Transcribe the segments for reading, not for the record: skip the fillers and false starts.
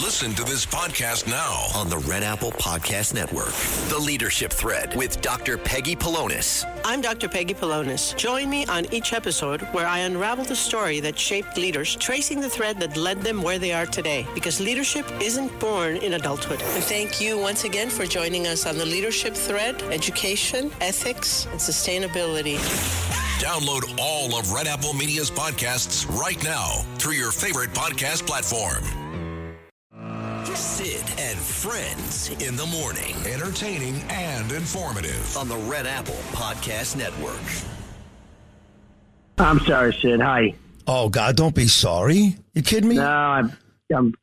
Listen to this podcast now on the Red Apple Podcast Network. The Leadership Thread with Dr. Peggy Polonus. I'm Dr. Peggy Polonus. Join me on each episode where I unravel the story that shaped leaders, tracing the thread that led them where they are today. Because leadership isn't born in adulthood. And thank you once again for joining us on the Leadership Thread, education, ethics, and sustainability. Download all of Red Apple Media's podcasts right now through your favorite podcast platform. Sid and Friends in the morning. Entertaining and informative. On the Red Apple Podcast Network. I'm sorry, Sid. Hi. Oh, God, don't be sorry. You kidding me? No, I'm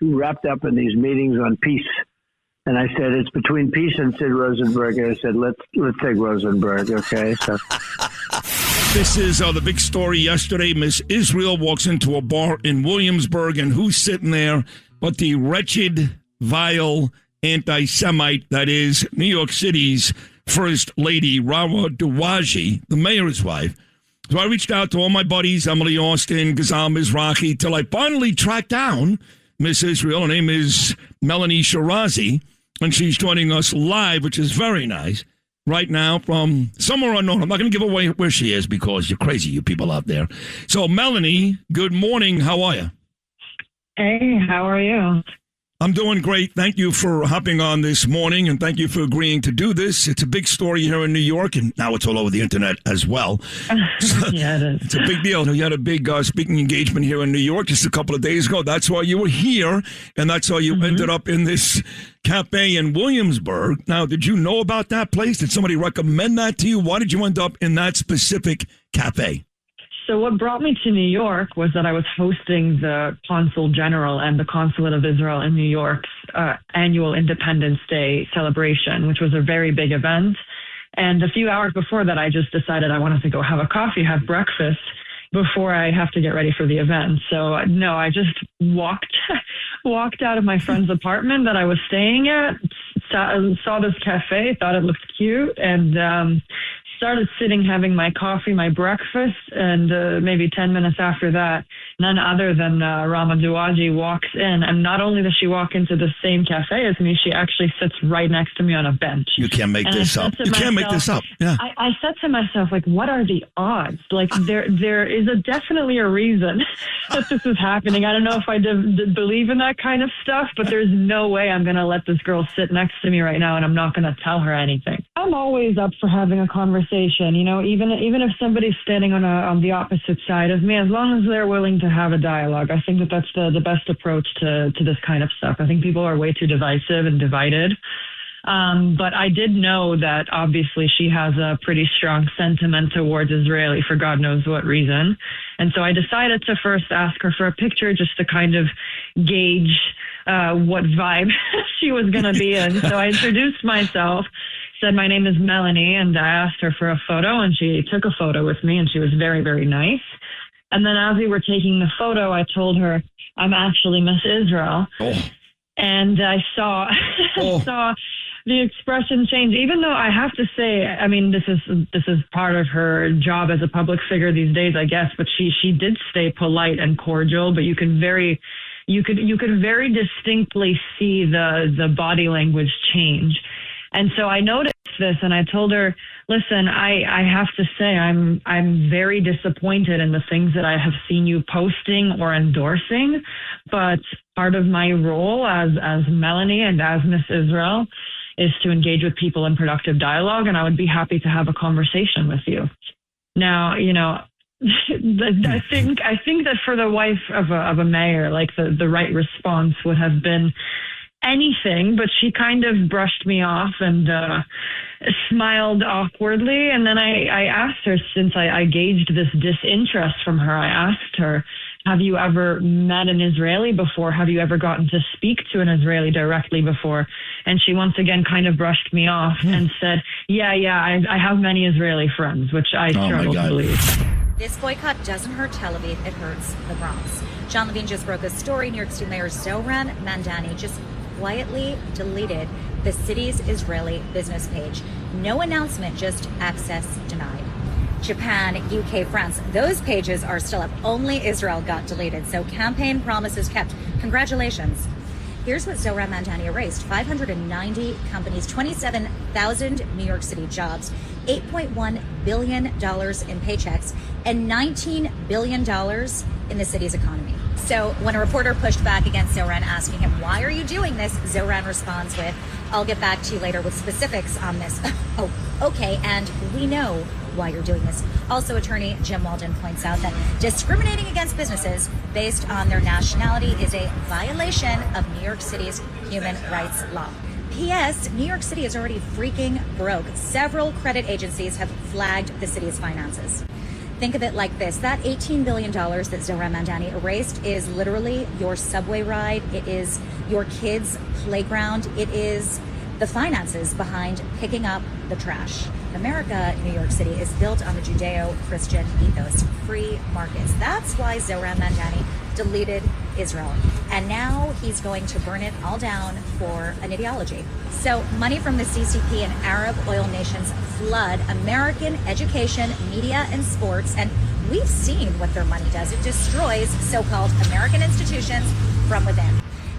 wrapped up in these meetings on peace. And I said, it's between peace and Sid Rosenberg. And I said, let's take Rosenberg, okay? So. This is the big story yesterday. Miss Israel walks into a bar in Williamsburg, and who's sitting there but the wretched, vile anti-Semite that is New York City's First Lady, Laurel, the mayor's wife. So I reached out to all my buddies, Emily Austin, Ghazal Mizrahi, till I finally tracked down Miss Israel. Her name is Melanie Shirazi, and she's joining us live, which is very nice, right now from somewhere unknown. I'm not going to give away where she is because you're crazy, you people out there. So, Melanie, good morning. How are you? Hey, how are you? I'm doing great. Thank you for hopping on this morning, and thank you for agreeing to do this. It's a big story here in New York, and now it's all over the internet as well. Yeah, it is. It's a big deal. You had a big speaking engagement here in New York just a couple of days ago. That's why you were here, and that's why you ended up in this cafe in Williamsburg. Now, did you know about that place? Did somebody recommend that to you? Why did you end up in that specific cafe? So what brought me to New York was that I was hosting the Consul General and the Consulate of Israel in New York's annual Independence Day celebration, which was a very big event. And a few hours before that, I just decided I wanted to go have a coffee, have breakfast before I have to get ready for the event. So no, I just walked out of my friend's apartment that I was staying at, saw this cafe, thought it looked cute, and started sitting, having my coffee, my breakfast, and maybe 10 minutes after that, none other than Rama Douaji walks in. And not only does she walk into the same cafe as me, she actually sits right next to me on a bench. You can't make this up. You can't make this up. Yeah. I said to myself, like, what are the odds? Like, there is definitely a reason that this is happening. I don't know if I believe in that kind of stuff, but there's no way I'm going to let this girl sit next to me right now, and I'm not going to tell her anything. I'm always up for having a conversation, you know, even if somebody's standing on the opposite side of me, as long as they're willing to have a dialogue. I think that's the best approach to this kind of stuff. I think people are way too divisive and divided. But I did know that obviously she has a pretty strong sentiment towards Israeli for God knows what reason. And so I decided to first ask her for a picture just to kind of gauge what vibe she was going to be in. So I introduced myself, said my name is Melanie, and I asked her for a photo, and she took a photo with me, and she was very, very nice. And then as we were taking the photo, I told her, I'm actually Miss Israel. Oh. And I saw saw the expression change, even though I have to say, I mean, this is part of her job as a public figure these days, I guess, but she did stay polite and cordial, but you could very distinctly see the body language change. And so I noticed this, and I told her, listen, I have to say I'm very disappointed in the things that I have seen you posting or endorsing, but part of my role as Melanie and as Miss Israel is to engage with people in productive dialogue, and I would be happy to have a conversation with you. Now, you know, I think that for the wife of a mayor, like the right response would have been anything, but she kind of brushed me off and smiled awkwardly. And then I asked her, since I gauged this disinterest from her, I asked her, have you ever met an Israeli before? Have you ever gotten to speak to an Israeli directly before? And she once again kind of brushed me off and said, yeah, I have many Israeli friends, which I struggle to believe. This boycott doesn't hurt Tel Aviv, it hurts the Bronx. John Levine just broke a story. New York City Mayor Zohran Mamdani just quietly deleted the city's Israeli business page. No announcement, just access denied. Japan, UK, France, those pages are still up. Only Israel got deleted. So campaign promises kept. Congratulations. Here's what Zohran Mamdani erased: 590 companies, 27,000 New York City jobs, $8.1 billion in paychecks, and $19 billion in the city's economy. So when a reporter pushed back against Zohran, asking him, why are you doing this? Zohran responds with, I'll get back to you later with specifics on this. Oh, okay, and we know why you're doing this. Also, attorney Jim Walden points out that discriminating against businesses based on their nationality is a violation of New York City's human rights law. P.S. New York City is already freaking broke. Several credit agencies have flagged the city's finances. Think of it like this. That $18 billion that Zohran Mamdani erased is literally your subway ride. It is your kids' playground. It is the finances behind picking up the trash. America, New York City, is built on the Judeo-Christian ethos, free markets. That's why Zohran Mamdani deleted Israel. And now he's going to burn it all down for an ideology. So money from the CCP and Arab oil nations flood American education, media, and sports. And we've seen what their money does. It destroys so-called American institutions from within.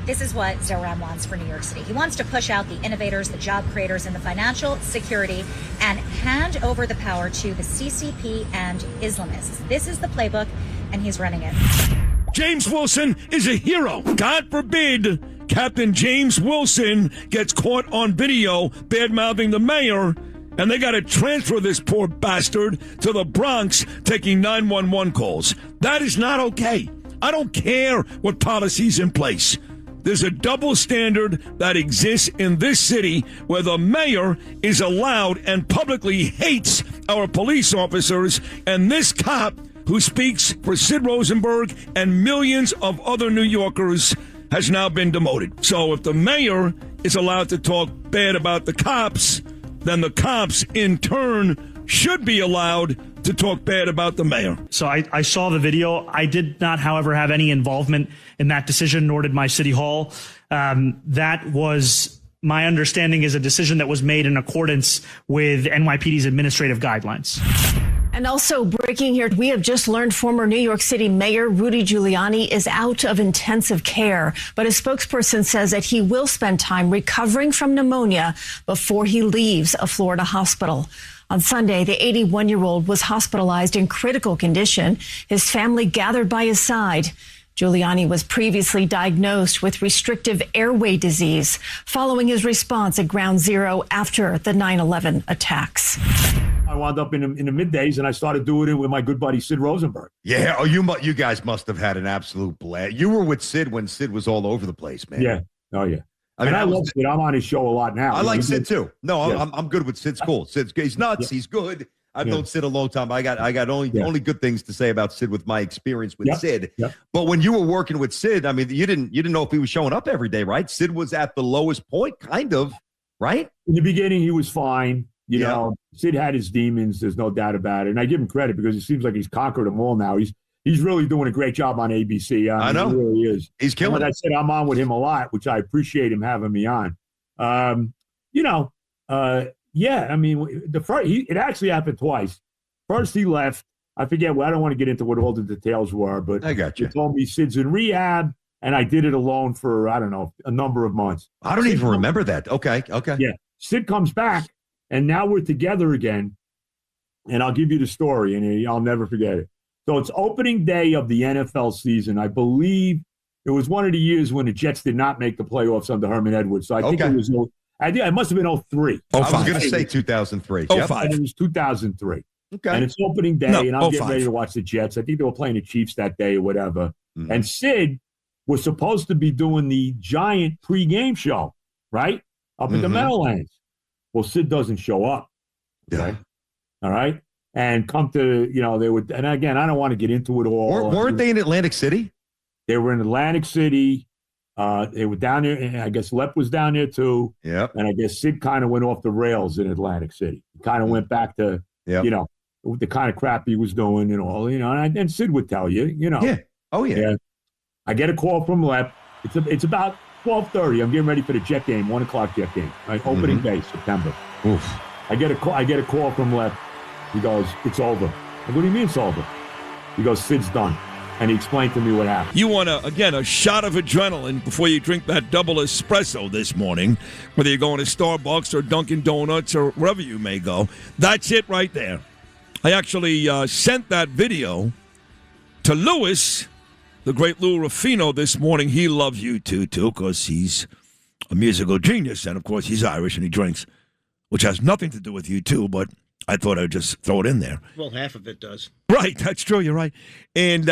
This is what Zohran wants for New York City. He wants to push out the innovators, the job creators, and the financial security and hand over the power to the CCP and Islamists. This is the playbook, and he's running it. James Wilson is a hero. God forbid Captain James Wilson gets caught on video bad-mouthing the mayor, and they got to transfer this poor bastard to the Bronx taking 911 calls. That is not okay. I don't care what policy's in place. There's a double standard that exists in this city where the mayor is allowed and publicly hates our police officers, and this cop who speaks for Sid Rosenberg and millions of other New Yorkers has now been demoted. So if the mayor is allowed to talk bad about the cops, then the cops in turn should be allowed to talk bad about the mayor. So I saw the video. I did not, however, have any involvement in that decision, nor did my city hall. That was, my understanding, is a decision that was made in accordance with NYPD's administrative guidelines. And also breaking here, we have just learned former New York City Mayor Rudy Giuliani is out of intensive care, but a spokesperson says that he will spend time recovering from pneumonia before he leaves a Florida hospital. On Sunday, the 81-year-old was hospitalized in critical condition. His family gathered by his side. Giuliani was previously diagnosed with restrictive airway disease following his response at Ground Zero after the 9/11 attacks. I wound up in the middays, and I started doing it with my good buddy Sid Rosenberg. Yeah, oh, you guys must have had an absolute blast. You were with Sid when Sid was all over the place, man. Yeah, oh yeah. I mean, I love Sid. I'm on his show a lot now. I like Sid too. No, yeah. I'm good with Sid's cool. He's nuts. Yeah. He's good. I've known Sid a long time. I got only good things to say about Sid with my experience with Sid. Yep. But when you were working with Sid, I mean, you didn't know if he was showing up every day, right? Sid was at the lowest point, kind of, right? In the beginning, he was fine. You know, Sid had his demons. There's no doubt about it. And I give him credit because it seems like he's conquered them all now. He's really doing a great job on ABC. I know. He really is. He's killing it. Like I said, I'm on with him a lot, which I appreciate him having me on. I mean, it actually happened twice. First, he left. I forget. I don't want to get into what all the details were, but I got you. He told me Sid's in rehab, and I did it alone for, I don't know, a number of months. I don't even remember that. Okay. Yeah. Sid comes back, and now we're together again, and I'll give you the story, and I'll never forget it. So it's opening day of the NFL season. I believe it was one of the years when the Jets did not make the playoffs under Herman Edwards. So I think it was it must have been 03. I was going to say 2003. 05. Yep. And it was 2003. Okay. And it's opening day, and I'm getting ready to watch the Jets. I think they were playing the Chiefs that day or whatever. Mm-hmm. And Sid was supposed to be doing the giant pregame show, right? Up at the Meadowlands. Well, Sid doesn't show up. Okay. Yeah. All right. And come to, they would, and again, I don't want to get into it all. Weren't they in Atlantic City? They were in Atlantic City. They were down there, and I guess Lep was down there too. Yeah. And I guess Sid kind of went off the rails in Atlantic City. He kind of went back to, the kind of crap he was doing and all, and Sid would tell you, Yeah. Oh, yeah. I get a call from Lep. It's about 12:30. I'm getting ready for the Jet game, 1 o'clock Jet game, right? Opening day, September. Oof. I get a call from Lep. He goes, it's over. I go, what do you mean it's over? He goes, Sid's done. and he explained to me what happened. You want, a shot of adrenaline before you drink that double espresso this morning, whether you're going to Starbucks or Dunkin' Donuts or wherever you may go. That's it right there. I actually sent that video to Louis, the great Lou Ruffino, this morning. He loves you too, because he's a musical genius, and, of course, he's Irish and he drinks, which has nothing to do with you too, but I thought I'd just throw it in there. Well, half of it does. Right, that's true, you're right. And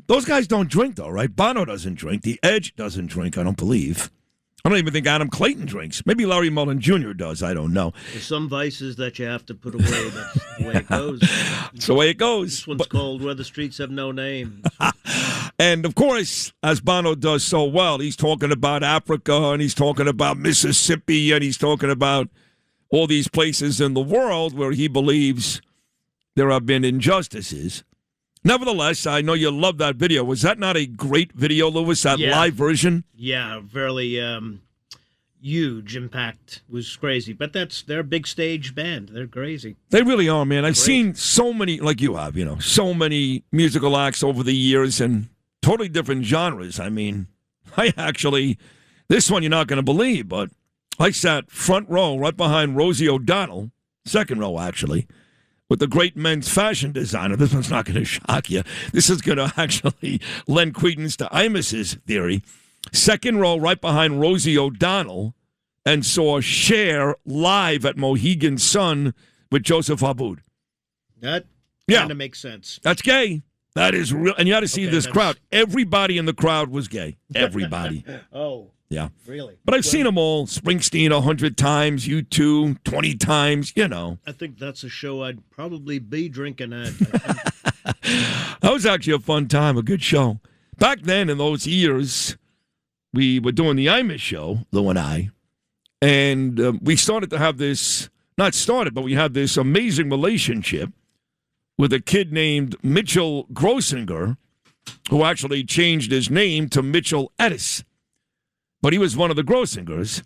those guys don't drink, though, right? Bono doesn't drink. The Edge doesn't drink, I don't believe. I don't even think Adam Clayton drinks. Maybe Larry Mullen Jr. does, I don't know. There's some vices that you have to put away. That's the way it goes. That's the way it goes. This one's called Where the Streets Have No Name. And, of course, as Bono does so well, he's talking about Africa, and he's talking about Mississippi, and he's talking about all these places in the world where he believes there have been injustices. Nevertheless, I know you love that video. Was that not a great video, Louis, that live version? Yeah, fairly huge impact. Was crazy. But they're a big stage band. They're crazy. They really are, man. I've seen so many, like you have, so many musical acts over the years and totally different genres. I mean, this one you're not going to believe, but I sat front row right behind Rosie O'Donnell, second row actually, with the great men's fashion designer. This one's not going to shock you. This is going to actually lend credence to Imus's theory. Second row right behind Rosie O'Donnell, and saw Cher live at Mohegan Sun with Joseph Abboud. That kind of makes sense. That's gay. That is real. And you had to see this crowd. Everybody in the crowd was gay. Everybody. Oh. Yeah. Really? But I've seen them all. Springsteen 100 times, U2 20 times, I think that's a show I'd probably be drinking at. That was actually a fun time, a good show. Back then, in those years, we were doing the Imus show, Lou and I, and we started to have this, not started, but we had this amazing relationship with a kid named Mitchell Grossinger, who actually changed his name to Mitchell Edis. But he was one of the Grossingers.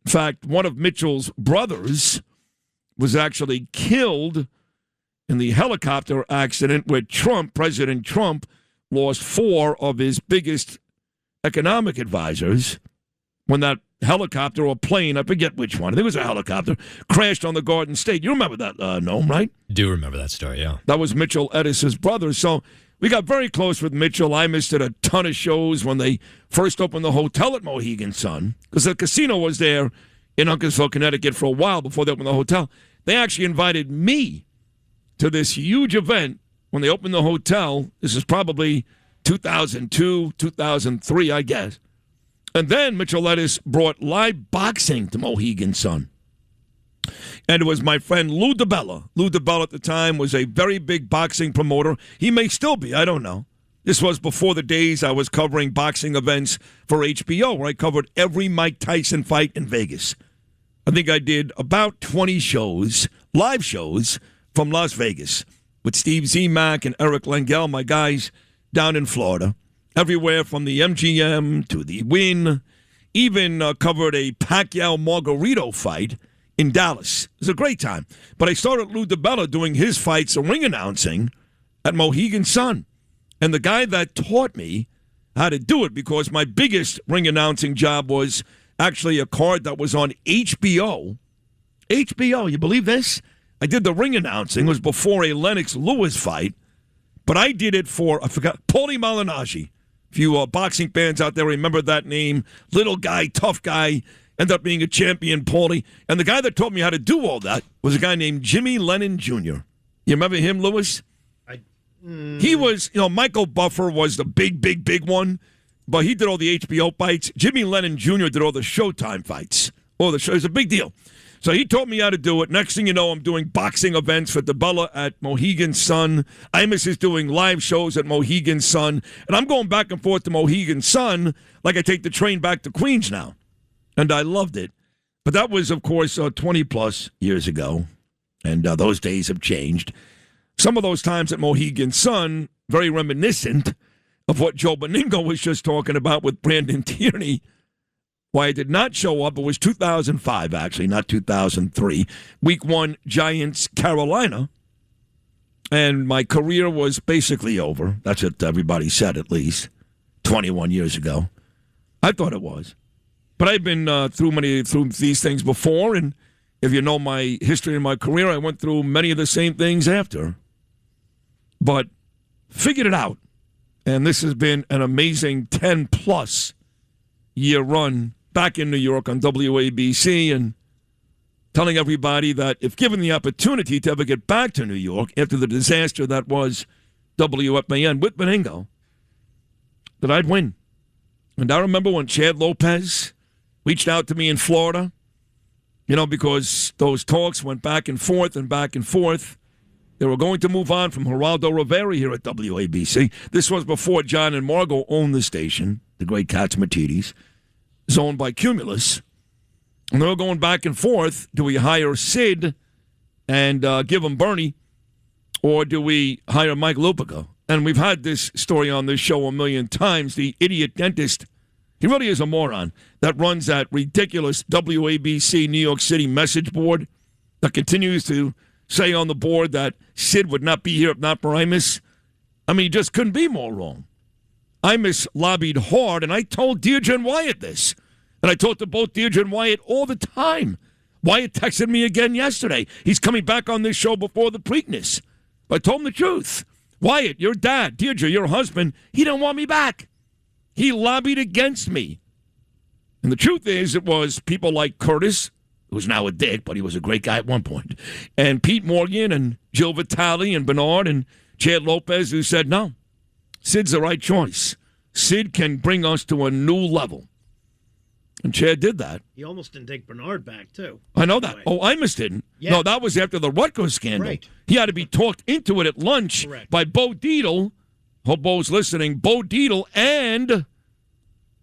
In fact, one of Mitchell's brothers was actually killed in the helicopter accident where President Trump, lost 4 of his biggest economic advisors when that helicopter or plane, I forget which one, I think it was a helicopter, crashed on the Garden State. You remember that, Noam, right? Do remember that story, yeah. That was Mitchell Edis' brother. So we got very close with Mitchell. I missed a ton of shows when they first opened the hotel at Mohegan Sun, because the casino was there in Uncasville, Connecticut for a while before they opened the hotel. They actually invited me to this huge event when they opened the hotel. This is probably 2002, 2003, I guess. And then Mitchell Edis brought live boxing to Mohegan Sun. And it was my friend Lou DiBella. Lou DiBella at the time was a very big boxing promoter. He may still be, I don't know. This was before the days I was covering boxing events for HBO, where I covered every Mike Tyson fight in Vegas. I think I did about 20 shows, live shows, from Las Vegas with Steve Zemak and Eric Langell, my guys down in Florida. Everywhere from the MGM to the Wynn. Even covered a Pacquiao-Margarito fight in Dallas. It was a great time. But I started Lou DiBella doing his fights and ring announcing at Mohegan Sun. And the guy that taught me how to do it, because my biggest ring announcing job was actually a card that was on HBO. HBO, you believe this? I did the ring announcing. It was before a Lennox Lewis fight. But I did it for, I forgot, Paulie Malignaggi. If you boxing fans out there remember that name, little guy, tough guy, ended up being a champion, Paulie. And the guy that taught me how to do all that was a guy named Jimmy Lennon Jr. You remember him, Lewis? He was, Michael Buffer was the big one, but he did all the HBO fights. Jimmy Lennon Jr. did all the Showtime fights. All the shows. It was a big deal. So he taught me how to do it. Next thing you know, I'm doing boxing events for DiBella at Mohegan Sun. Imus is doing live shows at Mohegan Sun. And I'm going back and forth to Mohegan Sun like I take the train back to Queens now. And I loved it. But that was, of course, 20-plus years ago. And those days have changed. Some of those times at Mohegan Sun, very reminiscent of what Joe Benigno was just talking about with Brandon Tierney. Why I did not show up, it was 2005, actually, not 2003. Week 1, Giants, Carolina. and my career was basically over. That's what everybody said, at least 21 years ago. I thought it was. But I've been through these things before, and if you know my history and my career, I went through many of the same things after. But figured it out. And this has been an amazing 10-plus year run back in New York on WABC, and telling everybody that if given the opportunity to ever get back to New York after the disaster that was WFAN with Benigno, that I'd win. And I remember when Chad Lopez reached out to me in Florida, because those talks went back and forth and back and forth. They were going to move on from Geraldo Rivera here at WABC. This was before John and Margot owned the station, the great Katz Matidis. It's owned by Cumulus. And they were going back and forth. Do we hire Sid and give him Bernie, or do we hire Mike Lupica? And we've had this story on this show a million times. The idiot dentist, he really is a moron, that runs that ridiculous WABC New York City message board that continues to say on the board that Sid would not be here if not for Imus. I mean, he just couldn't be more wrong. Imus lobbied hard, and I told Deirdre and Wyatt this. And I talk to both Deirdre and Wyatt all the time. Wyatt texted me again yesterday. He's coming back on this show before the Preakness. But I told him the truth. Wyatt, your dad, Deirdre, your husband, he didn't want me back. He lobbied against me. And the truth is, it was people like Curtis, who's now a dick, but he was a great guy at one point, and Pete Morgan and Jill Vitale and Bernard and Chad Lopez, who said, no, Sid's the right choice. Sid can bring us to a new level. And Chad did that. He almost didn't take Bernard back, too. I know that. Oh, Imus didn't. Yeah. No, that was after the Rutgers scandal. Right. He had to be talked into it at lunch by Bo Dietl. Hope Bo's listening. Bo Dietl and,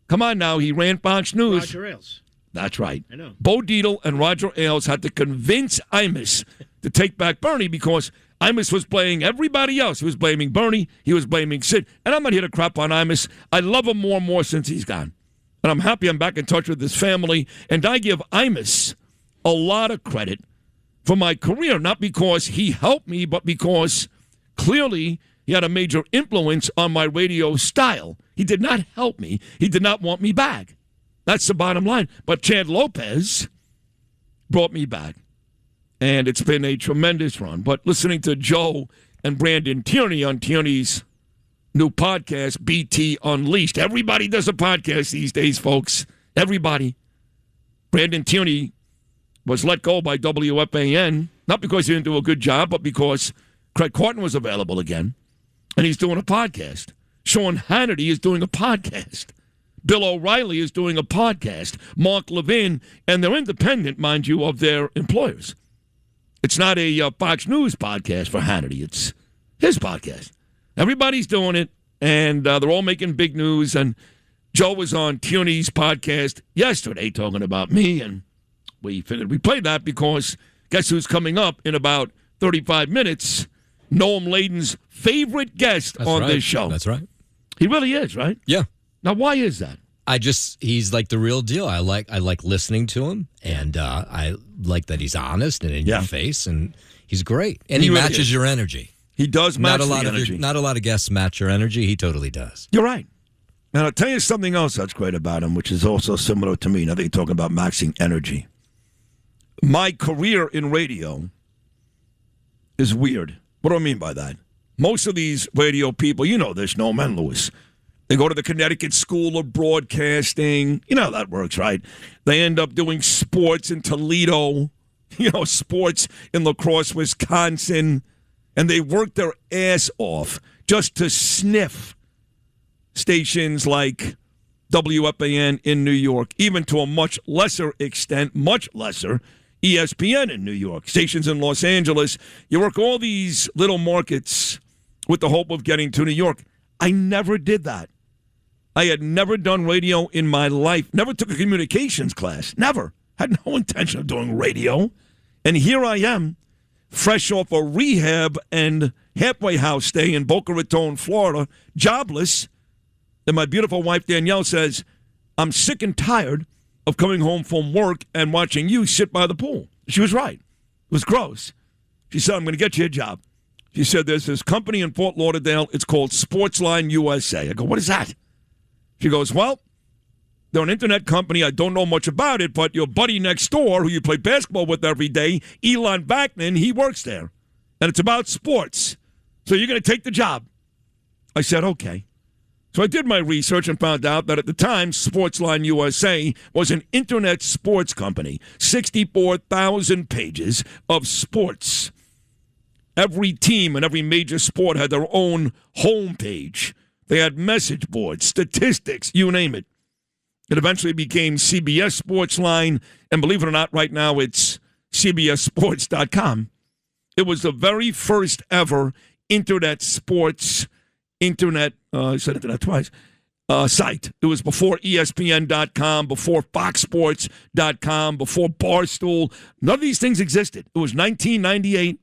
come on now, he ran Fox News. Roger Ailes. That's right. I know. Bo Dietl and Roger Ailes had to convince Imus to take back Bernie because Imus was blaming everybody else. He was blaming Bernie. He was blaming Sid. And I'm not here to crap on Imus. I love him more and more since he's gone. And I'm happy I'm back in touch with his family. And I give Imus a lot of credit for my career, not because he helped me, but because clearly he had a major influence on my radio style. He did not help me. He did not want me back. That's the bottom line. But Chad Lopez brought me back. And it's been a tremendous run. But listening to Joe and Brandon Tierney on Tierney's new podcast, BT Unleashed. Everybody does a podcast these days, folks. Everybody. Brandon Tierney was let go by WFAN, not because he didn't do a good job, but because Craig Carton was available again, and he's doing a podcast. Sean Hannity is doing a podcast. Bill O'Reilly is doing a podcast. Mark Levin, and they're independent, mind you, of their employers. It's not a Fox News podcast for Hannity. It's his podcast. Everybody's doing it, and they're all making big news. And Joe was on Tierney's podcast yesterday talking about me, and we figured we played that because guess who's coming up in about 35 minutes? Noam Laden's favorite guest on this show. That's right. He really is, right? Yeah. Now, why is that? He's like the real deal. I like listening to him, and I like that he's honest and in your face, and he's great. And he really matches your energy. He does match the energy. Not a lot of guests match your energy. He totally does. You're right. And I'll tell you something else that's great about him, which is also similar to me. Now that you're talking about maxing energy. My career in radio is weird. What do I mean by that? Most of these radio people, you know this, Noam and Lewis, they go to the Connecticut School of Broadcasting. You know how that works, right? They end up doing sports in Toledo, sports in La Crosse, Wisconsin, and they work their ass off just to sniff stations like WFAN in New York, even to a much lesser extent, ESPN in New York, stations in Los Angeles. You work all these little markets with the hope of getting to New York. I never did that. I had never done radio in my life, never took a communications class, never. Had no intention of doing radio. And here I am, fresh off a rehab and halfway house stay in Boca Raton, Florida, jobless. And my beautiful wife, Danielle, says, I'm sick and tired of coming home from work and watching you sit by the pool. She was right. It was gross. She said, I'm going to get you a job. She said, there's this company in Fort Lauderdale. It's called Sportsline USA. I go, what is that? She goes, well, they're an internet company. I don't know much about it, but your buddy next door, who you play basketball with every day, Elon Backman, he works there. And it's about sports. So you're going to take the job. I said, okay. So I did my research and found out that at the time, Sportsline USA was an internet sports company. 64,000 pages of sports. Every team and every major sport had their own homepage. They had message boards, statistics, you name it. It eventually became CBS Sportsline, and believe it or not, right now it's CBSSports.com. It was the very first ever internet sports, I said internet twice, site. It was before ESPN.com, before FoxSports.com, before Barstool. None of these things existed. It was 1998,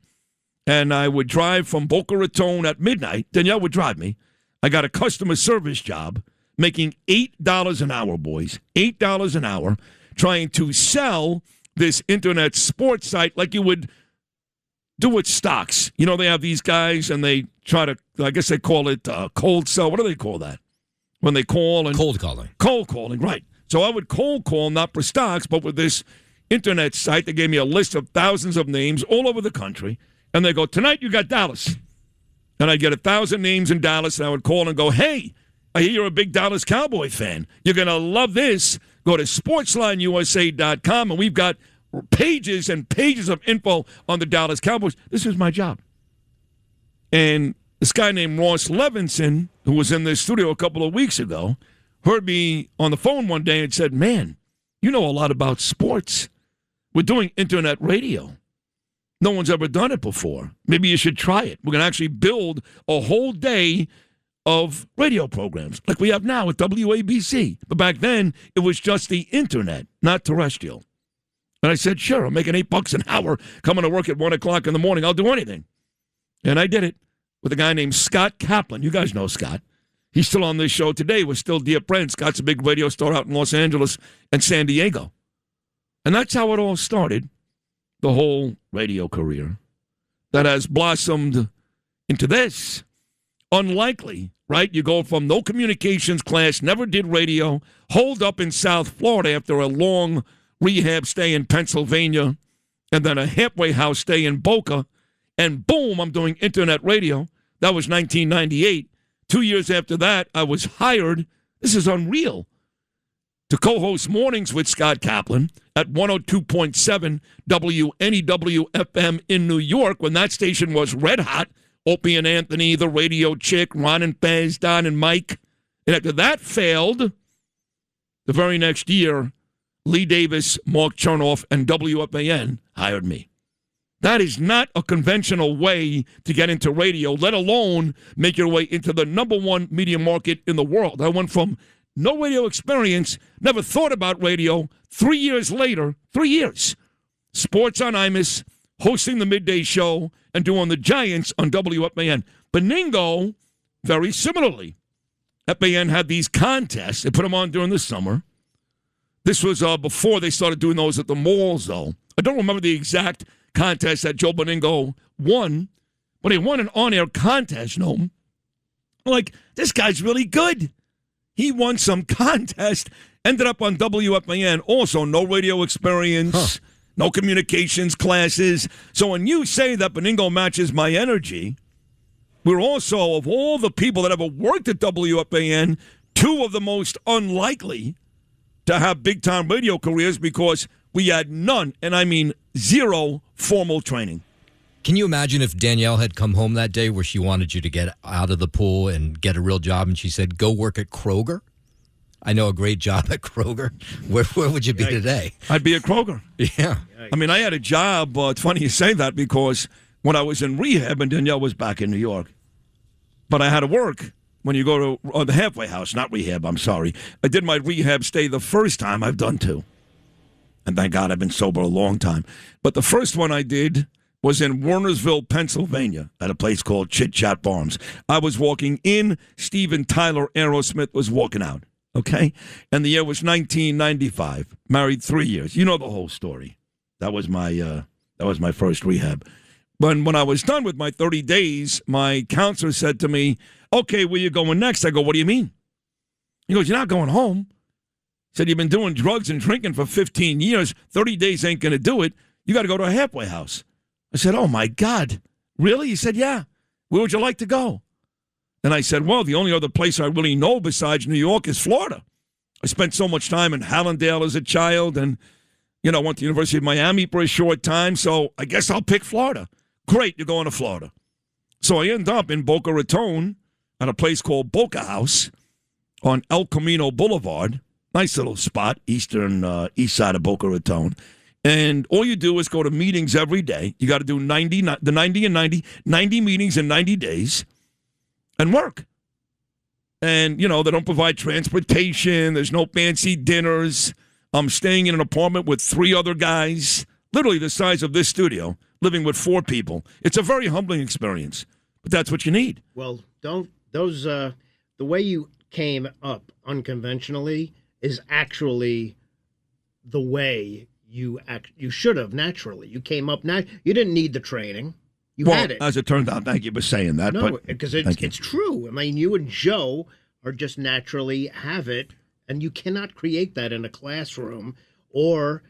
and I would drive from Boca Raton at midnight. Danielle would drive me. I got a customer service job, making $8 an hour, boys, $8 an hour, trying to sell this internet sports site like you would do with stocks. You know, they have these guys, and they try to, I guess they call it cold sell. What do they call that? When they call and... Cold calling. Cold calling, right. So I would cold call, not for stocks, but with this internet site. They gave me a list of thousands of names all over the country, and they go, tonight you got Dallas. And I'd get 1,000 names in Dallas, and I would call and go, hey, I hear you're a big Dallas Cowboy fan. You're going to love this. Go to sportslineusa.com, and we've got pages and pages of info on the Dallas Cowboys. This was my job. And this guy named Ross Levinson, who was in this studio a couple of weeks ago, heard me on the phone one day and said, man, you know a lot about sports. We're doing internet radio. No one's ever done it before. Maybe you should try it. We're going to actually build a whole day of radio programs like we have now at WABC. But back then, it was just the internet, not terrestrial. And I said, sure, I'm making $8 an hour coming to work at 1 o'clock in the morning. I'll do anything. And I did it with a guy named Scott Kaplan. You guys know Scott. He's still on this show today. We're still dear friends. Scott's a big radio star out in Los Angeles and San Diego. And that's how it all started, the whole radio career that has blossomed into this. Unlikely, right? You go from no communications class, never did radio, holed up in South Florida after a long rehab stay in Pennsylvania, and then a halfway house stay in Boca, and boom, I'm doing internet radio. That was 1998. 2 years after that, I was hired. This is unreal. To co-host mornings with Scott Kaplan at 102.7 WNEW FM in New York when that station was red hot. Opie and Anthony, the radio chick, Ron and Fez, Don and Mike. And after that failed, the very next year, Lee Davis, Mark Chernoff, and WFAN hired me. That is not a conventional way to get into radio, let alone make your way into the number one media market in the world. I went from no radio experience, never thought about radio, 3 years later, 3 years, sports on Imus, hosting the midday show, and doing the Giants on WFAN. Benigno, very similarly. FAN had these contests. They put them on during the summer. This was before they started doing those at the malls, though. I don't remember the exact contest that Joe Benigno won, but he won an on-air contest, no? Like, this guy's really good. He won some contest, ended up on WFAN, also no radio experience, no communications classes. So when you say that Benigno matches my energy, we're also, of all the people that ever worked at WFAN, two of the most unlikely to have big-time radio careers because we had none, and I mean zero, formal training. Can you imagine if Danielle had come home that day where she wanted you to get out of the pool and get a real job, and she said, go work at Kroger? I know a great job at Kroger. Where would you be today? I'd be at Kroger. Yeah. I mean, I had a job. It's funny you say that because when I was in rehab and Danielle was back in New York, but I had to work. When you go to the halfway house, not rehab, I'm sorry. I did my rehab stay the first time. I've done two. And thank God I've been sober a long time. But the first one I did was in Wernersville, Pennsylvania, at a place called Chit Chat Farms. I was walking in. Steven Tyler Aerosmith was walking out. Okay? And the year was 1995. Married 3 years. You know the whole story. That was my first rehab. But when I was done with my 30 days, my counselor said to me, okay, where you going next? I go, what do you mean? He goes, you're not going home. He said, you've been doing drugs and drinking for 15 years. 30 days ain't going to do it. You got to go to a halfway house. I said, oh, my God. Really? He said, yeah. Where would you like to go? And I said, well, the only other place I really know besides New York is Florida. I spent so much time in Hallandale as a child and, went to the University of Miami for a short time, so I guess I'll pick Florida. Great, you're going to Florida. So I end up in Boca Raton at a place called Boca House on El Camino Boulevard. Nice little spot, east side of Boca Raton. And all you do is go to meetings every day. You got to do 90 meetings in 90 days and work. And, they don't provide transportation. There's no fancy dinners. I'm staying in an apartment with 3 other guys, literally the size of this studio, living with 4 people. It's a very humbling experience, but that's what you need. Well, the way you came up unconventionally is actually the way you should have naturally. You came up you didn't need the training. You had it. As it turned out, thank you for saying that. No, because it's true. I mean, you and Joe are just naturally have it, and you cannot create that in a classroom or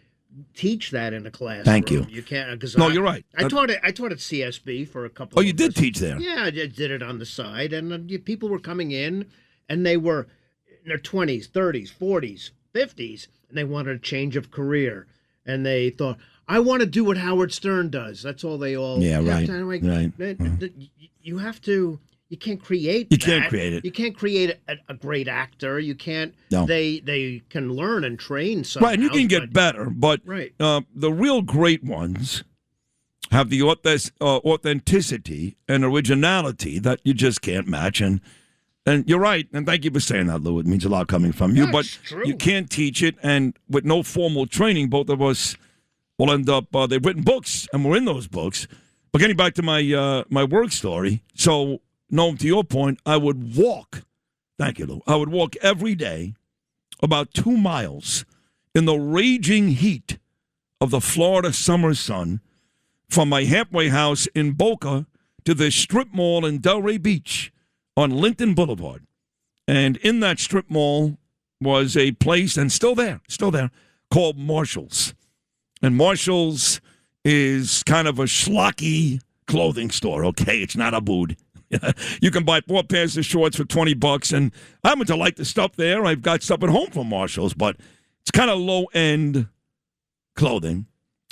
teach that in a classroom. Thank you. You can't. No, you're right. I taught at CSB for a couple. Oh, you did teach there? Yeah, I did it on the side, and people were coming in, and they were in their 20s, 30s, 40s, 50s, and they wanted a change of career, and they thought, I want to do what Howard Stern does. That's all they all. Yeah, right. You have to. You can't create. You can't create it. You can't create a great actor. You can't. No. They can learn and train somehow. Right, and you can get better, but right. The real great ones have the authenticity and originality that you just can't match. And you're right, and thank you for saying that, Lou. It means a lot coming from you, but you can't teach it. And with no formal training, both of us will end up. They've written books, and we're in those books. But getting back to my work story, so. No, to your point, I would walk. Thank you, Lou. I would walk every day about 2 miles in the raging heat of the Florida summer sun from my halfway house in Boca to the strip mall in Delray Beach on Linton Boulevard. And in that strip mall was a place, and still there, called Marshall's. And Marshall's is kind of a schlocky clothing store, okay? It's not a boot. You can buy 4 pairs of shorts for $20, and I happen to like the stuff there. I've got stuff at home from Marshall's, but it's kind of low-end clothing.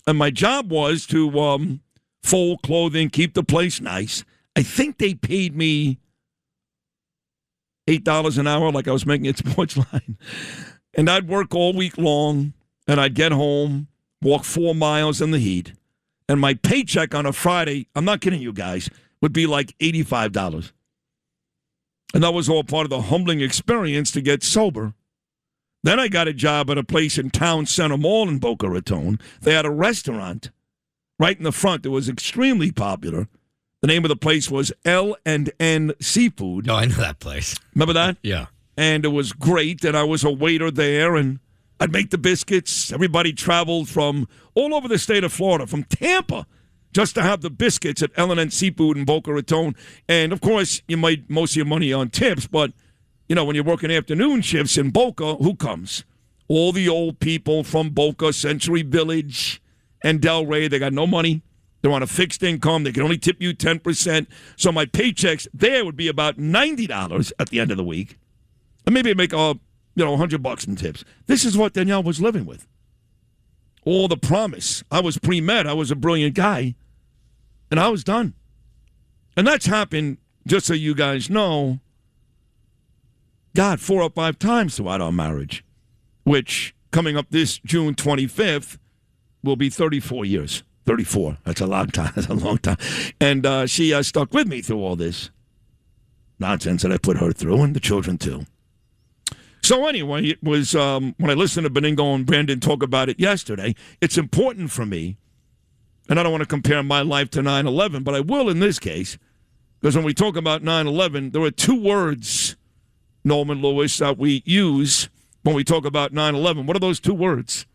And my job was to fold clothing, keep the place nice. I think they paid me $8 an hour like I was making at Sportsline. And I'd work all week long, and I'd get home, walk 4 miles in the heat, and my paycheck on a Friday, I'm not kidding you guys, would be like $85. And that was all part of the humbling experience to get sober. Then I got a job at a place in Town Center Mall in Boca Raton. They had a restaurant right in the front that was extremely popular. The name of the place was L&N Seafood. Oh, I know that place. Remember that? Yeah. And it was great, and I was a waiter there, and I'd make the biscuits. Everybody traveled from all over the state of Florida, from Tampa, just to have the biscuits at L&N Seafood in Boca Raton. And, of course, you made most of your money on tips, but, when you're working afternoon shifts in Boca, who comes? All the old people from Boca, Century Village, and Delray. They got no money. They're on a fixed income. They can only tip you 10%. So my paychecks there would be about $90 at the end of the week. And maybe I'd make, $100 in tips. This is what Danielle was living with. All the promise. I was pre-med. I was a brilliant guy. And I was done. And that's happened, just so you guys know, 4 or 5 times throughout our marriage, which coming up this June 25th will be 34 years. 34. That's a long time. That's a long time. And she stuck with me through all this nonsense that I put her through, and the children too. So anyway, it was when I listened to Benigno and Brandon talk about it yesterday, it's important for me. And I don't want to compare my life to 9/11, but I will in this case, because when we talk about 9/11, there are 2 words, Norman Lewis, that we use when we talk about 9/11. What are those 2 words?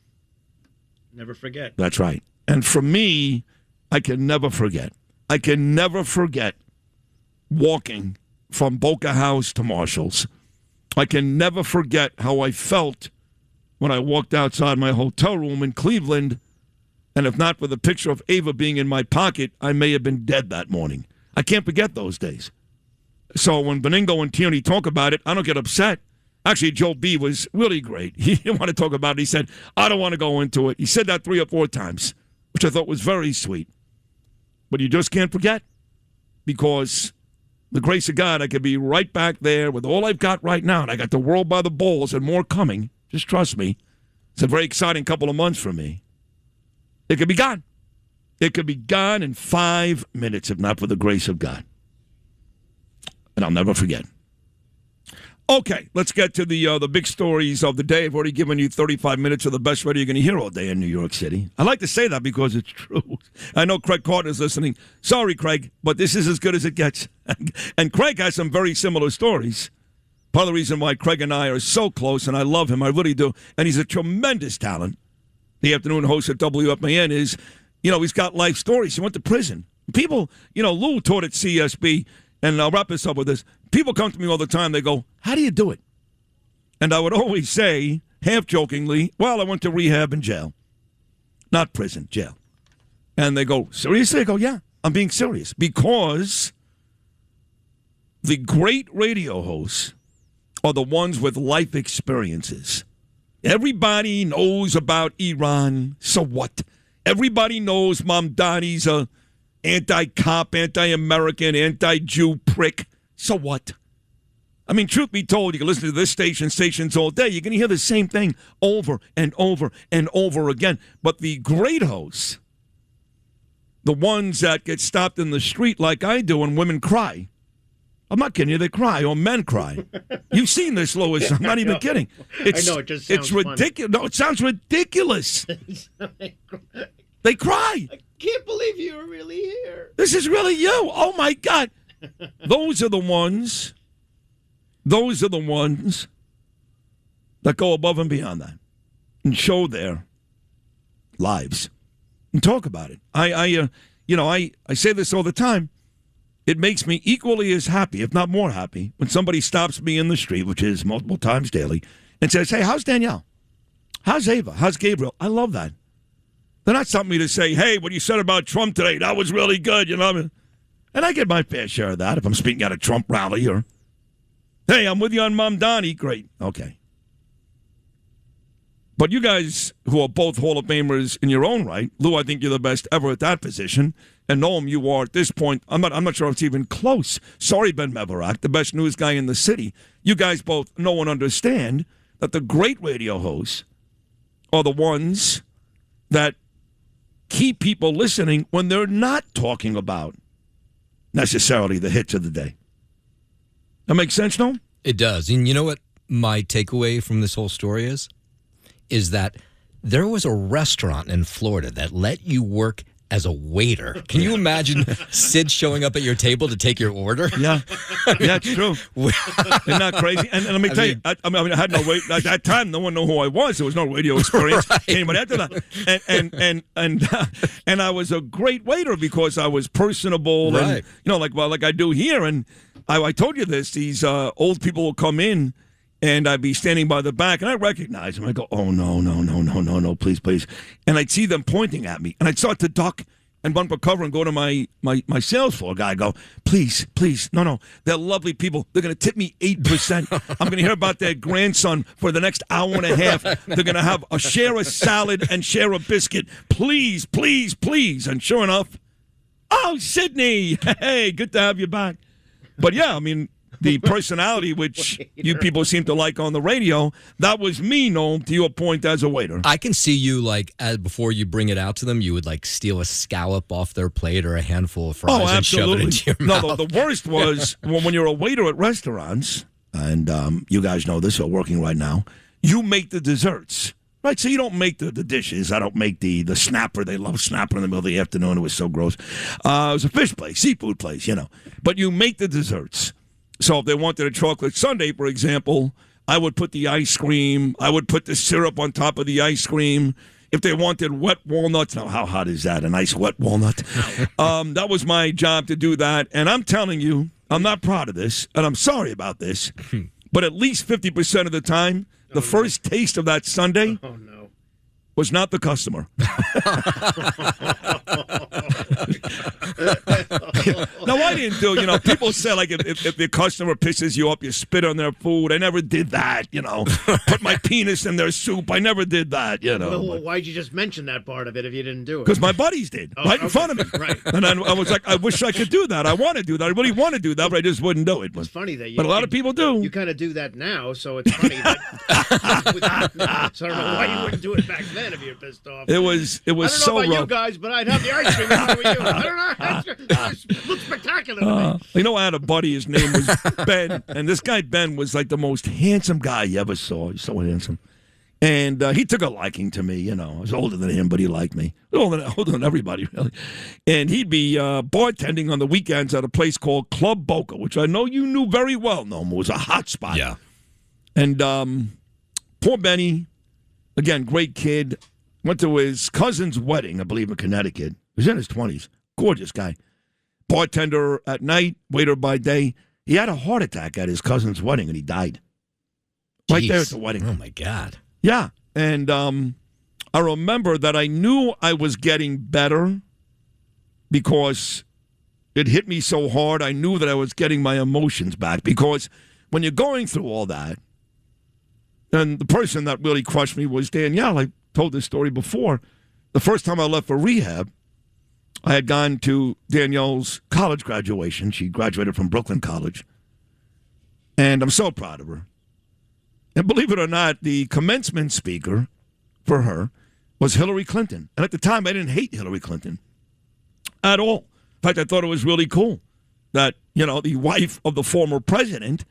Never forget. That's right. And for me, I can never forget. I can never forget walking from Boca House to Marshall's. I can never forget how I felt when I walked outside my hotel room in Cleveland, and if not for the picture of Ava being in my pocket, I may have been dead that morning. I can't forget those days. So when Benigno and Tierney talk about it, I don't get upset. Actually, Joe B. was really great. He didn't want to talk about it. He said, I don't want to go into it. He said that 3 or 4 times, which I thought was very sweet. But you just can't forget, because the grace of God, I could be right back there with all I've got right now, and I got the world by the balls and more coming. Just trust me. It's a very exciting couple of months for me. It could be gone. It could be gone in 5 minutes, if not for the grace of God. And I'll never forget. Okay, let's get to the big stories of the day. I've already given you 35 minutes of the best radio you're going to hear all day in New York City. I like to say that because it's true. I know Craig Carter's listening. Sorry, Craig, but this is as good as it gets. And Craig has some very similar stories. Part of the reason why Craig and I are so close, and I love him, I really do, and he's a tremendous talent. The afternoon host at WFAN is, he's got life stories. He went to prison. People, Lou taught at CSB, and I'll wrap this up with this. People come to me all the time. They go, how do you do it? And I would always say, half jokingly, well, I went to rehab and jail. Not prison, jail. And they go, seriously? I go, yeah, I'm being serious. Because the great radio hosts are the ones with life experiences. Everybody knows about Iran, so what? Everybody knows Mamdani's a anti-cop, anti-American, anti-Jew prick. So what? I mean, truth be told, you can listen to this stations all day. You're going to hear the same thing over and over and over again. But the great hosts, the ones that get stopped in the street like I do and women cry. I'm not kidding you. They cry, or men cry. You've seen this, Louis. I'm not even kidding. I know, it just sounds ridiculous. No, it sounds ridiculous. They cry. I can't believe you were really here. This is really you. Oh, my God. Those are the ones that go above and beyond that and show their lives and talk about it. I say this all the time. It makes me equally as happy, if not more happy, when somebody stops me in the street, which is multiple times daily, and says, hey, how's Danielle? How's Ava? How's Gabriel? I love that. They're not stopping me to say, hey, what you said about Trump today, that was really good, And I get my fair share of that if I'm speaking at a Trump rally or, hey, I'm with you on Mamdani. Great. Okay. But you guys who are both Hall of Famers in your own right, Lou, I think you're the best ever at that position. And Noam, you are at this point, I'm not sure if it's even close. Sorry, Ben Meverak, the best news guy in the city. You guys both know and understand that the great radio hosts are the ones that keep people listening when they're not talking about necessarily the hits of the day. That makes sense, no? It does. And you know what my takeaway from this whole story is that there was a restaurant in Florida that let you work as a waiter. Can you imagine Sid showing up at your table to take your order? Yeah, yeah, it's true. Isn't that crazy? And let me tell you, I had no way at that time. No one knew who I was. There was no radio experience. Right. Anybody after that? And I was a great waiter because I was personable, right. And like I do here. And I told you this. These old people will come in. And I'd be standing by the back, and I recognize them. I go, oh, no, please. And I'd see them pointing at me, and I'd start to duck and run for cover and go to my sales floor guy. I go, please, no. They're lovely people. They're going to tip me 8%. I'm going to hear about their grandson for the next hour and a half. They're going to have a share of salad and share a biscuit. Please. And sure enough, oh, Sydney, hey, good to have you back. But, yeah, I mean, the personality which you people seem to like on the radio, that was me, Noam, to your point as a waiter. I can see you, before you bring it out to them, you would, steal a scallop off their plate or a handful of fries and shove it into your mouth. No, the worst was when you're a waiter at restaurants, and you guys know this, are working right now, you make the desserts. Right, so you don't make the dishes. I don't make the snapper. They love snapper in the middle of the afternoon. It was so gross. It was a fish place, seafood place, But you make the desserts. So if they wanted a chocolate sundae, for example, I would put the ice cream. I would put the syrup on top of the ice cream. if they wanted wet walnuts. Now, how hot is that? A nice wet walnut. That was my job to do that. And I'm telling you, I'm not proud of this, and I'm sorry about this, but at least 50% of the time, the first taste of that sundae was not the customer. No, I didn't do, people say, like, if the customer pisses you up, you spit on their food. I never did that, Put my penis in their soup. I never did that, Well, why'd you just mention that part of it if you didn't do it? Because my buddies did, in front of me. Right. And I was like, I wish I could do that. I want to do that. I really want to do that, but I just wouldn't do it. It's funny that but a lot of people do. You kind of do that now, so it's funny. So I don't know why you wouldn't do it back then if you're pissed off. It was so rough. I don't know about you guys, but I'd have the ice cream if I were you. I don't know. It looks spectacular to me. I had a buddy. His name was Ben, and this guy Ben was like the most handsome guy you ever saw. He's so handsome, and he took a liking to me. I was older than him, but he liked me. Older than everybody, really. And he'd be bartending on the weekends at a place called Club Boca, which I know you knew very well. No, it was a hot spot. Yeah. And poor Benny, again, great kid. Went to his cousin's wedding, I believe, in Connecticut. He was in his 20s. Gorgeous guy. Bartender at night, waiter by day. He had a heart attack at his cousin's wedding, and he died. Right there at the wedding. Oh, my God. Yeah. And I remember that I knew I was getting better because it hit me so hard. I knew that I was getting my emotions back because when you're going through all that, and the person that really crushed me was Danielle. I told this story before. The first time I left for rehab, I had gone to Danielle's college graduation. She graduated from Brooklyn College. And I'm so proud of her. And believe it or not, the commencement speaker for her was Hillary Clinton. And at the time, I didn't hate Hillary Clinton at all. In fact, I thought it was really cool that, the wife of the former president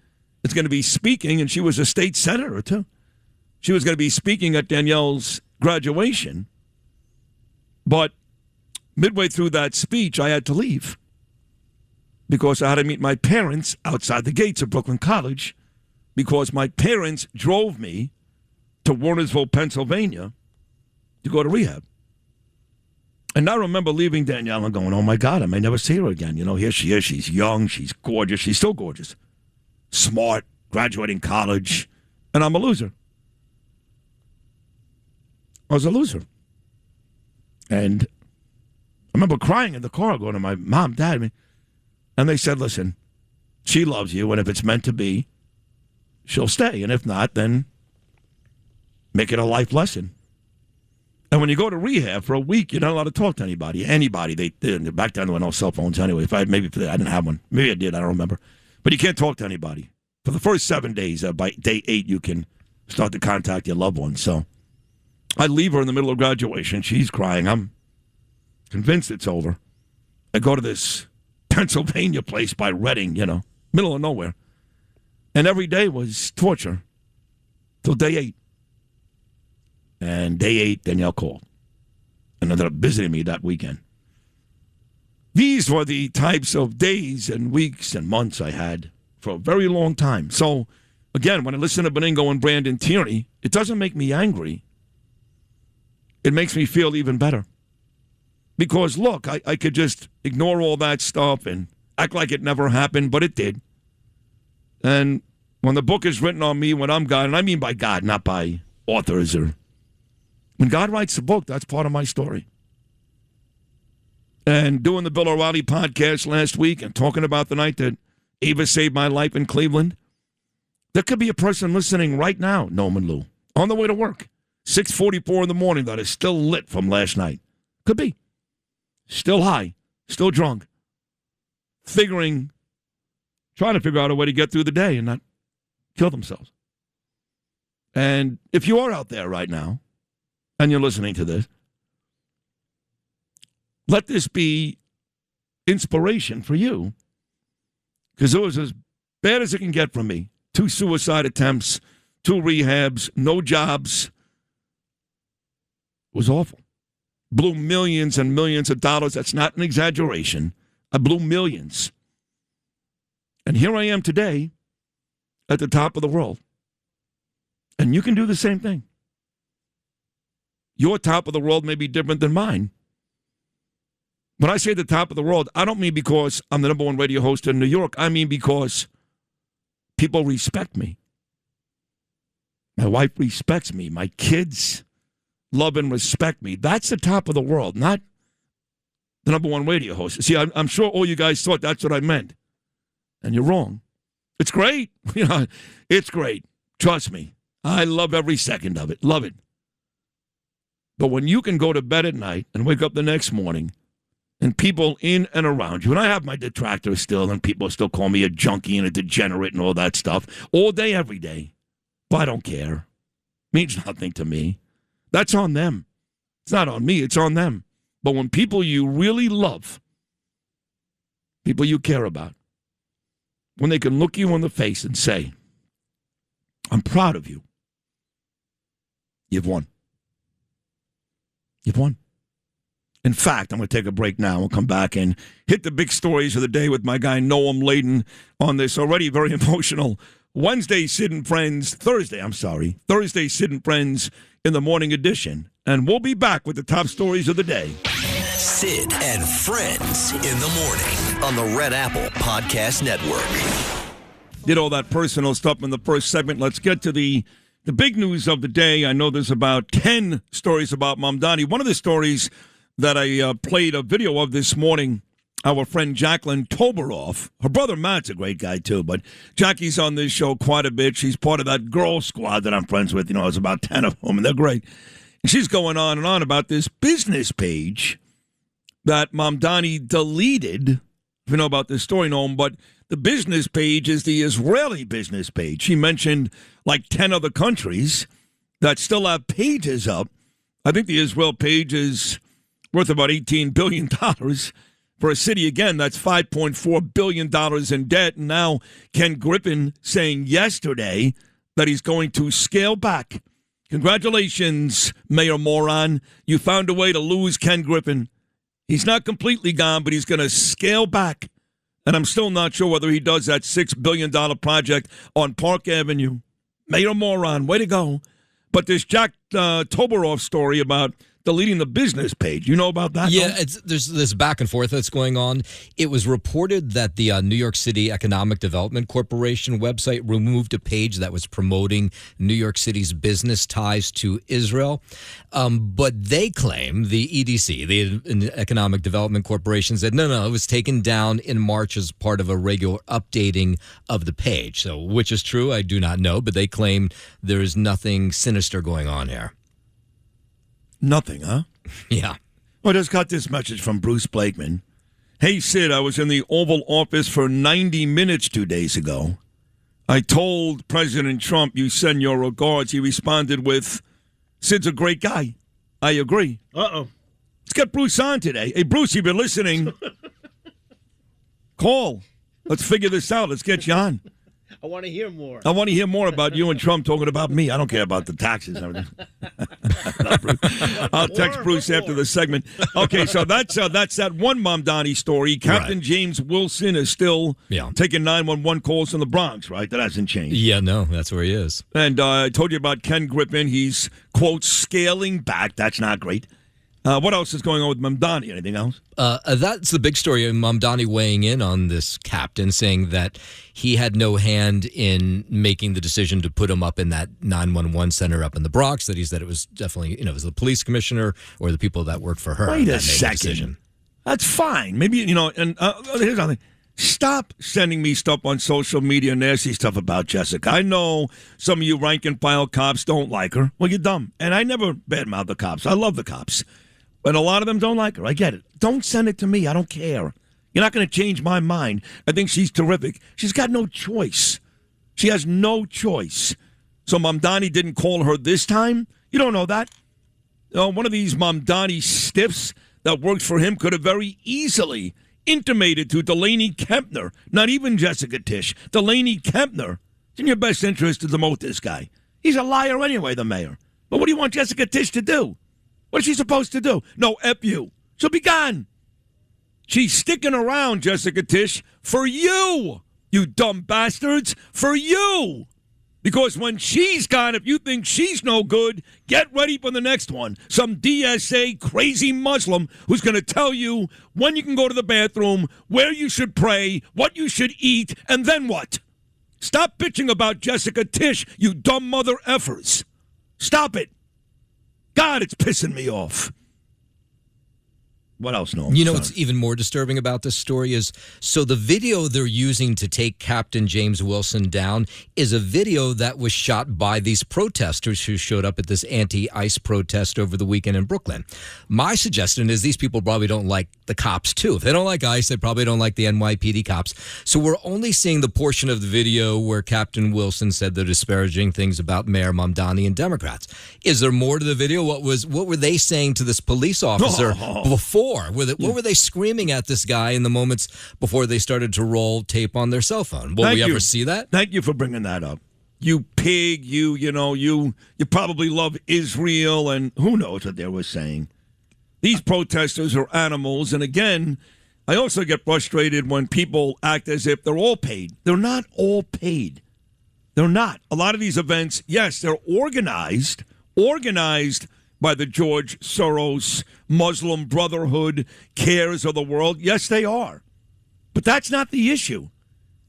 is going to be speaking, and she was a state senator, too. She was going to be speaking at Danielle's graduation. But midway through that speech, I had to leave because I had to meet my parents outside the gates of Brooklyn College because my parents drove me to Warnersville, Pennsylvania to go to rehab. And I remember leaving Danielle and going, oh, my God, I may never see her again. Here she is. She's young. She's gorgeous. She's still gorgeous. Smart, graduating college, and I'm a loser. I was a loser. And I remember crying in the car, going to my mom, dad, and they said, listen, she loves you, and if it's meant to be, she'll stay. And if not, then make it a life lesson. And when you go to rehab for a week, you're not allowed to talk to anybody. They did. Back then, there were no cell phones anyway. I didn't have one. Maybe I did. I don't remember. But you can't talk to anybody. For the first 7 days, by day 8, you can start to contact your loved ones. So I leave her in the middle of graduation. She's crying. I'm convinced it's over. I go to this Pennsylvania place by Reading, middle of nowhere. And every day was torture till day 8. And day 8, Danielle called and ended up visiting me that weekend. These were the types of days and weeks and months I had for a very long time. So, again, when I listen to Benigno and Brandon Tierney, it doesn't make me angry. It makes me feel even better. Because, look, I could just ignore all that stuff and act like it never happened, but it did. And when the book is written on me, when I'm God, and I mean by God, not by authors, or when God writes the book, that's part of my story. And doing the Bill O'Reilly podcast last week and talking about the night that Ava saved my life in Cleveland, there could be a person listening right now, Noam and Lou, on the way to work, 6:44 in the morning, that is still lit from last night. Could be. Still high, still drunk, trying to figure out a way to get through the day and not kill themselves. And if you are out there right now and you're listening to this, let this be inspiration for you, because it was as bad as it can get from me. 2 suicide attempts, 2 rehabs, no jobs. It was awful. Blew millions and millions of dollars. That's not an exaggeration. I blew millions. And here I am today at the top of the world. And you can do the same thing. Your top of the world may be different than mine. When I say the top of the world, I don't mean because I'm the number one radio host in New York. I mean because people respect me. My wife respects me. My kids love and respect me. That's the top of the world, not the number one radio host. See, I'm sure all you guys thought that's what I meant. And you're wrong. It's great. It's great. Trust me. I love every second of it. Love it. But when you can go to bed at night and wake up the next morning and people in and around you, and I have my detractors still, and people still call me a junkie and a degenerate and all that stuff, all day, every day. But I don't care. Means nothing to me. That's on them. It's not on me. It's on them. But when people you really love, people you care about, when they can look you in the face and say, I'm proud of you, you've won. You've won. In fact, I'm going to take a break now. We'll come back and hit the big stories of the day with my guy Noam Laden on this already very emotional Thursday, Sid and Friends in the morning edition. And we'll be back with the top stories of the day. Sid and Friends in the morning on the Red Apple Podcast Network. Did all that personal stuff in the first segment. Let's get to the big news of the day. I know there's about 10 stories about Mamdani. One of the stories that I played a video of this morning, our friend Jacqueline Toberoff, her brother Matt's a great guy too, but Jackie's on this show quite a bit. She's part of that girl squad that I'm friends with. There's about 10 of them, and they're great. And she's going on and on about this business page that Mamdani deleted. If you know about this story, Noam, but the business page is the Israeli business page. She mentioned like 10 other countries that still have pages up. I think the Israel page is worth about $18 billion for a city, again, that's $5.4 billion in debt. And now Ken Griffin saying yesterday that he's going to scale back. Congratulations, Mayor Moron. You found a way to lose Ken Griffin. He's not completely gone, but he's going to scale back. And I'm still not sure whether he does that $6 billion project on Park Avenue. Mayor Moron, way to go. But this Jack Toberoff story about deleting the business page. You know about that? Yeah, there's this back and forth that's going on. It was reported that the New York City Economic Development Corporation website removed a page that was promoting New York City's business ties to Israel. But they claim, the EDC, the Economic Development Corporation, said, no, it was taken down in March as part of a regular updating of the page. So which is true, I do not know, but they claim there is nothing sinister going on here. Nothing, huh? Yeah. I just got this message from Bruce Blakeman. Hey, Sid, I was in the Oval Office for 90 minutes 2 days ago. I told President Trump you send your regards. He responded with, Sid's a great guy. I agree. Uh-oh. Let's get Bruce on today. Hey, Bruce, you've been listening. Call. Let's figure this out. Let's get you on. I want to hear more. I want to hear more about you and Trump talking about me. I don't care about the taxes and everything. I'll text Bruce after the segment. Okay, so that's that one Mamdani story. Captain James Wilson is still taking 911 calls from the Bronx, right? That hasn't changed. Yeah, no, that's where he is. And I told you about Ken Griffin. He's, quote, scaling back. That's not great. What else is going on with Mamdani? Anything else? That's the big story. Mamdani weighing in on this captain, saying that he had no hand in making the decision to put him up in that 911 center up in the Bronx, that he said it was definitely, it was the police commissioner or the people that worked for her. Wait a second. That's fine. Maybe, and here's something. Stop sending me stuff on social media, nasty stuff about Jessica. I know some of you rank and file cops don't like her. Well, you're dumb. And I never badmouth the cops. I love the cops. But a lot of them don't like her. I get it. Don't send it to me. I don't care. You're not going to change my mind. I think she's terrific. She's got no choice. She has no choice. So Mamdani didn't call her this time? You don't know that. One of these Mamdani stiffs that works for him could have very easily intimated to Delaney Kempner, not even Jessica Tisch, Delaney Kempner. It's in your best interest to demote this guy. He's a liar anyway, the mayor. But what do you want Jessica Tisch to do? What is she supposed to do? No, F you. She'll be gone. She's sticking around, Jessica Tisch, for you, you dumb bastards, for you. Because when she's gone, if you think she's no good, get ready for the next one. Some DSA crazy Muslim who's going to tell you when you can go to the bathroom, where you should pray, what you should eat, and then what? Stop bitching about Jessica Tisch, you dumb mother effers. Stop it. God, it's pissing me off. What else, Noam? You know what's even more disturbing about this story is, so the video they're using to take Captain James Wilson down is a video that was shot by these protesters who showed up at this anti-ICE protest over the weekend in Brooklyn. My suggestion is these people probably don't like the cops, too. If they don't like ICE, they probably don't like the NYPD cops. So we're only seeing the portion of the video where Captain Wilson said the disparaging things about Mayor Mamdani and Democrats. Is there more to the video? What were they saying to this police officer before? What were they screaming at this guy in the moments before they started to roll tape on their cell phone? Will we ever see that? Thank you for bringing that up. You pig, you probably love Israel, and who knows what they were saying. These protesters are animals, and again, I also get frustrated when people act as if they're all paid. They're not all paid. They're not. A lot of these events, yes, they're organized by the George Soros Muslim Brotherhood cares of the world. Yes, they are. But that's not the issue.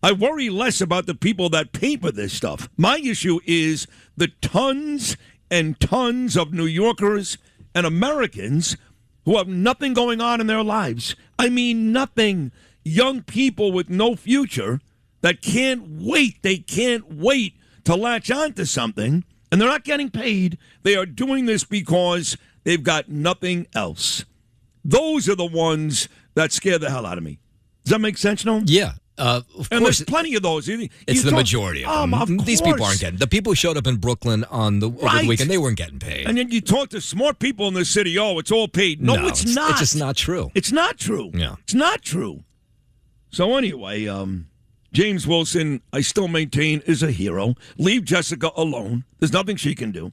I worry less about the people that pay for this stuff. My issue is the tons and tons of New Yorkers and Americans who have nothing going on in their lives. I mean, nothing. Young people with no future that can't wait. They can't wait to latch on to something. And they're not getting paid. They are doing this because they've got nothing else. Those are the ones that scare the hell out of me. Does that make sense, no? Yeah. And there's plenty of those. It's the majority of them. Of These people aren't getting. The people who showed up in Brooklyn on the weekend, they weren't getting paid. And then you talk to smart people in the city, it's all paid. No, it's not. It's just not true. It's not true. Yeah. It's not true. So anyway, James Wilson, I still maintain, is a hero. Leave Jessica alone. There's nothing she can do.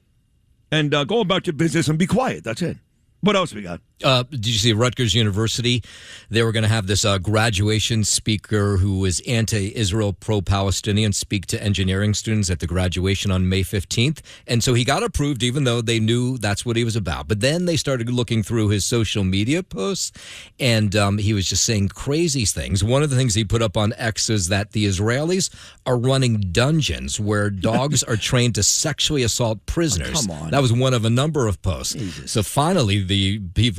And go about your business and be quiet. That's it. What else we got? Did you see Rutgers University? They were going to have this graduation speaker who was anti-Israel, pro-Palestinian, speak to engineering students at the graduation on May 15th. And so he got approved, even though they knew that's what he was about. But then they started looking through his social media posts, and he was just saying crazy things. One of the things he put up on X is that the Israelis are running dungeons where dogs are trained to sexually assault prisoners. Come on. That was one of a number of posts. Jesus. So finally,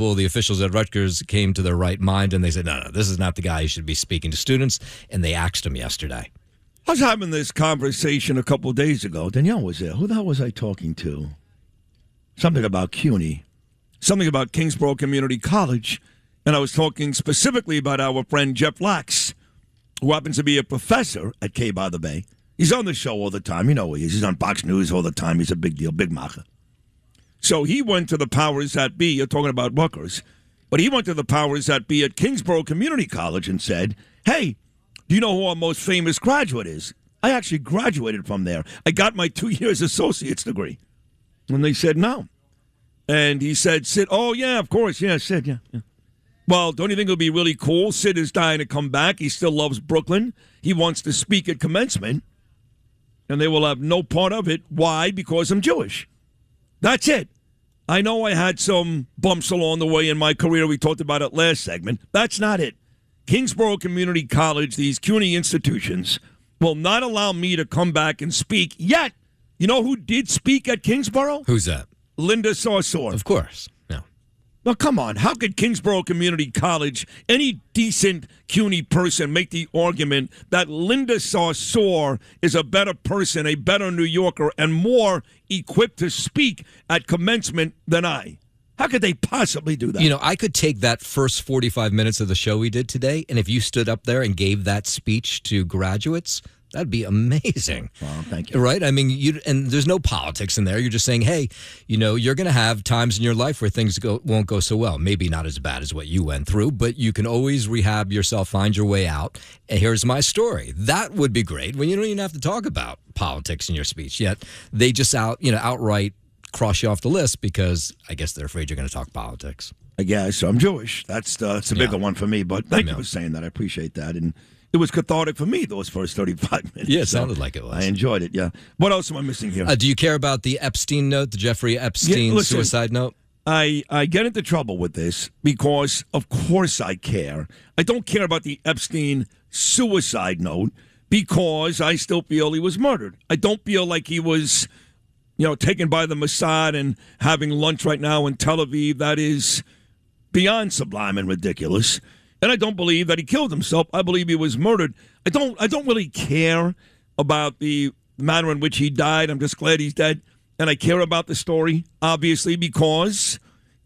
the officials at Rutgers came to their right mind, and they said, no, this is not the guy who should be speaking to students, and they axed him yesterday. I was having this conversation a couple of days ago. Danielle was there. Who the hell was I talking to? Something about CUNY. Something about Kingsborough Community College. And I was talking specifically about our friend Jeff Lax, who happens to be a professor at K by the Bay. He's on the show all the time. You know who he is. He's on Fox News all the time. He's a big deal, big macher. So he went to the powers that be. You're talking about Rutgers. But he went to the powers that be at Kingsborough Community College and said, hey, do you know who our most famous graduate is? I actually graduated from there. I got my 2 years associate's degree. And they said, no. And he said, Sid, oh, yeah, of course. Yeah, Sid, yeah. Well, don't you think it would be really cool? Sid is dying to come back. He still loves Brooklyn. He wants to speak at commencement. And they will have no part of it. Why? Because I'm Jewish. That's it. I know I had some bumps along the way in my career. We talked about it last segment. That's not it. Kingsborough Community College, these CUNY institutions, will not allow me to come back and speak. Yet, you know who did speak at Kingsborough? Who's that? Linda Sarsour. Of course. Yeah. Well, come on. How could Kingsborough Community College, any decent CUNY person, make the argument that Linda Sarsour is a better person, a better New Yorker, and more equipped to speak at commencement than I? How could they possibly do that? You know, I could take that first 45 minutes of the show we did today, and if you stood up there and gave that speech to graduates, that'd be amazing. Well, thank you. Right? I mean, and there's no politics in there. You're just saying, hey, you know, you're going to have times in your life where things won't go so well. Maybe not as bad as what you went through, but you can always rehab yourself, find your way out. And here's my story. That would be great when you don't even have to talk about politics in your speech. Yet they just outright cross you off the list because I guess they're afraid you're going to talk politics. I guess I'm Jewish. That's a bigger one for me. But thank you for saying that. I appreciate that. And it was cathartic for me those first 35 minutes. Yeah, it sounded like it was. I enjoyed it, yeah. What else am I missing here? Do you care about the Epstein note, the Jeffrey Epstein suicide note? I get into trouble with this because, of course, I care. I don't care about the Epstein suicide note because I still feel he was murdered. I don't feel like he was, taken by the Mossad and having lunch right now in Tel Aviv. That is beyond sublime and ridiculous. And I don't believe that he killed himself. I believe he was murdered. I don't really care about the manner in which he died. I'm just glad he's dead. And I care about the story, obviously, because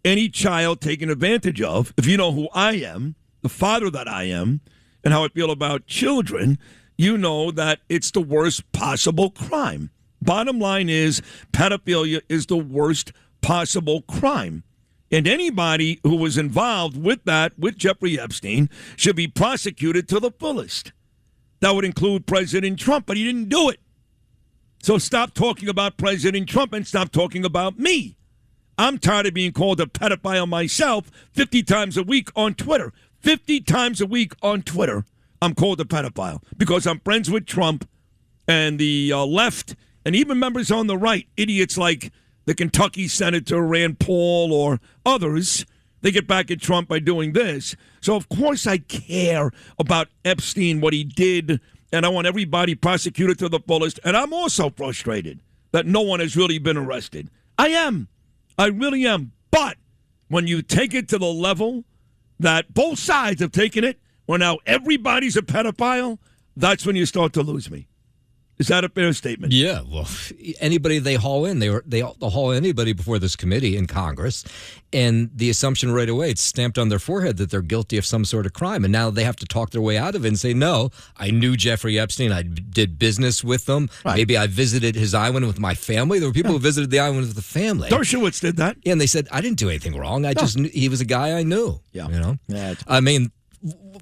any child taken advantage of, if you know who I am, the father that I am, and how I feel about children, you know that it's the worst possible crime. Bottom line is, pedophilia is the worst possible crime. And anybody who was involved with that, with Jeffrey Epstein, should be prosecuted to the fullest. That would include President Trump, but he didn't do it. So stop talking about President Trump and stop talking about me. I'm tired of being called a pedophile myself 50 times a week on Twitter. 50 times a week on Twitter, I'm called a pedophile because I'm friends with Trump and the left and even members on the right, idiots like the Kentucky Senator Rand Paul or others. They get back at Trump by doing this. So, of course, I care about Epstein, what he did, and I want everybody prosecuted to the fullest. And I'm also frustrated that no one has really been arrested. I am. I really am. But when you take it to the level that both sides have taken it, where now everybody's a pedophile, that's when you start to lose me. Is that a fair statement? Yeah, well, anybody they haul in, they haul anybody before this committee in Congress, and the assumption right away, it's stamped on their forehead that they're guilty of some sort of crime, and now they have to talk their way out of it and say, no, I knew Jeffrey Epstein, I did business with him, right. Maybe I visited his island with my family. There were people who visited the island with the family. Dershowitz did that. Yeah, and they said, I didn't do anything wrong. I just knew he was a guy I knew. Yeah. Yeah, I mean,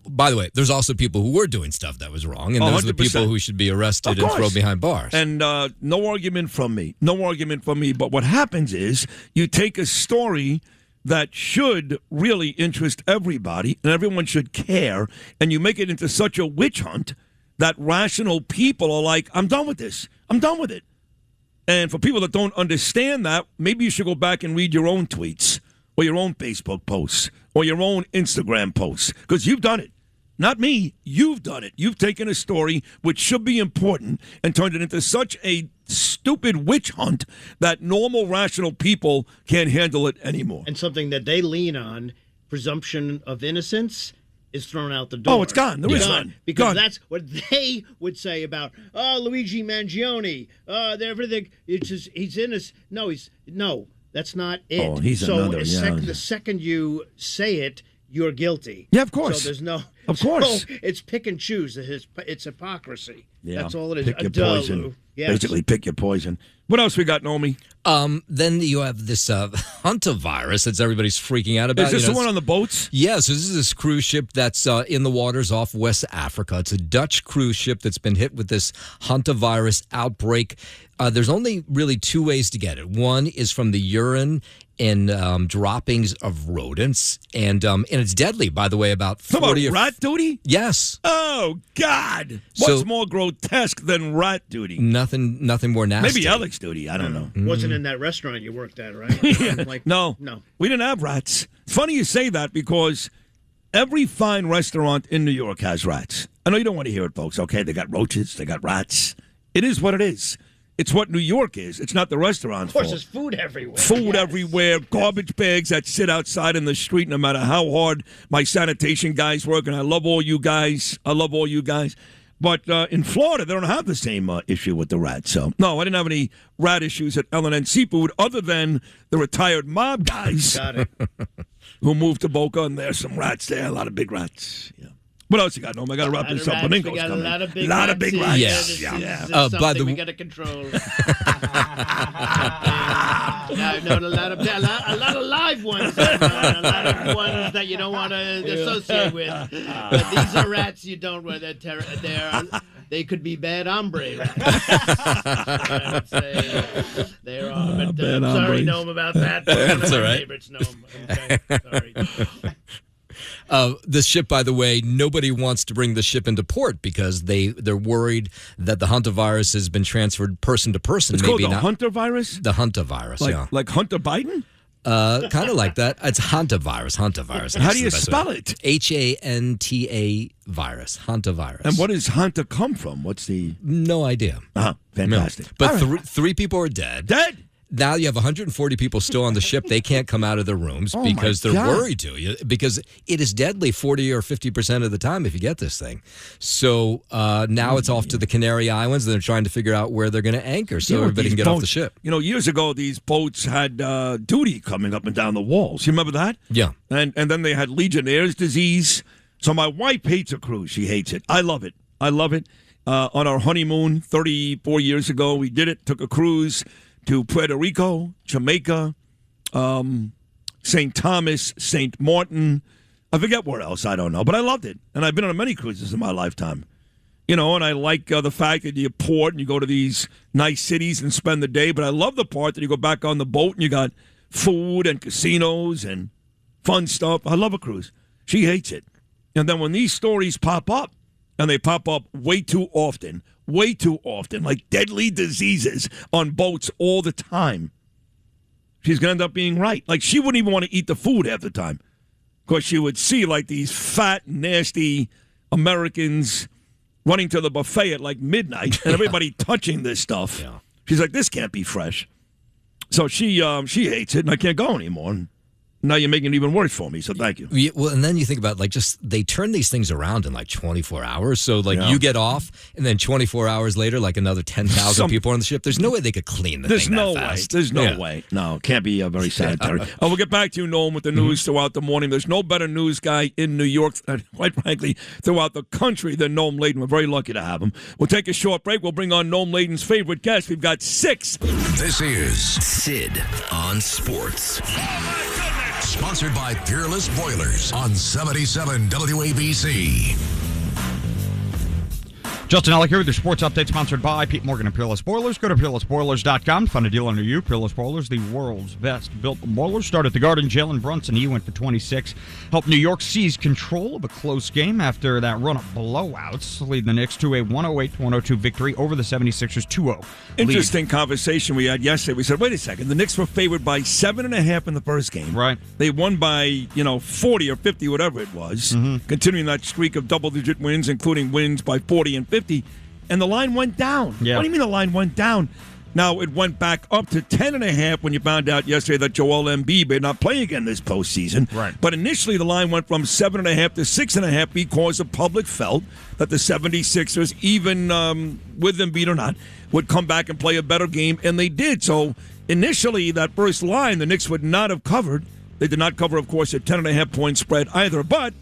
by the way, there's also people who were doing stuff that was wrong, and those are the people who should be arrested and thrown behind bars. And no argument from me. No argument from me. But what happens is you take a story that should really interest everybody, and everyone should care, and you make it into such a witch hunt that rational people are like, I'm done with this. I'm done with it. And for people that don't understand that, maybe you should go back and read your own tweets or your own Facebook posts or your own Instagram posts, because you've done it. Not me. You've done it. You've taken a story which should be important and turned it into such a stupid witch hunt that normal, rational people can't handle it anymore. And something that they lean on, presumption of innocence, is thrown out the door. Oh, it's gone. There is none. Because that's what they would say about, Luigi Mangione. Everything. It's just, he's innocent. No, that's not it. Oh, he's another. The second you say it, you're guilty. Yeah, of course. So there's no. Of course. So it's pick and choose. It's hypocrisy. Yeah. That's all it is. Pick your poison. Yes. Basically, pick your poison. What else we got, Naomi? Then you have this hantavirus that everybody's freaking out about. Is this the one on the boats? Yeah, so this is this cruise ship that's in the waters off West Africa. It's a Dutch cruise ship that's been hit with this hantavirus outbreak. There's only really two ways to get it. One is from the urine and droppings of rodents, and it's deadly, by the way, about 40 about rat duty? Yes. Oh, God. What's more grotesque than rat duty? Nothing more nasty. Maybe Alex duty. I don't know. Wasn't in that restaurant you worked at, right? No. We didn't have rats. It's funny you say that because every fine restaurant in New York has rats. I know you don't want to hear it, folks. Okay, they got roaches, they got rats. It is what it is. It's what New York is. It's not the restaurant's fault. Of course, there's food everywhere. Food everywhere, garbage bags that sit outside in the street no matter how hard my sanitation guys work, and I love all you guys. But in Florida, they don't have the same issue with the rats. So, no, I didn't have any rat issues at L&N Seafood other than the retired mob guys who moved to Boca, and there's some rats there, a lot of big rats. Yeah. What else you got? No, I got to wrap this up. Benigno's coming. A lot of big rats. Yeah. By the way, we got to control. A lot of live ones. A lot of ones that you don't want to associate with. But these are rats you don't want to. They could be bad hombre rats. I would say they are. But I'm sorry, Noam, about that. That's all right. Favorites, Noam. Okay, sorry. This ship, by the way, nobody wants to bring the ship into port because they're worried that the Hunter virus has been transferred person to person. It's called the Hunter virus? The Hunter virus, yeah. Like Hunter Biden? Kind of like that. It's Hunter virus. How do you spell it? Hanta virus. Hunter virus. And what does Hunter come from? What's the... No idea. Fantastic. No. But three people are dead. Dead? Now you have 140 people still on the ship. They can't come out of their rooms because they're worried to. Because it is deadly 40 or 50% of the time if you get this thing. So now it's off to the Canary Islands, and they're trying to figure out where they're going to anchor so everybody can get off the ship. You know, years ago, these boats had duty coming up and down the walls. You remember that? Yeah. And then they had Legionnaire's disease. So my wife hates a cruise. She hates it. I love it. On our honeymoon 34 years ago, we did it, took a cruise to Puerto Rico, Jamaica, St. Thomas, St. Martin. I forget where else, I don't know. But I loved it. And I've been on many cruises in my lifetime. You know, and I like the fact that you port and you go to these nice cities and spend the day. But I love the part that you go back on the boat and you got food and casinos and fun stuff. I love a cruise. She hates it. And then when these stories pop up, and they pop up way too often, like deadly diseases on boats all the time, she's going to end up being right. Like, she wouldn't even want to eat the food half the time because she would see, like, these fat, nasty Americans running to the buffet at, like, midnight and everybody touching this stuff. Yeah. She's like, this can't be fresh. So she hates it, and I can't go anymore. Now you're making it even worse for me, so thank you. Yeah, well, and then you think about, like, just they turn these things around in, like, 24 hours. So, like, you get off, and then 24 hours later, like, another 10,000 people on the ship. There's no way they could clean the thing that fast. There's no way. No, it can't be very sanitary. We'll get back to you, Noam, with the news throughout the morning. There's no better news guy in New York, quite frankly, throughout the country than Noam Layden. We're very lucky to have him. We'll take a short break. We'll bring on Noam Layden's favorite guest. We've got 6. This is Sid on Sports. Sponsored by Peerless Boilers on 77 WABC. Justin Ellick here with your sports update, sponsored by Pete Morgan and Peerless Boilers. Go to peerlessboilers.com. Find a deal under you. Peerless Boilers, the world's best-built boilers. Start at the Garden. Jalen Brunson, he went for 26. Helped New York seize control of a close game after that run of blowouts, leading the Knicks to a 108-102 victory over the 76ers 2-0. Interesting conversation we had yesterday. We said, wait a second, the Knicks were favored by 7.5 in the first game. Right. They won by, 40 or 50, whatever it was, continuing that streak of double-digit wins, including wins by 40 and 50. And the line went down. Yeah. What do you mean the line went down? Now, it went back up to 10.5 when you found out yesterday that Joel Embiid may not play again this postseason. Right. But initially, the line went from 7.5 to 6.5 because the public felt that the 76ers, even with Embiid or not, would come back and play a better game, and they did. So initially, that first line, the Knicks would not have covered. They did not cover, of course, a 10.5-point spread either. But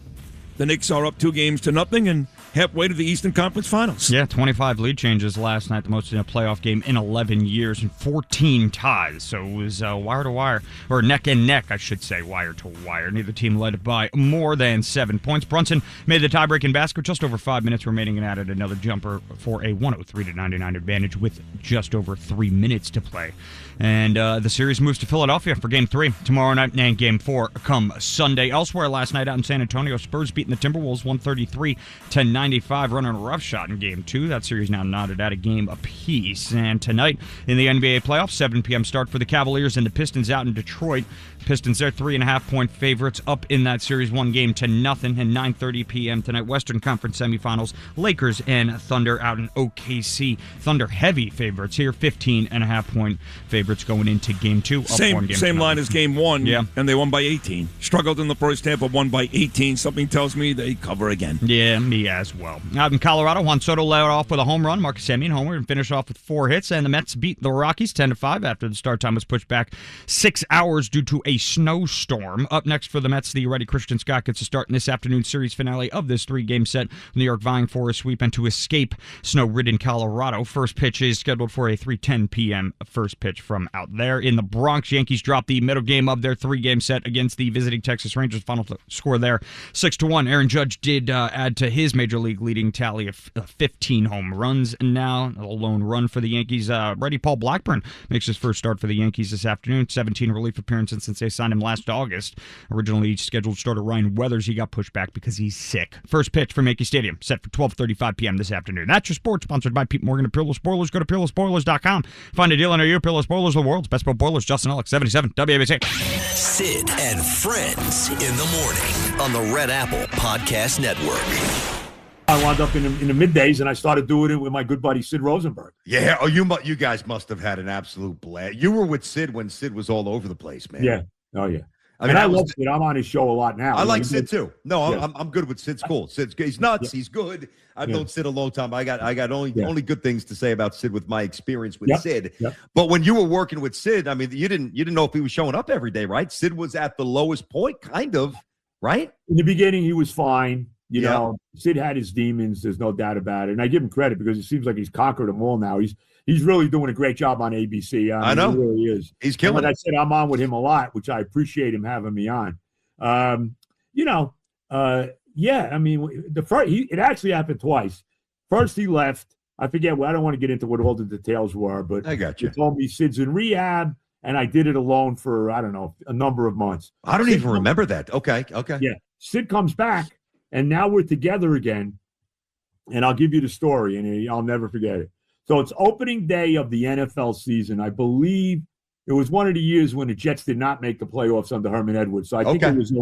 the Knicks are up 2-0 and halfway to the Eastern Conference Finals. Yeah, 25 lead changes last night, the most in a playoff game in 11 years, and 14 ties. So it was wire to wire, or neck and neck, I should say, wire to wire. Neither team led by more than 7 points. Brunson made the tie-breaking basket, just over 5 minutes remaining, and added another jumper for a 103-99 advantage with just over 3 minutes to play. And the series moves to Philadelphia for Game 3 tomorrow night, and Game 4 come Sunday. Elsewhere last night out in San Antonio, Spurs beating the Timberwolves 133-95, running a rough shot in Game 2. That series now knotted at a game apiece. And tonight in the NBA playoffs, 7 p.m. start for the Cavaliers and the Pistons out in Detroit. Pistons, they're 3.5-point favorites up in that series, 1-0 and 9:30 p.m. tonight. Western Conference semifinals, Lakers and Thunder out in OKC. Thunder heavy favorites here, 15.5-point favorites going into Game 2. Same line as Game 1, yeah. And they won by 18. Struggled in the first half, but won by 18. Something tells me they cover again. Yeah, me as well. Out in Colorado, Juan Soto led off with a home run. Marcus Semien homer and finished off with 4 hits. And the Mets beat the Rockies 10-5 after the start time was pushed back 6 hours due to a snowstorm. Up next for the Mets, the righty Christian Scott gets a start in this afternoon series finale of this 3-game set. New York vying for a sweep and to escape snow-ridden Colorado. First pitch is scheduled for a 3:10 p.m. first pitch from out there. In the Bronx, Yankees dropped the middle game of their 3-game set against the visiting Texas Rangers. Final score there, 6-1. Aaron Judge did add to his Major League leading tally of 15 home runs now. A lone run for the Yankees. Ready Paul Blackburn makes his first start for the Yankees this afternoon. 17 relief appearances since they signed him last August. Originally scheduled starter Ryan Weathers, he got pushed back because he's sick. First pitch from Yankee Stadium set for 12:35 p.m. this afternoon. That's your sports, sponsored by Pete Morgan of Peerless Spoilers. Go to peerlesspoilers.com. Find a deal on your Peerless Spoilers, the world's best boilers. Justin Alex, 77 WABC. Sid and Friends in the morning on the Red Apple Podcast Network. I wound up in the middays, and I started doing it with my good buddy Sid Rosenberg. Yeah. Oh, you guys must have had an absolute blast. You were with Sid when Sid was all over the place, man. Yeah. Oh, yeah. I mean, I love Sid. I'm on his show a lot now. I like Sid too. No, I'm good with Sid's cool. He's nuts. Yeah. He's good. I've known Sid a long time. I got only good things to say about Sid with my experience with Sid. Yep. But when you were working with Sid, I mean, you didn't know if he was showing up every day, right? Sid was at the lowest point, kind of, right? In the beginning, he was fine. You know, Sid had his demons. There's no doubt about it. And I give him credit because it seems like he's conquered them all now. He's really doing a great job on ABC. I know. He really is. He's killing it. Like I said, I'm on with him a lot, which I appreciate him having me on. I mean, it actually happened twice. First, he left. I forget. I don't want to get into what all the details were, but I got you. He told me Sid's in rehab, and I did it alone for, I don't know, a number of months. I don't even remember that. Okay. Yeah. Sid comes back, and now we're together again, and I'll give you the story, and I'll never forget it. So it's opening day of the NFL season. I believe it was one of the years when the Jets did not make the playoffs under Herman Edwards. So I think it was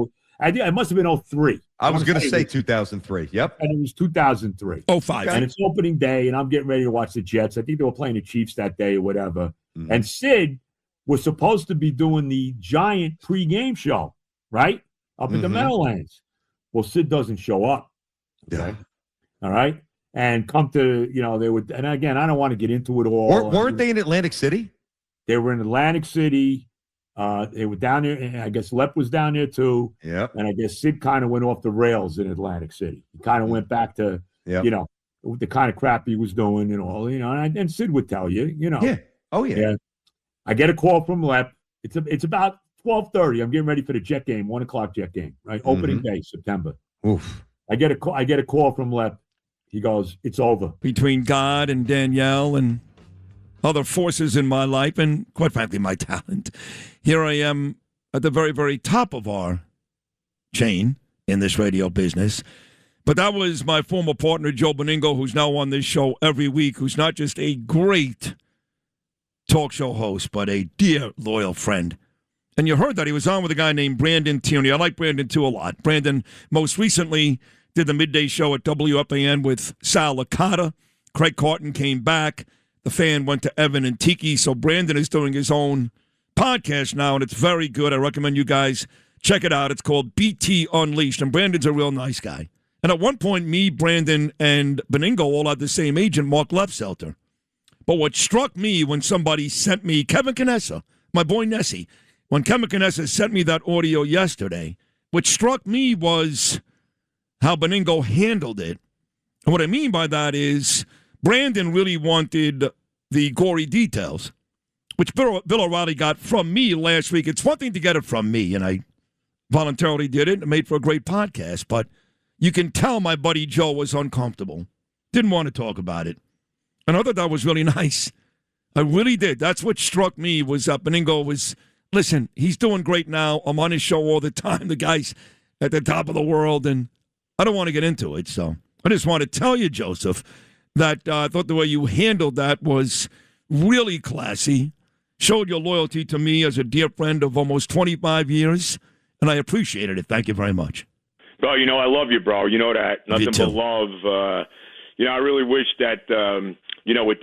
it must have been 2003. I was going to say 2003. Yep. And it was 2003. 2005. And it's opening day, and I'm getting ready to watch the Jets. I think they were playing the Chiefs that day or whatever. Mm-hmm. And Sid was supposed to be doing the giant pregame show, right? Up in the Meadowlands. Well, Sid doesn't show up. Okay. Yeah. All right. And come to, they would, and again, I don't want to get into it all. Weren't they in Atlantic City? They were in Atlantic City. They were down there, and I guess Lep was down there too. Yeah. And I guess Sid kind of went off the rails in Atlantic City. He kind of went back to, the kind of crap he was doing and all, and Sid would tell you, Yeah. Oh, yeah. I get a call from Lep. It's about 12:30. I'm getting ready for the Jet game, 1:00 Jet game, right? Opening day, September. Oof. I get a call from Lep. He goes, "It's over." Between God and Danielle and other forces in my life and, quite frankly, my talent, here I am at the very, very top of our chain in this radio business. But that was my former partner, Joe Benigno, who's now on this show every week, who's not just a great talk show host, but a dear, loyal friend. And you heard that he was on with a guy named Brandon Tierney. I like Brandon, too, a lot. Brandon most recently did the midday show at WFAN with Sal Licata. Craig Carton came back. The Fan went to Evan and Tiki. So Brandon is doing his own podcast now, and it's very good. I recommend you guys check it out. It's called BT Unleashed, and Brandon's a real nice guy. And at one point, me, Brandon, and Benigno all had the same agent, Mark Lefselter. But what struck me when somebody sent me, Kevin Canessa, my boy Nessie, when Kevin Canessa sent me that audio yesterday, what struck me was how Benigno handled it. And what I mean by that is Brandon really wanted the gory details, which Bill O'Reilly got from me last week. It's one thing to get it from me, and I voluntarily did it and made for a great podcast, but you can tell my buddy Joe was uncomfortable. Didn't want to talk about it. And I thought that was really nice. I really did. That's what struck me was that Benigno was, listen, he's doing great now. I'm on his show all the time. The guy's at the top of the world, and I don't want to get into it. So I just want to tell you, Joseph, that I thought the way you handled that was really classy, showed your loyalty to me as a dear friend of almost 25 years, and I appreciated it. Thank you very much. Bro, I love you, bro. You know that. Nothing but love. I really wish that, it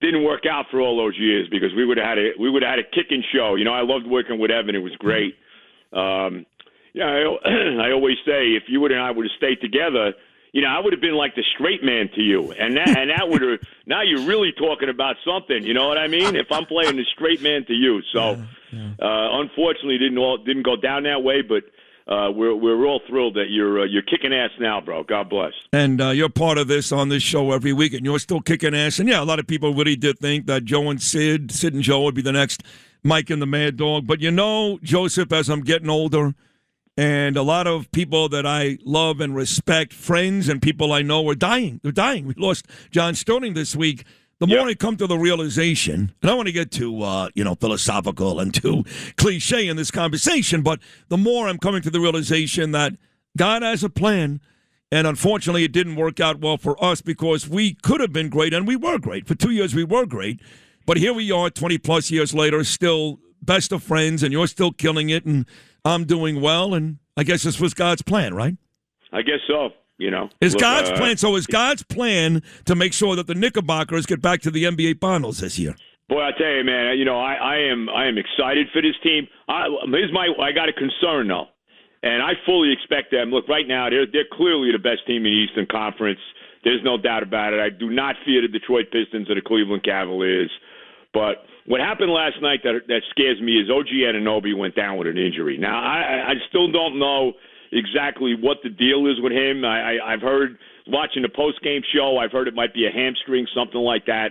didn't work out for all those years because we would have had a kicking show. I loved working with Evan. It was great. I always say if you and I would have stayed together, I would have been like the straight man to you, and that would have. Now you're really talking about something. You know what I mean? If I'm playing the straight man to you, so unfortunately didn't go down that way, but. We're all thrilled that you're kicking ass now, bro. God bless. And you're part of this on this show every week, and you're still kicking ass. And, a lot of people really did think that Joe and Sid and Joe would be the next Mike and the Mad Dog. But Joseph, as I'm getting older And a lot of people that I love and respect, friends and people I know, are dying. They're dying. We lost John Sterling this week. The more I come to the realization, and I don't want to get too, philosophical and too cliche in this conversation, but the more I'm coming to the realization that God has a plan, and unfortunately it didn't work out well for us because we could have been great, and we were great. For 2 years we were great, but here we are 20-plus years later, still best of friends, and you're still killing it, and I'm doing well, and I guess this was God's plan, right? I guess so. Is God's plan? So is God's plan to make sure that the Knickerbockers get back to the NBA Finals this year? Boy, I tell you, man, I am excited for this team. I got a concern though, and I fully expect them. Look, right now they're clearly the best team in the Eastern Conference. There's no doubt about it. I do not fear the Detroit Pistons or the Cleveland Cavaliers, but what happened last night that scares me is OG Anunoby went down with an injury. Now I still don't know exactly what the deal is with him. I've heard, watching the post-game show, I've heard it might be a hamstring, something like that.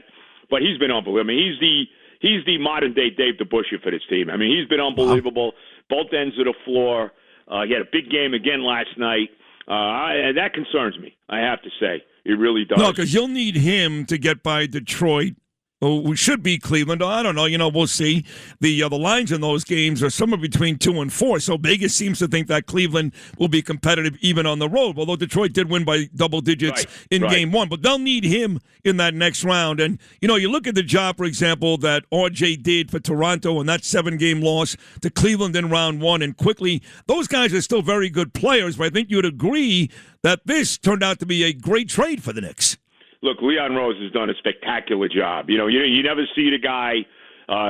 But he's been unbelievable. I mean, he's the modern-day Dave DeBusschere for this team. I mean, he's been unbelievable, both ends of the floor. He had a big game again last night. And that concerns me, I have to say. It really does. No, because you'll need him to get by Detroit. We should be Cleveland. I don't know. We'll see. The lines in those games are somewhere between 2 and 4. So Vegas seems to think that Cleveland will be competitive even on the road, although Detroit did win by double digits in Game 1. But they'll need him in that next round. And, you look at the job, for example, that RJ did for Toronto and that 7-game loss to Cleveland in round 1. And quickly, those guys are still very good players, but I think you'd agree that this turned out to be a great trade for the Knicks. Look, Leon Rose has done a spectacular job. You never see the guy.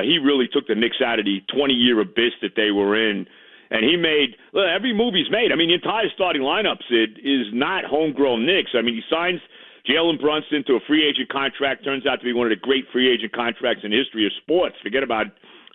He really took the Knicks out of the 20-year abyss that they were in, and he made every move he's made. I mean, the entire starting lineup, Sid, is not homegrown Knicks. I mean, he signs Jalen Brunson to a free agent contract. Turns out to be one of the great free agent contracts in the history of sports. Forget about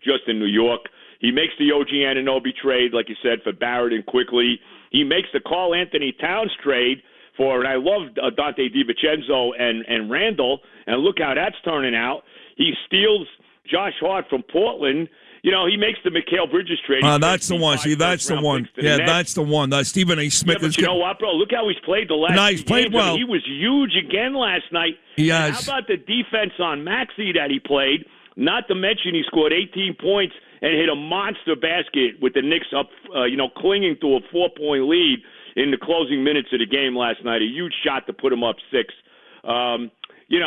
just in New York. He makes the OG Anunoby trade, like you said, for Barrett and Quickly. He makes the Karl Anthony Towns trade and I love Dante DiVincenzo and Randall, and look how that's turning out. He steals Josh Hart from Portland. He makes the Mikal Bridges trade. That's the one. See, that's the one. Yeah, that's the one. Stephen A. Smith is. You know what, bro? Look how he's played the last. He's played games. well. I mean, he was huge again last night. Yes. How about the defense on Maxey that he played? Not to mention he scored 18 points and hit a monster basket with the Knicks up, clinging to a 4-point lead in the closing minutes of the game last night. A huge shot to put him up 6. You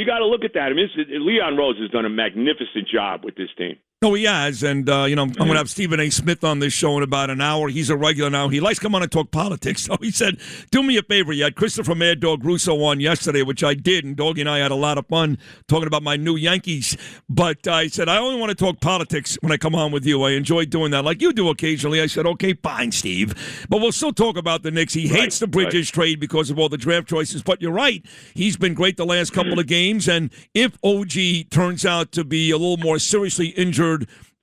got to look at that. I mean, Leon Rose has done a magnificent job with this team. No, he has, and I'm going to have Stephen A. Smith on this show in about an hour. He's a regular now. He likes to come on and talk politics, so he said, do me a favor. You had Christopher Mad Dog Russo on yesterday, which I did, and Doggy and I had a lot of fun talking about my new Yankees, but I said, I only want to talk politics when I come on with you. I enjoy doing that, like you do occasionally. I said, okay, fine, Steve, but we'll still talk about the Knicks. He hates the Bridges trade because of all the draft choices, but you're right. He's been great the last couple of games, and if OG turns out to be a little more seriously injured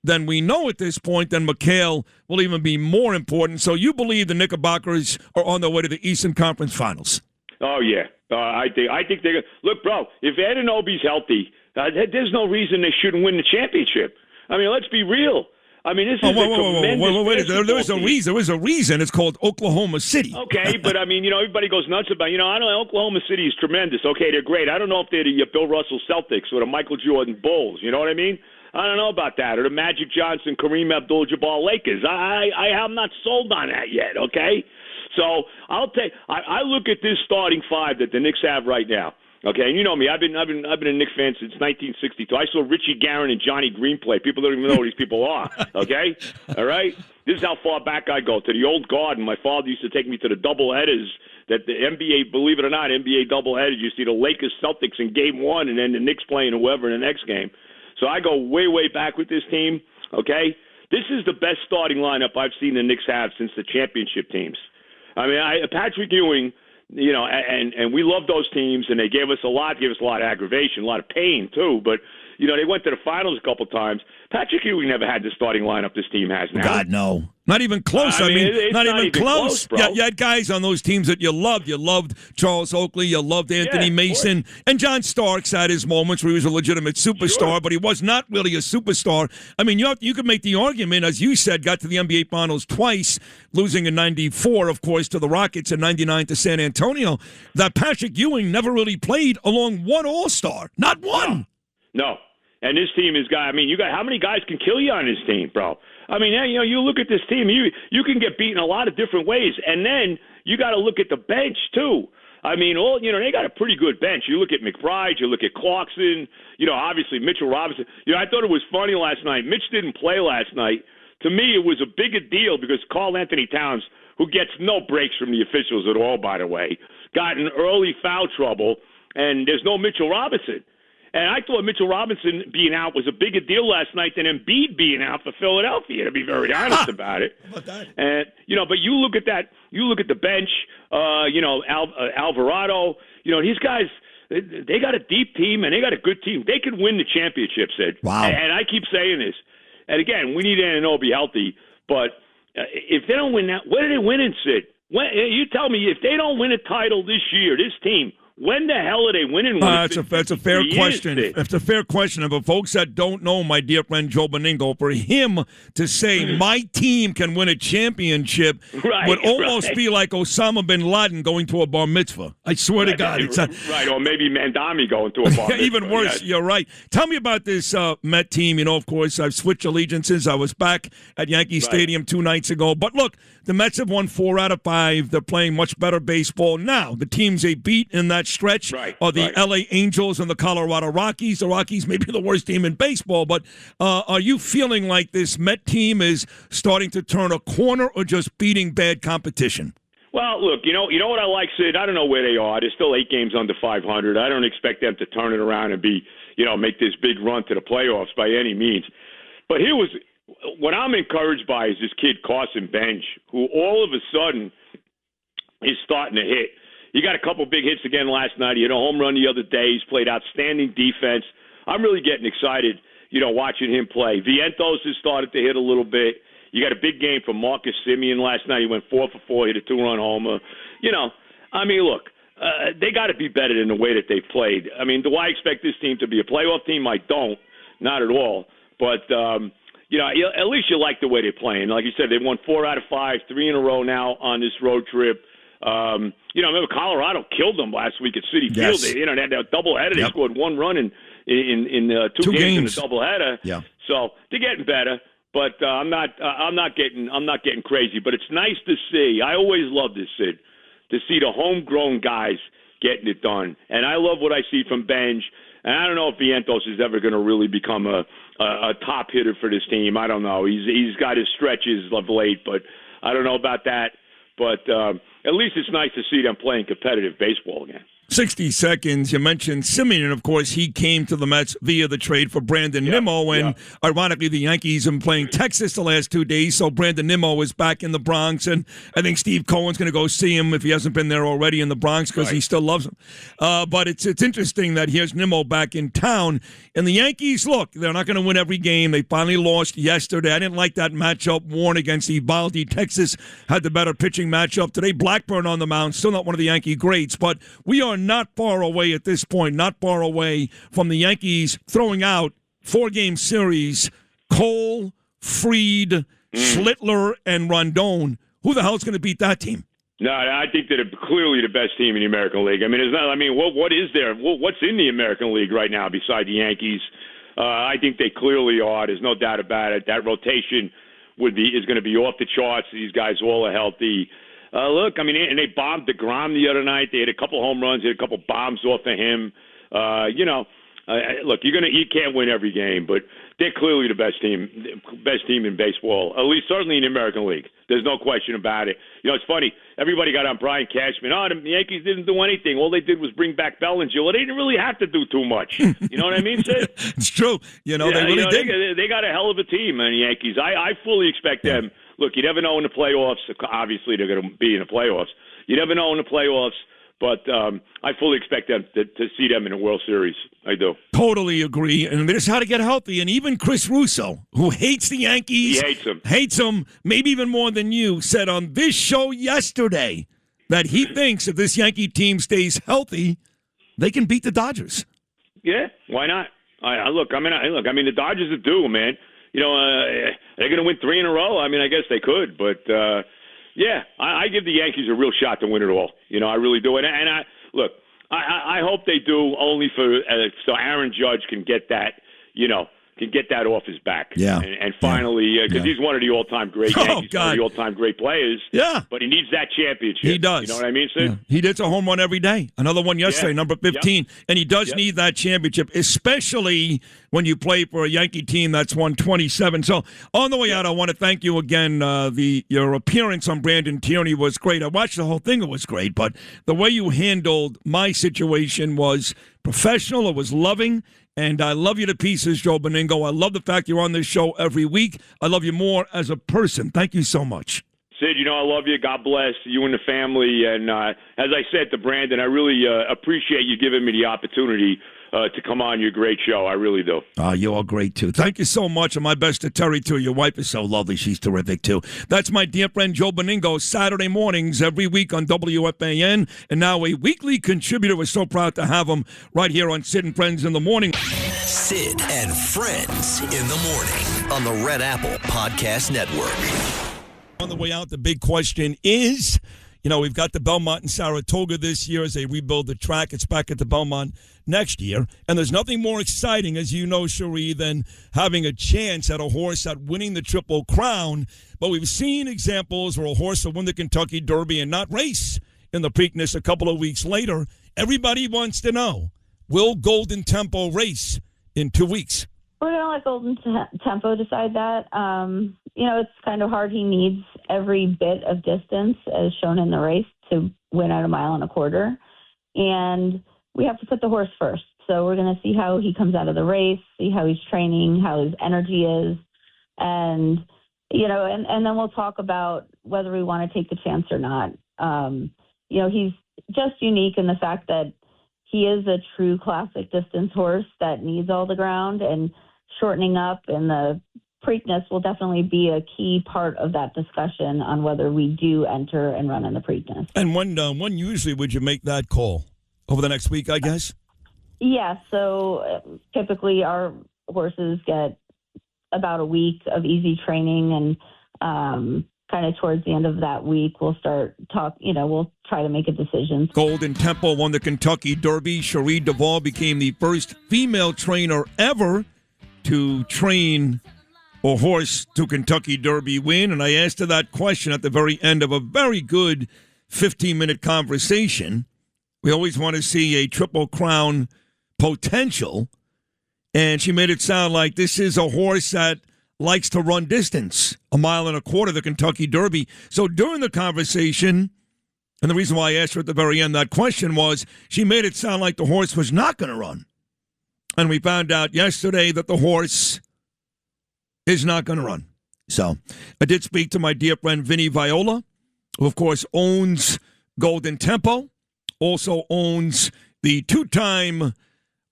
than we know at this point, then Mikal will even be more important. So you believe the Knickerbockers are on their way to the Eastern Conference Finals? Oh, yeah. I think they're – look, bro, if Anunoby's healthy, there's no reason they shouldn't win the championship. I mean, let's be real. I mean, this is a tremendous wait. There is a reason. There is a reason. It's called Oklahoma City. Okay, but I mean, everybody goes nuts about, I don't know, Oklahoma City is tremendous. Okay, they're great. I don't know if they're the Bill Russell Celtics or the Michael Jordan Bulls. You know what I mean? I don't know about that. Or the Magic Johnson, Kareem Abdul-Jabbar Lakers. I'm not sold on that yet, okay? So I look at this starting 5 that the Knicks have right now. Okay, and you know me. I've been a Knicks fan since 1962. I saw Richie Guerin and Johnny Green play. People don't even know who these people are. Okay, all right. This is how far back I go, to the old garden. My father used to take me to the doubleheaders. That the NBA, believe it or not, NBA doubleheaders. You see the Lakers Celtics in Game 1, and then the Knicks playing whoever in the next game. So I go way, way back with this team. Okay, this is the best starting lineup I've seen the Knicks have since the championship teams. I mean, Patrick Ewing. And we love those teams, and they gave us a lot of aggravation, a lot of pain, too. But, they went to the finals a couple times. Patrick Ewing never had the starting lineup this team has now. God, no. Not even close. I mean, it's not even close. bro. You had guys on those teams that you loved. You loved Charles Oakley. You loved Anthony Mason. And John Starks had his moments where he was a legitimate superstar, but he was not really a superstar. I mean, you could make the argument, as you said, got to the NBA Finals twice, losing in 94, of course, to the Rockets, and 99 to San Antonio, that Patrick Ewing never really played along one All-Star. Not one. No. And this team is how many guys can kill you on this team, bro? I mean, you look at this team, you can get beaten a lot of different ways, and then you got to look at the bench too. I mean, they got a pretty good bench. You look at McBride, you look at Clarkson, obviously Mitchell Robinson. I thought it was funny last night. Mitch didn't play last night. To me, it was a bigger deal because Karl Anthony Towns, who gets no breaks from the officials at all, by the way, got in early foul trouble, and there's no Mitchell Robinson. And I thought Mitchell Robinson being out was a bigger deal last night than Embiid being out for Philadelphia, to be very honest about it. How about that? And, but you look at that, you look at the bench, Alvarado, these guys, they got a deep team and they got a good team. They could win the championship, Sid. Wow. And I keep saying this. And again, we need Anunoby healthy, but if they don't win that, what are they winning, Sid? You tell me, if they don't win a title this year, this team, when the hell are they winning? That's a fair question. It's a fair question. And for folks that don't know, my dear friend Joe Benigno, for him to say my team can win a championship would almost be like Osama bin Laden going to a bar mitzvah. I swear to God. It's right, or maybe Mandami going to a bar mitzvah. Even worse, You're right. Tell me about this Met team. Of course, I've switched allegiances. I was back at Yankee Stadium 2 nights ago. But look, the Mets have won 4 out of 5. They're playing much better baseball now. The teams they beat in that stretch are the L.A. Angels and the Colorado Rockies. The Rockies may be the worst team in baseball, but are you feeling like this Met team is starting to turn a corner or just beating bad competition? Well, look, you know what I like, Sid? I don't know where they are. They're still 8 games under 500. I don't expect them to turn it around and make this big run to the playoffs by any means. But what I'm encouraged by is this kid Carson Bench, who all of a sudden is starting to hit. He got a couple big hits again last night. He hit a home run the other day. He's played outstanding defense. I'm really getting excited, watching him play. Vientos has started to hit a little bit. You got a big game from Marcus Semien last night. He went 4 for 4, hit a 2-run homer. Look, they got to be better than the way that they've played. I mean, do I expect this team to be a playoff team? I don't, not at all. But at least you like the way they're playing. Like you said, they won 4 out of 5, 3 in a row now on this road trip. Remember Colorado killed them last week at Citi Field. They, they had a doubleheader. They scored 1 run in 2 games in the doubleheader. Yeah. So they're getting better, but I'm not getting crazy. But it's nice to see. I always love this, Sid, to see the homegrown guys getting it done. And I love what I see from Benj. And I don't know if Vientos is ever going to really become a top hitter for this team. I don't know. He's got his stretches of late, but I don't know about that. But at least it's nice to see them playing competitive baseball again. 60 seconds. You mentioned Semien, and of course, he came to the Mets via the trade for Brandon Nimmo. And ironically, the Yankees have been playing Texas the last 2 days, so Brandon Nimmo is back in the Bronx. And I think Steve Cohen's going to go see him if he hasn't been there already in the Bronx because he still loves him. But it's interesting that here's Nimmo back in town. And the Yankees, look, they're not going to win every game. They finally lost yesterday. I didn't like that matchup. Warren against Evaldi. Texas had the better pitching matchup today. Blackburn on the mound, still not one of the Yankee greats, but we are not far away at this point, not far away from the Yankees throwing out 4-game series, Cole, Fried, Schlittler, and Rondon. Who the hell's going to beat that team? No, I think they're clearly the best team in the American League. I mean, what is there? What's in the American League right now beside the Yankees? I think they clearly are. There's no doubt about it. That rotation is going to be off the charts. These guys all are healthy. Look, I mean, and they bombed DeGrom the other night. They had a couple home runs, they had a couple bombs off of him. Look, you can't win every game, but they're clearly the best team in baseball, at least certainly in the American League. There's no question about it. It's funny. Everybody got on Brian Cashman. The Yankees didn't do anything. All they did was bring back Bellinger. Well, they didn't really have to do too much. You know what I mean, Sid? It's true. They really did. They got a hell of a team, man, the Yankees. I fully expect them. Look, you never know in the playoffs. Obviously, they're going to be in the playoffs. You never know in the playoffs. But I fully expect them to see them in the World Series. I do. Totally agree. And they just how to get healthy. And even Chris Russo, who hates the Yankees. He hates them. Hates them, maybe even more than you, said on this show yesterday that he thinks if this Yankee team stays healthy, they can beat the Dodgers. Yeah, why not? Look, I mean, the Dodgers are due, man. You know, they're going to win 3 in a row. I mean, I guess they could, but yeah, I give the Yankees a real shot to win it all. You know, I really do. And I hope they do only so Aaron Judge can get that, off his back. Yeah. And finally, because he's one of the all-time great Yankees, one of the all-time great players. Yeah. But he needs that championship. He does. You know what I mean, Sid? Yeah. He hits a home run every day. Another one yesterday, number 15. Yep. And he does need that championship, especially when you play for a Yankee team that's won 27. So on the way out, I want to thank you again. Your appearance on Brandon Tierney was great. I watched the whole thing. It was great. But the way you handled my situation was professional. It was loving. And I love you to pieces, Joe Benigno. I love the fact you're on this show every week. I love you more as a person. Thank you so much. Sid, I love you. God bless you and the family. And as I said to Brandon, I really appreciate you giving me the opportunity to come on your great show. I really do. You are great, too. Thank you so much. And my best to Terry, too. Your wife is so lovely. She's terrific, too. That's my dear friend Joe Benigno, Saturday mornings every week on WFAN. And now a weekly contributor. We're so proud to have him right here on Sid and Friends in the Morning. Sid and Friends in the Morning on the Red Apple Podcast Network. On the way out, the big question is, we've got the Belmont in Saratoga this year as they rebuild the track. It's back at the Belmont next year. And there's nothing more exciting, as you know, Cherie, than having a chance at a horse at winning the Triple Crown. But we've seen examples where a horse will win the Kentucky Derby and not race in the Preakness a couple of weeks later. Everybody wants to know, will Golden Tempo race in 2 weeks? We're going to let Golden Tempo decide that. It's kind of hard. He needs every bit of distance, as shown in the race, to win at 1.25 miles. And we have to put the horse first. So we're going to see how he comes out of the race, see how he's training, how his energy is. And, and then we'll talk about whether we want to take the chance or not. He's just unique in the fact that he is a true classic distance horse that needs all the ground, and shortening up in the Preakness will definitely be a key part of that discussion on whether we do enter and run in the Preakness. And when usually would you make that call? Over the next week, I guess? Yeah, so typically our horses get about a week of easy training, and kind of towards the end of that week, we'll start we'll try to make a decision. Golden Tempo won the Kentucky Derby. Cherie DeVaux became the first female trainer ever to train a horse to Kentucky Derby win. And I asked her that question at the very end of a very good 15-minute conversation. We always want to see a Triple Crown potential. And she made it sound like this is a horse that likes to run distance, 1.25 miles, the Kentucky Derby. So during the conversation, and the reason why I asked her at the very end that question was she made it sound like the horse was not going to run. And we found out yesterday that the horse is not going to run. So I did speak to my dear friend Vinny Viola, who, of course, owns Golden Tempo, also owns the 2-time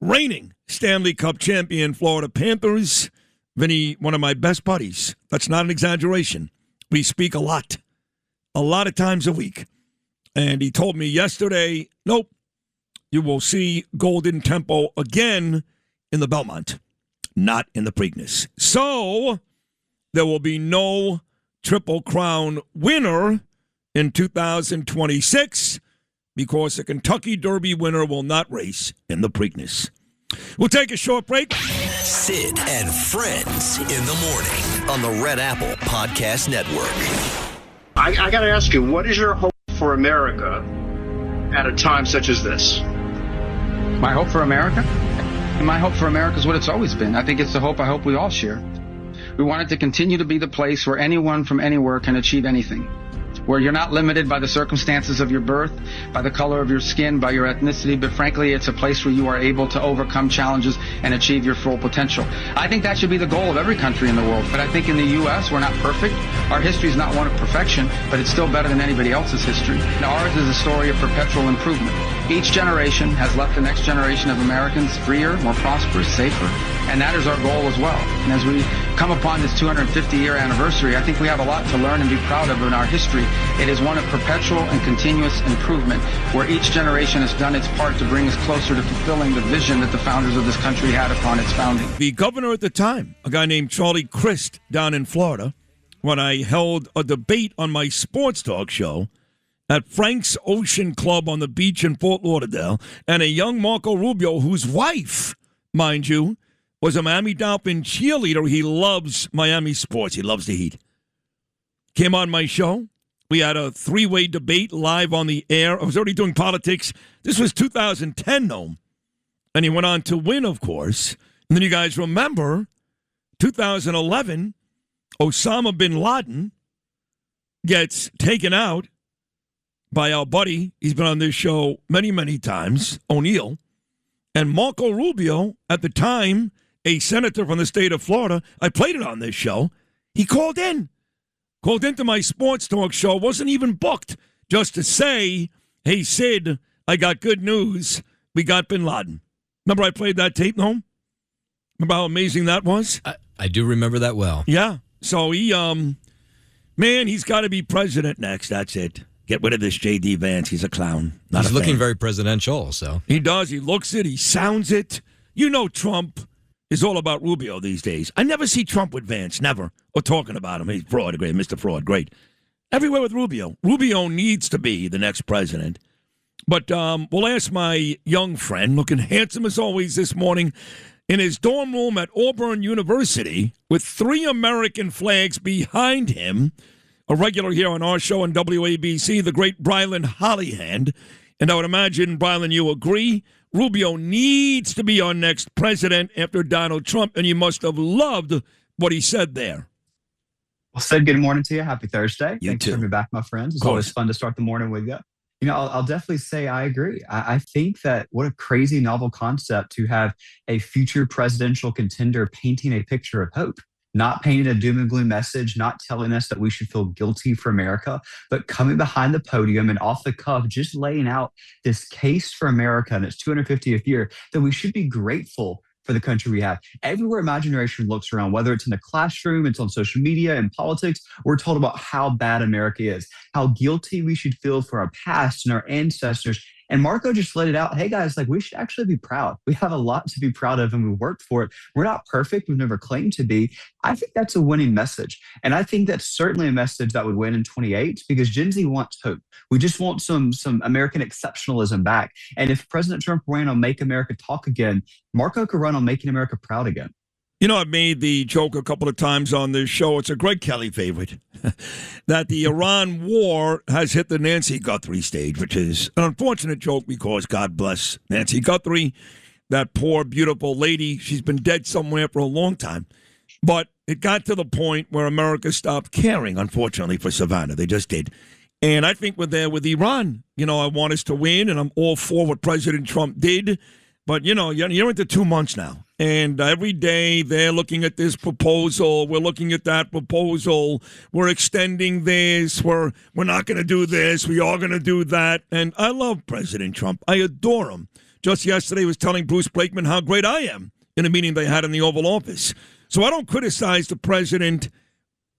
reigning Stanley Cup champion Florida Panthers. Vinny, one of my best buddies. That's not an exaggeration. We speak a lot of times a week. And he told me yesterday, nope, you will see Golden Tempo again in the Belmont, not in the Preakness. So there will be no Triple Crown winner in 2026 because the Kentucky Derby winner will not race in the Preakness. We'll take a short break. Sid and Friends in the Morning on the Red Apple Podcast Network. I got to ask you, what is your hope for America at a time such as this? My hope for America? My hope for America is what it's always been. I think it's the hope I hope we all share. We want it to continue to be the place where anyone from anywhere can achieve anything. where you're not limited by the circumstances of your birth, by the color of your skin, by your ethnicity, but frankly, it's a place where you are able to overcome challenges and achieve your full potential. I think that should be the goal of every country in the world. But I think in the U.S., we're not perfect. Our history is not one of perfection, but it's still better than anybody else's history. And ours is a story of perpetual improvement. Each generation has left the next generation of Americans freer, more prosperous, safer. And that is our goal as well. And as we come upon this 250-year anniversary, I think we have a lot to learn and be proud of in our history. It is one of perpetual and continuous improvement, where each generation has done its part to bring us closer to fulfilling the vision that the founders of this country had upon its founding. The governor at the time, a guy named Charlie Crist down in Florida, when I held a debate on my sports talk show at Frank's Ocean Club on the beach in Fort Lauderdale, and a young Marco Rubio, whose wife, mind you, was a Miami Dolphin cheerleader. He loves Miami sports. He loves the Heat. Came on my show. We had a three-way debate live on the air. I was already doing politics. This was 2010, though. And he went on to win, of course. And then you guys remember 2011, Osama bin Laden gets taken out by our buddy. He's been on this show many, many times, O'Neill. And Marco Rubio, at the time, a senator from the state of Florida, I played it on this show. He called into my sports talk show, wasn't even booked, just to say, hey, Sid, I got good news. We got bin Laden. Remember I played that tape, no? Remember how amazing that was? I do remember that well. Yeah. So he, man, he's got to be president next. That's it. Get rid of this J.D. Vance. He's a clown. He's looking very presidential also. He does. He looks it. He sounds it. You know Trump is all about Rubio these days. I never see Trump with Vance, never. Or talking about him. He's fraud, great, Mr. Fraud, great. Everywhere with Rubio. Rubio needs to be the next president. But we'll ask my young friend, looking handsome as always this morning, in his dorm room at Auburn University with 3 American flags behind him, a regular here on our show on WABC, the great Brilyn Hollyhand. And I would imagine, Brilyn, you agree, Rubio needs to be our next president after Donald Trump, and you must have loved what he said there. Well, Sid, good morning to you. Happy Thursday. Thanks for having me back, my friends. It's always fun to start the morning with you. You know, I'll definitely say I agree. I think that what a crazy novel concept to have a future presidential contender painting a picture of hope. Not painting a doom and gloom message, not telling us that we should feel guilty for America, but coming behind the podium and off the cuff, just laying out this case for America in its 250th year that we should be grateful for the country we have. Everywhere my generation looks around, whether it's in the classroom, it's on social media, in politics, we're told about how bad America is, how guilty we should feel for our past and our ancestors. And Marco just let it out. Hey, guys, like we should actually be proud. We have a lot to be proud of and we worked for it. We're not perfect. We've never claimed to be. I think that's a winning message. And I think that's certainly a message that would win in 28 because Gen Z wants hope. We just want some American exceptionalism back. And if President Trump ran on Make America Talk Again, Marco could run on Making America Proud Again. You know, I've made the joke a couple of times on this show. It's a Greg Kelly favorite that the Iran war has hit the Nancy Guthrie stage, which is an unfortunate joke because God bless Nancy Guthrie, that poor, beautiful lady. She's been dead somewhere for a long time. But it got to the point where America stopped caring, unfortunately, for Savannah. They just did. And I think we're there with Iran. You know, I want us to win, and I'm all for what President Trump did. But, you know, you're into 2 months now. And every day they're looking at this proposal. We're looking at that proposal. We're extending this. We're not going to do this. We are going to do that. And I love President Trump. I adore him. Just yesterday I was telling Bruce Brakeman how great I am in a meeting they had in the Oval Office. So I don't criticize the president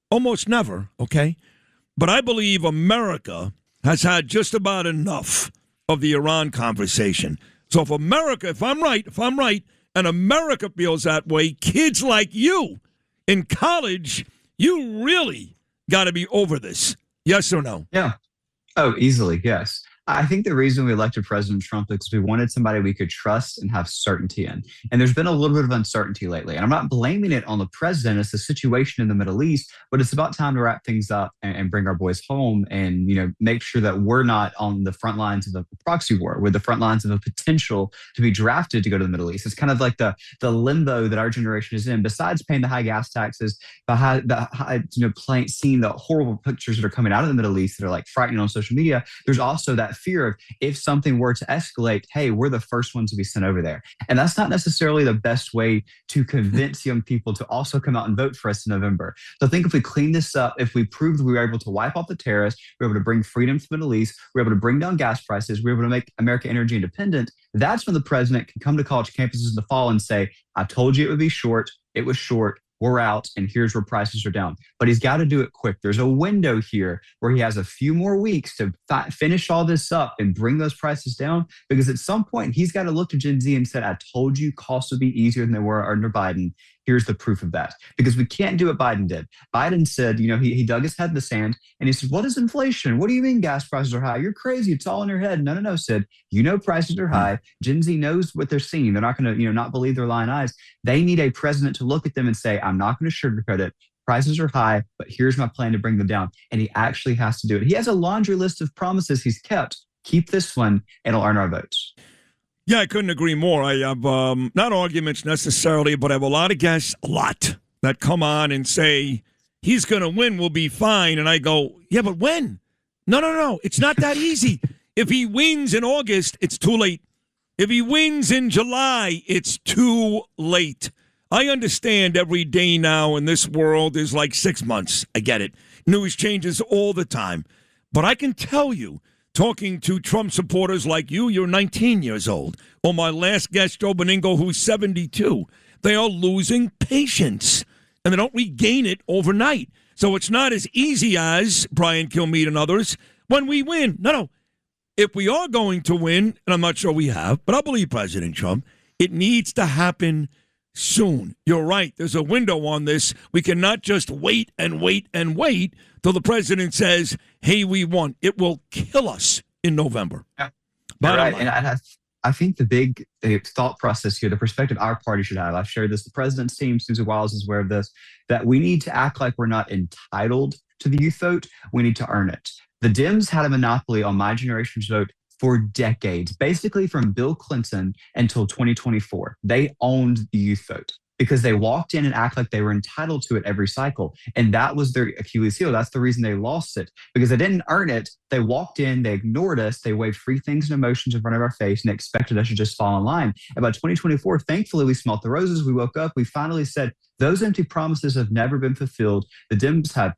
almost never, okay? But I believe America has had just about enough of the Iran conversation. So if I'm right, and America feels that way, kids like you in college, you really got to be over this. Yes or no? Yeah. Oh, easily, yes. I think the reason we elected President Trump is because we wanted somebody we could trust and have certainty in. And there's been a little bit of uncertainty lately. And I'm not blaming it on the president. It's the situation in the Middle East, but it's about time to wrap things up and bring our boys home and, make sure that we're not on the front lines of a proxy war. We're the front lines of a potential to be drafted to go to the Middle East. It's kind of like the limbo that our generation is in. Besides paying the high gas taxes, seeing the horrible pictures that are coming out of the Middle East that are like frightening on social media, there's also that fear of if something were to escalate, hey, we're the first ones to be sent over there. And that's not necessarily the best way to convince young people to also come out and vote for us in November. So I think if we clean this up, if we proved we were able to wipe off the terrorists, we were able to bring freedom to the Middle East, we were able to bring down gas prices, we were able to make America energy independent, that's when the president can come to college campuses in the fall and say, I told you it would be short, it was short, we're out, and here's where prices are down. But he's got to do it quick. There's a window here where he has a few more weeks to finish all this up and bring those prices down, because at some point he's got to look to Gen Z and said, I told you costs would be easier than they were under Biden. Here's the proof of that. Because we can't do what Biden did. Biden said, he dug his head in the sand and he said, what is inflation? What do you mean gas prices are high? You're crazy. It's all in your head. No, Sid. Prices are high. Gen Z knows what they're seeing. They're not going to, not believe their lying eyes. They need a president to look at them and say, I'm not going to sugarcoat it. Prices are high, but here's my plan to bring them down. And he actually has to do it. He has a laundry list of promises he's kept. Keep this one and it'll earn our votes. Yeah, I couldn't agree more. I have not arguments necessarily, but I have a lot of guests, that come on and say, he's going to win, we'll be fine. And I go, yeah, but when? No. It's not that easy. If he wins in August, it's too late. If he wins in July, it's too late. I understand every day now in this world is like 6 months. I get it. News changes all the time. But I can tell you, talking to Trump supporters like you're 19 years old, or my last guest, Joe Benigno, who's 72, they are losing patience, and they don't regain it overnight. So it's not as easy as Brian Kilmeade and others when we win. No. If we are going to win, and I'm not sure we have, but I believe President Trump, it needs to happen soon. You're right. There's a window on this. We cannot just wait till the president says, hey, we won. It will kill us in November. Yeah. Right. And I think the thought process here, the perspective our party should have, I've shared this, the president's team, Susan Wiles is aware of this, that we need to act like we're not entitled to the youth vote. We need to earn it. The Dems had a monopoly on my generation's vote for decades, basically from Bill Clinton until 2024. They owned the youth vote because they walked in and act like they were entitled to it every cycle. And that was their Achilles heel. That's the reason they lost it, because they didn't earn it. They walked in, they ignored us, they waved free things and emotions in front of our face, and they expected us to just fall in line. And by 2024, thankfully, we smelt the roses. We woke up. We finally said, those empty promises have never been fulfilled. The Dems have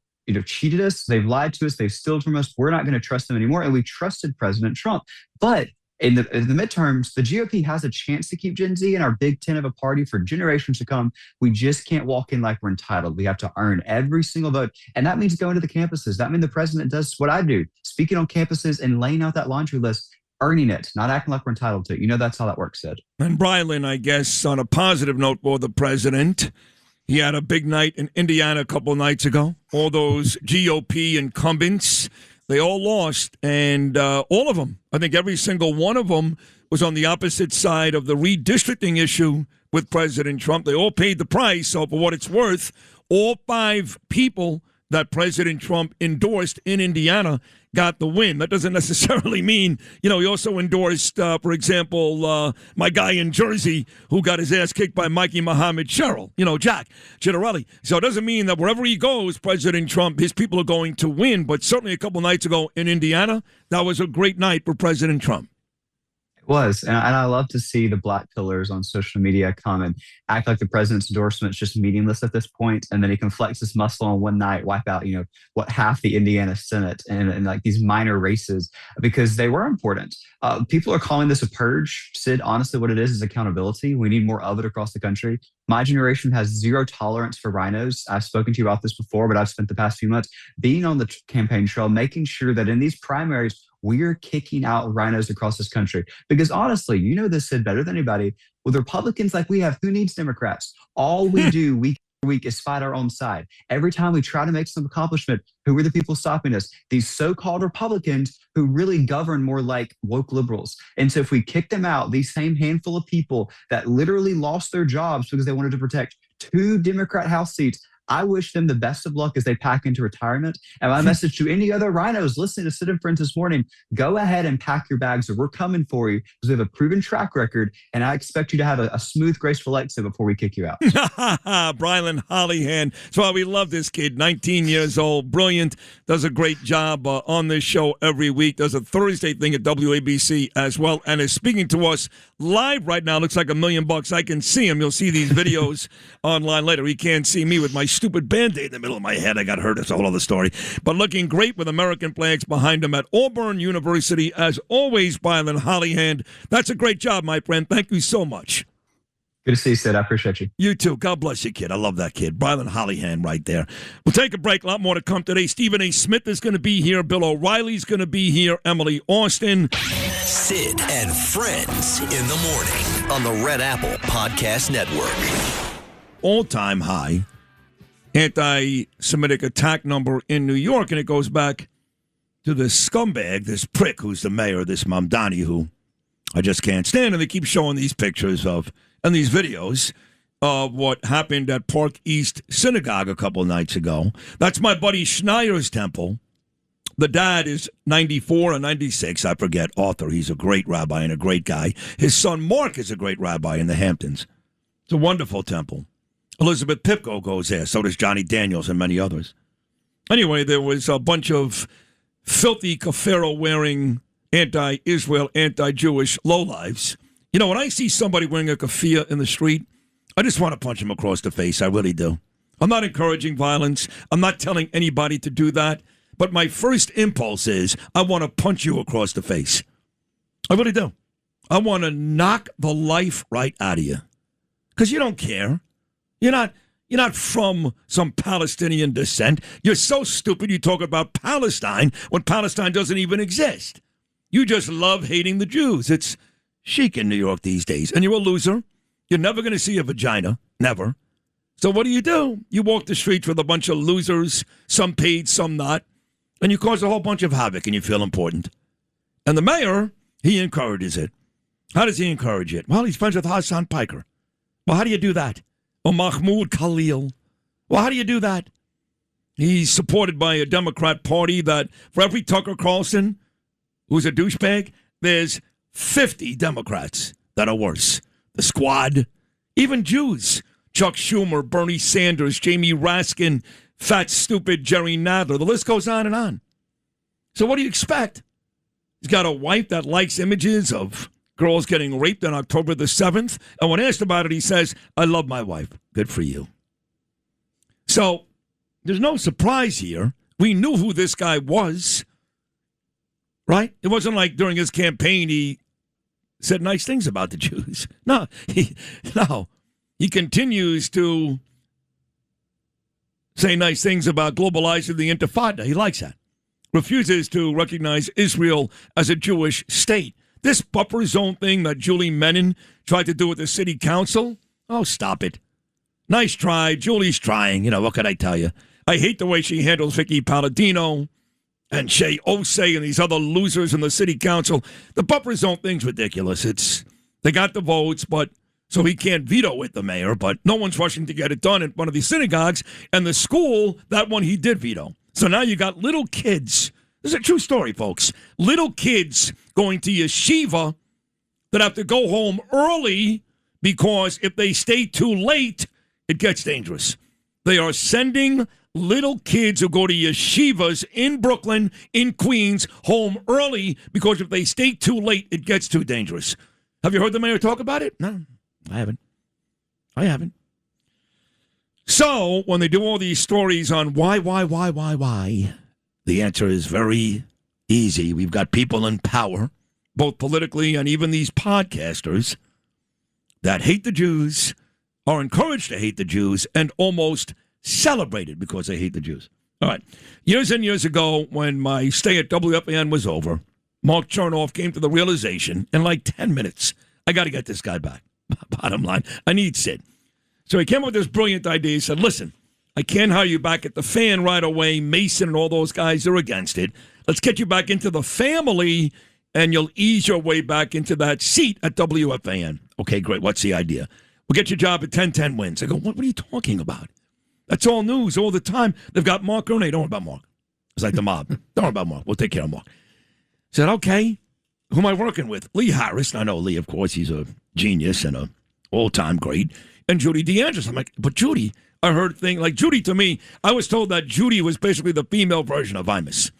cheated us. They've lied to us. They've stolen from us. We're not going to trust them anymore. And we trusted President Trump. But in the midterms, the GOP has a chance to keep Gen Z in our Big Ten of a party for generations to come. We just can't walk in like we're entitled. We have to earn every single vote. And that means going to the campuses. That means the president does what I do, speaking on campuses and laying out that laundry list, earning it, not acting like we're entitled to it. That's how that works, Sid. And Brilyn, I guess, on a positive note for the president, he had a big night in Indiana a couple of nights ago. All those GOP incumbents, they all lost. And all of them, I think every single one of them was on the opposite side of the redistricting issue with President Trump. They all paid the price. So for what it's worth, all 5 people that President Trump endorsed in Indiana got the win. That doesn't necessarily mean, he also endorsed, for example, my guy in Jersey who got his ass kicked by Mikey Muhammad Sherrill, Jack Ciattarelli. So it doesn't mean that wherever he goes, President Trump, his people are going to win. But certainly a couple nights ago in Indiana, that was a great night for President Trump. Was. And I love to see the black pillars on social media come and act like the president's endorsement is just meaningless at this point. And then he can flex his muscle on one night, wipe out, half the Indiana Senate and like these minor races, because they were important. People are calling this a purge. Sid, honestly, what it is accountability. We need more of it across the country. My generation has zero tolerance for rhinos. I've spoken to you about this before, but I've spent the past few months being on the campaign trail, making sure that in these primaries, we're kicking out rhinos across this country. Because honestly, this, Sid, better than anybody. With Republicans like we have, who needs Democrats? All we do, we week is fight our own side. Every time we try to make some accomplishment, who are the people stopping us? These so-called Republicans who really govern more like woke liberals. And so if we kick them out, these same handful of people that literally lost their jobs because they wanted to protect 2 Democrat House seats, I wish them the best of luck as they pack into retirement. And my message to any other rhinos listening to Sid and Friends this morning, go ahead and pack your bags, or we're coming for you, because we have a proven track record, and I expect you to have a smooth, graceful exit before we kick you out. Brilyn Hollyhand. That's why we love this kid. 19 years old, brilliant, does a great job on this show every week, does a Thursday thing at WABC as well, and is speaking to us live right now. Looks like $1 million. I can see him. You'll see these videos online later. He can't see me with my stupid Band-Aid in the middle of my head. I got hurt. It's a whole other story. But looking great with American flags behind him at Auburn University. As always, Brilyn Hollyhand. That's a great job, my friend. Thank you so much. Good to see you, Sid. I appreciate you. You too. God bless you, kid. I love that kid. Brilyn Hollyhand right there. We'll take a break. A lot more to come today. Stephen A. Smith is going to be here. Bill O'Reilly's going to be here. Emily Austin. Sid and Friends in the morning on the Red Apple Podcast Network. All-time high anti-Semitic attack number in New York, and it goes back to this scumbag, this prick who's the mayor, this Mamdani, who I just can't stand. And they keep showing these pictures of and these videos of what happened at Park East Synagogue a couple of nights ago. That's my buddy Schneier's temple. The dad is 94 or 96, I forget, author. He's a great rabbi and a great guy. His son Mark is a great rabbi in the Hamptons. It's a wonderful temple. Elizabeth Pipko goes there. So does Johnny Daniels and many others. Anyway, there was a bunch of filthy kafira-wearing anti-Israel, anti-Jewish lowlives. You know, when I see somebody wearing a kafir in the street, I just want to punch him across the face. I really do. I'm not encouraging violence. I'm not telling anybody to do that. But my first impulse is I want to punch you across the face. I really do. I want to knock the life right out of you. Because you don't care. You're not from some Palestinian descent. You're so stupid you talk about Palestine when Palestine doesn't even exist. You just love hating the Jews. It's chic in New York these days. And you're a loser. You're never going to see a vagina. Never. So what do? You walk the streets with a bunch of losers, some paid, some not, and you cause a whole bunch of havoc and you feel important. And the mayor, he encourages it. How does he encourage it? Well, he's friends with Hassan Piker. Well, how do you do that? Or Mahmoud Khalil. Well, how do you do that? He's supported by a Democrat party that for every Tucker Carlson, who's a douchebag, there's 50 Democrats that are worse. The Squad, even Jews. Chuck Schumer, Bernie Sanders, Jamie Raskin, fat, stupid Jerry Nadler. The list goes on and on. So what do you expect? He's got a wife that likes images of girls getting raped on October the 7th. And when asked about it, he says, I love my wife. Good for you. So there's no surprise here. We knew who this guy was, right? It wasn't like during his campaign he said nice things about the Jews. No, he continues to say nice things about globalizing the Intifada. He likes that. Refuses to recognize Israel as a Jewish state. This buffer zone thing that Julie Menon tried to do with the city council, oh, stop it. Nice try. Julie's trying. You know, what can I tell you? I hate the way she handles Vicky Palladino and Shay Osei and these other losers in the city council. The buffer zone thing's ridiculous. They got the votes, but so he can't veto it, the mayor, but no one's rushing to get it done in one of these synagogues. And the school, that one he did veto. So now you got little kids. This is a true story, folks. Little kids going to yeshiva that have to go home early because if they stay too late, it gets dangerous. They are sending little kids who go to yeshivas in Brooklyn, in Queens, home early because if they stay too late, it gets too dangerous. Have you heard the mayor talk about it? No, I haven't. So when they do all these stories on why, the answer is very easy. We've got people in power, both politically and even these podcasters, that hate the Jews, are encouraged to hate the Jews, and almost celebrated because they hate the Jews. All right. Years and years ago, when my stay at WFAN was over, Mark Chernoff came to the realization in like 10 minutes, I got to get this guy back. Bottom line, I need Sid. So he came up with this brilliant idea. He said, listen, I can't hire you back at the Fan right away. Mason and all those guys are against it. Let's get you back into the family, and you'll ease your way back into that seat at WFAN. Okay, great. What's the idea? We'll get your job at 1010 Wins. I go, what are you talking about? That's all news all the time. They've got Mark Rooney. Don't worry about Mark. It's like the mob. Don't worry about Mark. We'll take care of Mark. I said, okay. Who am I working with? Lee Harris. I know Lee, of course. He's a genius and a all-time great. And Judy DeAndres. I'm like, but Judy, I heard thing like Judy to me, I was told that Judy was basically the female version of Imus.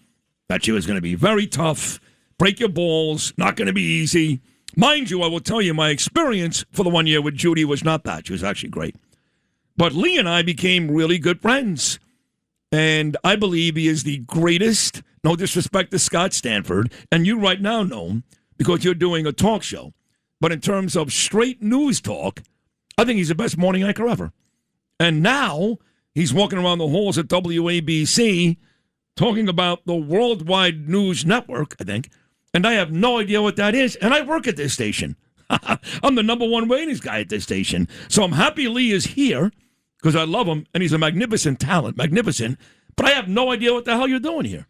That she was going to be very tough, break your balls, not going to be easy. Mind you, I will tell you, my experience for the 1 year with Judy was not that. She was actually great. But Lee and I became really good friends. And I believe he is the greatest, no disrespect to Scott Stanford, and you right now know him because you're doing a talk show. But in terms of straight news talk, I think he's the best morning anchor ever. And now he's walking around the halls at WABC talking about the Worldwide News Network, I think. And I have no idea what that is. And I work at this station. I'm the number one ratings guy at this station. So I'm happy Lee is here because I love him. And he's a magnificent talent. Magnificent. But I have no idea what the hell you're doing here.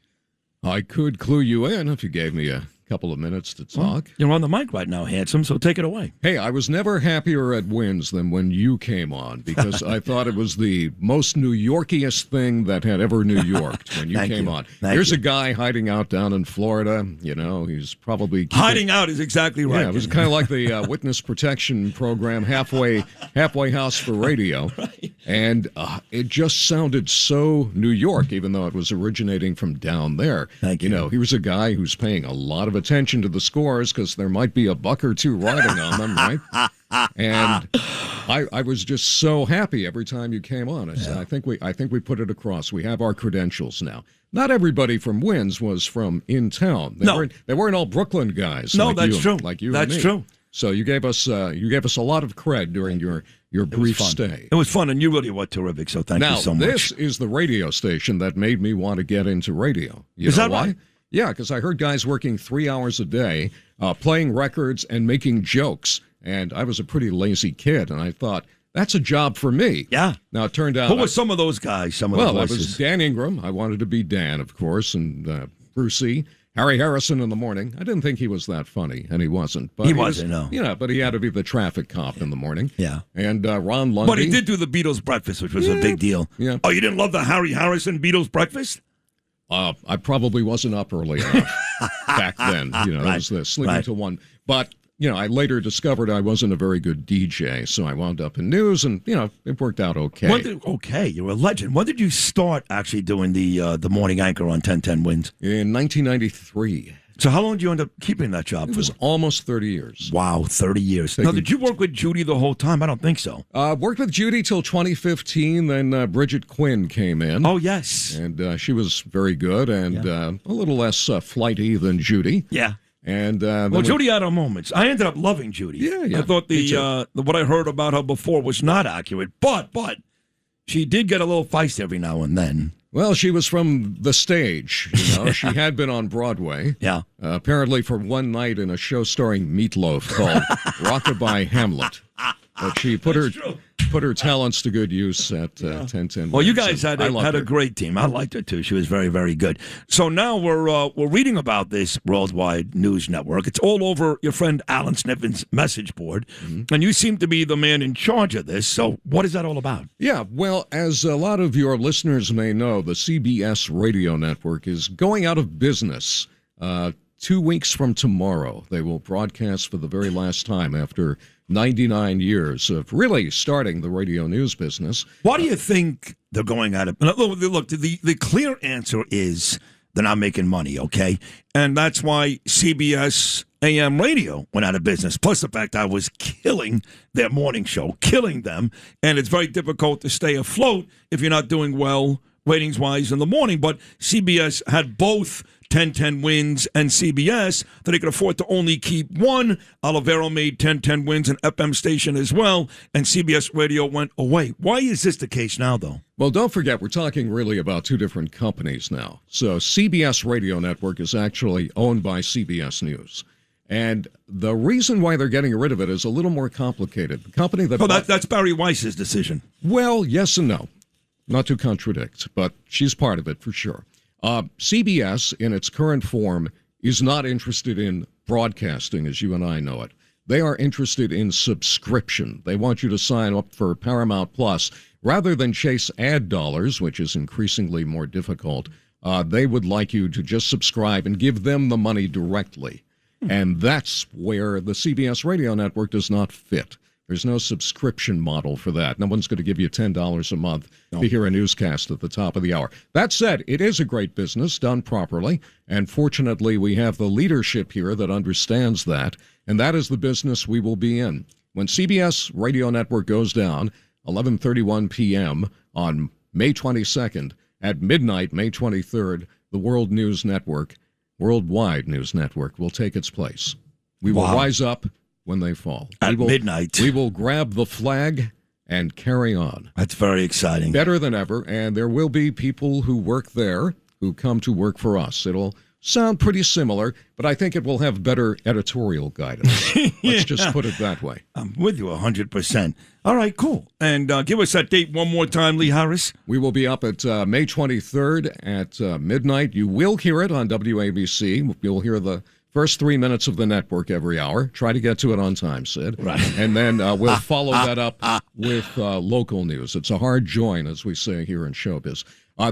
I could clue you in if you gave me a couple of minutes to talk. Well, you're on the mic right now, handsome, so take it away. Hey, I was never happier at Wins than when you came on because I thought it was the most New Yorkiest thing that had ever New Yorked when you came on. Here's a guy hiding out down in Florida. You know, he's probably... Hiding out is exactly right. Yeah, it was kind of like the witness protection program, halfway house for radio. Right. And it just sounded so New York, even though it was originating from down there. Thank you. You know, he was a guy who's paying a lot of attention to the scores because there might be a buck or two riding on them, right? And I was just so happy every time you came on. I said, I think we put it across. We have our credentials now. Not everybody from Wins was from in town. They weren't all Brooklyn guys. No, like that's you, true. Like you, that's and me. True. So you gave us a lot of cred during your brief stay. It was fun, and you really were terrific. So thank you so much. Now this is the radio station that made me want to get into radio. Is that why? Yeah, because I heard guys working 3 hours a day, playing records and making jokes. And I was a pretty lazy kid, and I thought, that's a job for me. Yeah. Now, it turned out... Who were some of those guys? Well, I was Dan Ingram. I wanted to be Dan, of course, and Brucey. Harry Harrison in the morning. I didn't think he was that funny, and he wasn't. But he wasn't, no. You know, but he had to be the traffic cop in the morning. Yeah. And Ron Lundy. But he did do the Beatles breakfast, which was a big deal. Yeah. Oh, you didn't love the Harry Harrison Beatles breakfast? I probably wasn't up early enough back then. You know, it was sleeping till 1. But, you know, I later discovered I wasn't a very good DJ, so I wound up in news, and, you know, it worked out okay. Okay, you're a legend. When did you start actually doing the morning anchor on 1010 Wins? In 1993. So how long did you end up keeping that job for? It was almost 30 years. Wow, 30 years. Now, did you work with Judy the whole time? I don't think so. Worked with Judy till 2015, then Bridget Quinn came in. Oh, yes. And she was very good and a little less flighty than Judy. Yeah. And well, Judy had her moments. I ended up loving Judy. Yeah. I thought what I heard about her before was not accurate, but she did get a little feisty every now and then. Well, she was from the stage, you know. She had been on Broadway. Yeah. Apparently for one night in a show starring Meatloaf called Rockabye Hamlet. But she put her talents to good use at 1010. Well, you guys had a great team. I liked her too. She was very, very good. So now we're reading about this Worldwide News Network. It's all over your friend Alan Sniffin's message board, and you seem to be the man in charge of this. So what is that all about? Yeah, well, as a lot of your listeners may know, the CBS radio network is going out of business 2 weeks from tomorrow. They will broadcast for the very last time after 99 years of really starting the radio news business. Why do you think they're going out of... Look, the clear answer is they're not making money, okay? And that's why CBS AM radio went out of business. Plus the fact I was killing their morning show, killing them. And it's very difficult to stay afloat if you're not doing well ratings-wise in the morning. But CBS had both 1010 Wins and CBS, that they could afford to only keep one. Olivero made 1010 Wins an FM station as well, and CBS Radio went away. Why is this the case now, though? Well, don't forget, we're talking really about two different companies now. So CBS Radio Network is actually owned by CBS News. And the reason why they're getting rid of it is a little more complicated. The company that that's Barry Weiss's decision. Well, yes and no. Not to contradict, but she's part of it for sure. CBS, in its current form, is not interested in broadcasting as you and I know it. They are interested in subscription. They want you to sign up for Paramount Plus. Rather than chase ad dollars, which is increasingly more difficult, they would like you to just subscribe and give them the money directly. And that's where the CBS radio network does not fit. There's no subscription model for that. No one's going to give you $10 a month to hear a newscast at the top of the hour. That said, it is a great business done properly, and fortunately we have the leadership here that understands that, and that is the business we will be in. When CBS radio network goes down, 11:31 p.m. on May 22nd, at midnight, May 23rd, the Worldwide News Network will take its place. We will rise up when they fall. At midnight. We will grab the flag and carry on. That's very exciting. Better than ever, and there will be people who work there who come to work for us. It'll sound pretty similar, but I think it will have better editorial guidance. Let's just put it that way. I'm with you 100%. All right, cool. And give us that date one more time, Lee Harris. We will be up at May 23rd at midnight. You will hear it on WABC. You'll hear the first 3 minutes of the network every hour. Try to get to it on time, Sid. Right. And then we'll follow that up with local news. It's a hard join, as we say here in showbiz.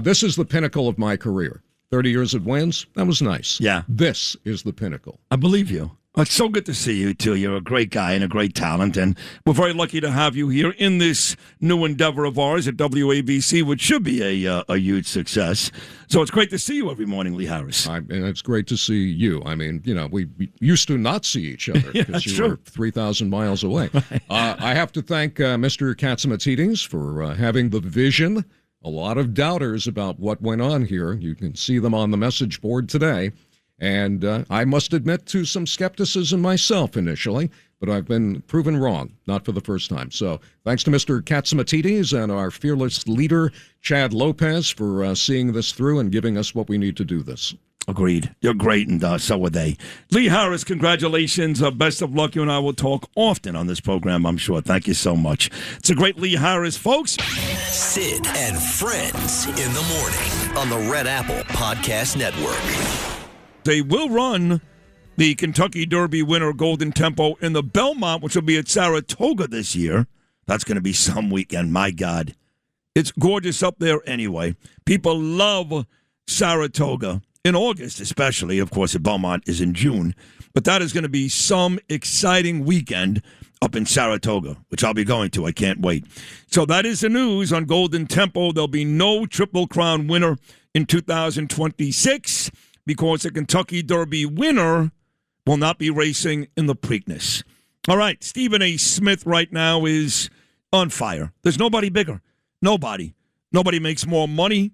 This is the pinnacle of my career. 30 years of wins, that was nice. Yeah. This is the pinnacle. I believe you. It's so good to see you, too. You're a great guy and a great talent, and we're very lucky to have you here in this new endeavor of ours at WABC, which should be a huge success. So it's great to see you every morning, Lee Harris. And it's great to see you. I mean, we used to not see each other because you were 3,000 miles away. Right. I have to thank Mr. Katsimatides for having the vision. A lot of doubters about what went on here. You can see them on the message board today. And I must admit to some skepticism myself initially, but I've been proven wrong, not for the first time. So thanks to Mr. Katsimatides and our fearless leader, Chad Lopez, for seeing this through and giving us what we need to do this. Agreed. You're great, and so are they. Lee Harris, congratulations. Best of luck. You and I will talk often on this program, I'm sure. Thank you so much. It's a great Lee Harris, folks. Sid and Friends in the morning on the Red Apple Podcast Network. They will run the Kentucky Derby winner Golden Tempo in the Belmont, which will be at Saratoga this year. That's going to be some weekend. My God. It's gorgeous up there anyway. People love Saratoga. In August, especially. Of course, the Belmont is in June. But that is going to be some exciting weekend up in Saratoga, which I'll be going to. I can't wait. So that is the news on Golden Tempo. There'll be no Triple Crown winner in 2026 because the Kentucky Derby winner will not be racing in the Preakness. All right, Stephen A. Smith right now is on fire. There's nobody bigger. Nobody. Nobody makes more money.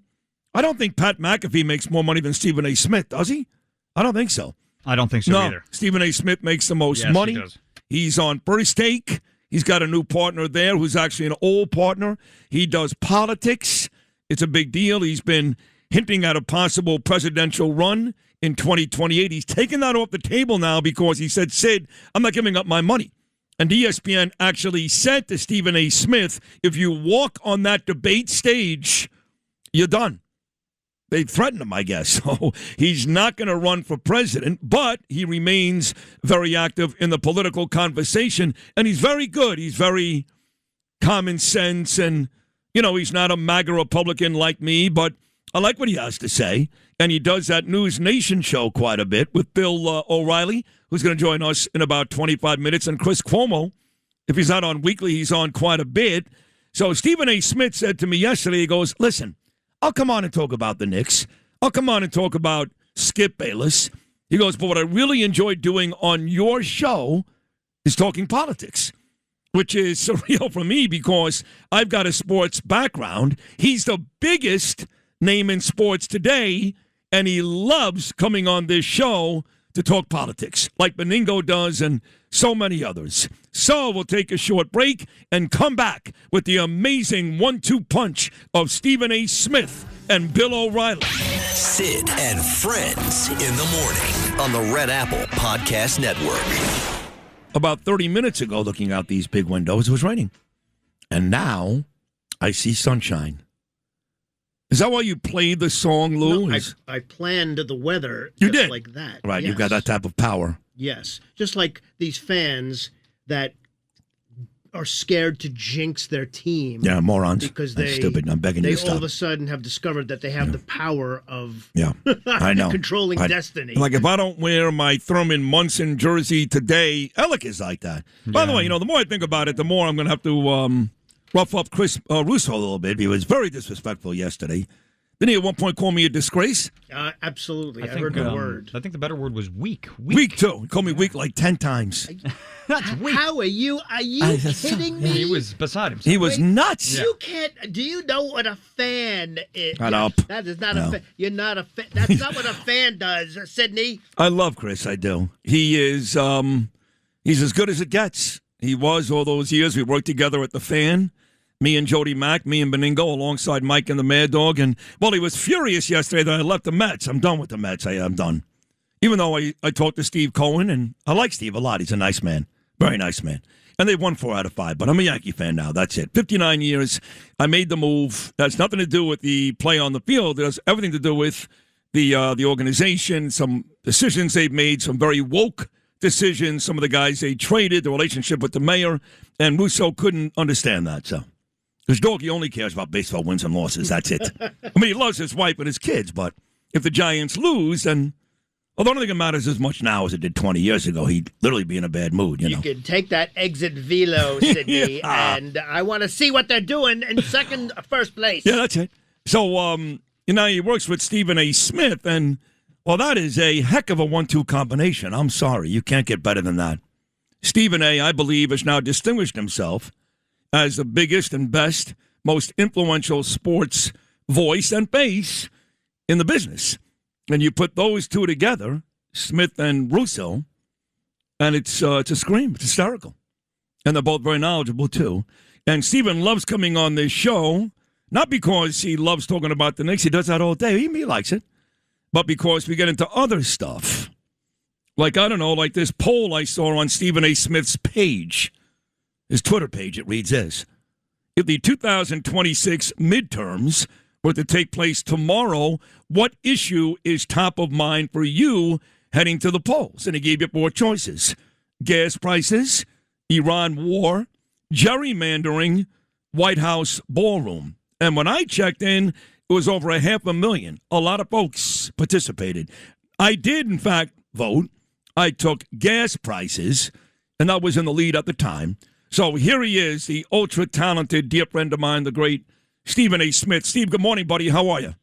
I don't think Pat McAfee makes more money than Stephen A. Smith, does he? I don't think so. I don't think so either. Stephen A. Smith makes the most money. He does. He's on First Take. He's got a new partner there who's actually an old partner. He does politics. It's a big deal. He's been hinting at a possible presidential run in 2028. He's taken that off the table now because he said, Sid, I'm not giving up my money. And ESPN actually said to Stephen A. Smith, if you walk on that debate stage, you're done. They threatened him, I guess. So he's not going to run for president, but he remains very active in the political conversation, and he's very good. He's very common sense, and, he's not a MAGA Republican like me, but I like what he has to say, and he does that News Nation show quite a bit with Bill O'Reilly, who's going to join us in about 25 minutes, and Chris Cuomo. If he's not on weekly, he's on quite a bit. So Stephen A. Smith said to me yesterday, he goes, listen, I'll come on and talk about the Knicks. I'll come on and talk about Skip Bayless. He goes, but what I really enjoy doing on your show is talking politics, which is surreal for me because I've got a sports background. He's the biggest name in sports today, and he loves coming on this show to talk politics, like Benigno does and so many others. So we'll take a short break and come back with the amazing 1-2 punch of Stephen A. Smith and Bill O'Reilly. Sid and Friends in the morning on the Red Apple Podcast Network. About 30 minutes ago, looking out these big windows, it was raining. And now I see sunshine. Is that why you played the song, Lou? No, I planned the weather you just did. like that. Right, yes. You've got that type of power. Yes, just like these fans that are scared to jinx their team. Yeah, morons. Because That's they stupid. I'm begging you to They stop. all of a sudden have discovered that they have the power of I know. controlling destiny. Like if I don't wear my Thurman Munson jersey today, Alec is like that. By the way, the more I think about it, the more I'm going to have to rough up Chris Russo a little bit. He was very disrespectful yesterday. Didn't he at one point call me a disgrace? Absolutely. I heard the word. I think the better word was weak. Weak, too. He called me weak like 10 times. That's weak. How are you? Are you kidding me? He was beside himself. He was nuts. You can't. Do you know what a fan is? Shut up. That is not a fan. You're not a fan. That's not what a fan does, Sydney. I love Chris. I do. He is, he's as good as it gets. He was all those years. We worked together at the Fan. Me and Jody Mack, me and Benigno, alongside Mike and the Mad Dog. And, well, he was furious yesterday that I left the Mets. I'm done with the Mets. I'm done. Even though I talked to Steve Cohen, and I like Steve a lot. He's a nice man. Very nice man. And they've won 4 out of 5. But I'm a Yankee fan now. That's it. 59 years. I made the move. That's nothing to do with the play on the field. It has everything to do with the organization, some decisions they've made, some very woke decisions, some of the guys they traded, the relationship with the mayor. And Russo couldn't understand that, so. Because Doggy only cares about baseball wins and losses. That's it. I mean, he loves his wife and his kids, but if the Giants lose, then, although I don't think it matters as much now as it did 20 years ago, he'd literally be in a bad mood, you know. You can take that exit velo, Sydney, and I want to see what they're doing in first place. Yeah, that's it. So, he works with Stephen A. Smith, and, well, that is a heck of a 1-2 combination. I'm sorry. You can't get better than that. Stephen A., I believe, has now distinguished himself as the biggest and best, most influential sports voice and face in the business. And you put those two together, Smith and Russo, and it's a scream. It's hysterical. And they're both very knowledgeable, too. And Stephen loves coming on this show, not because he loves talking about the Knicks. He does that all day. He likes it. But because we get into other stuff. Like, I don't know, like this poll I saw on Stephen A. Smith's page. His Twitter page, it reads this. If the 2026 midterms were to take place tomorrow, what issue is top of mind for you heading to the polls? And he gave you 4 choices. Gas prices, Iran war, gerrymandering, White House ballroom. And when I checked in, it was over 500,000. A lot of folks participated. I did, in fact, vote. I took gas prices, and that was in the lead at the time. So here he is, the ultra-talented dear friend of mine, the great Stephen A. Smith. Steve, good morning, buddy. How are you?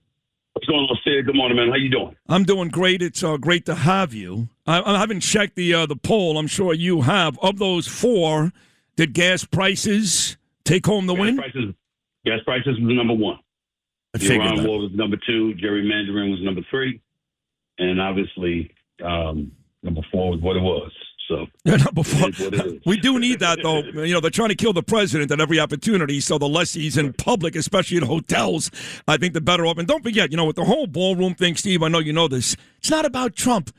What's going on, Sid? Good morning, man. How you doing? I'm doing great. It's great to have you. I haven't checked the poll. I'm sure you have. Of those 4, did gas prices take home the win? Gas prices was number 1. I figured Iran that. war was number 2. Gerrymandering was number 3. And obviously, number 4 was what it was. So number 4. We do need that, though. They're trying to kill the president at every opportunity, so the less he's in public, especially in hotels, I think the better off. And don't forget, with the whole ballroom thing, Steve, I know you know this, it's not about Trump.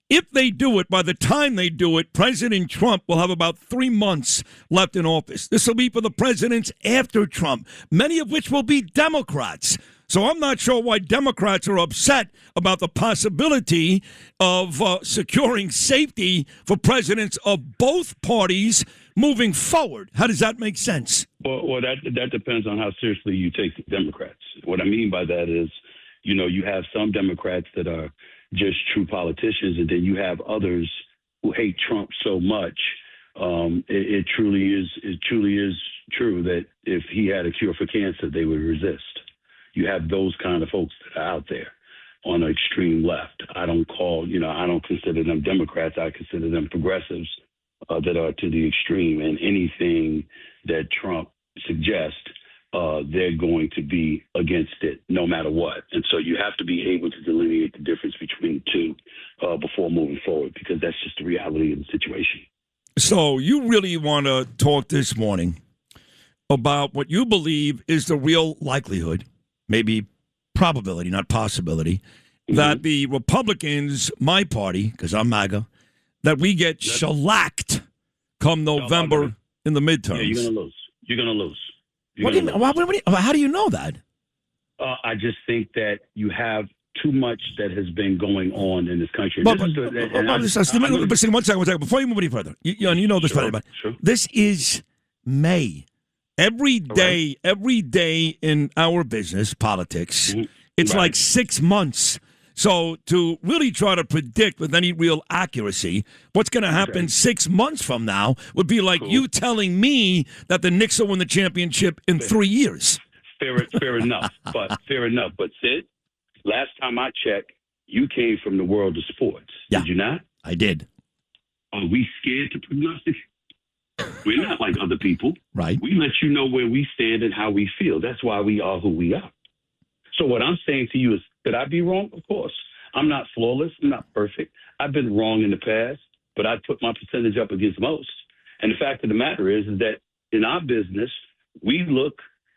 If they do it, by the time they do it, President Trump will have about 3 months left in office. This will be for the presidents after Trump, many of which will be Democrats. So I'm not sure why Democrats are upset about the possibility of securing safety for presidents of both parties moving forward. How does that make sense? Well, that depends on how seriously you take the Democrats. What I mean by that is, you have some Democrats that are just true politicians, and then you have others who hate Trump so much. It truly is true that if he had a cure for cancer, they would resist. You have those kind of folks that are out there on the extreme left. I don't consider them Democrats. I consider them progressives that are to the extreme. And anything that Trump suggests, they're going to be against it no matter what. And so you have to be able to delineate the difference between the two before moving forward, because that's just the reality of the situation. So you really want to talk this morning about what you believe is the real likelihood, maybe probability, not possibility, that the Republicans, my party, because I'm MAGA, that we get shellacked come November in the midterms. Yeah, you're going to lose. You're going to lose. What do you mean? How do you know that? I just think that you have too much that has been going on in this country. One second. Before you move any further, you know this better. Sure. This is May. Every day in our business, politics, it's like 6 months. So to really try to predict with any real accuracy what's going to happen 6 months from now would be like you telling me that the Knicks will win the championship in 3 years. Fair enough. But Sid, last time I checked, you came from the world of sports. Did you not? I did. Are we scared to prognosticate? We're not like other people. Right. We let you know where we stand and how we feel. That's why we are who we are. So what I'm saying to you is, could I be wrong? Of course. I'm not flawless. I'm not perfect. I've been wrong in the past, but I put my percentage up against most. And the fact of the matter is that in our business, we look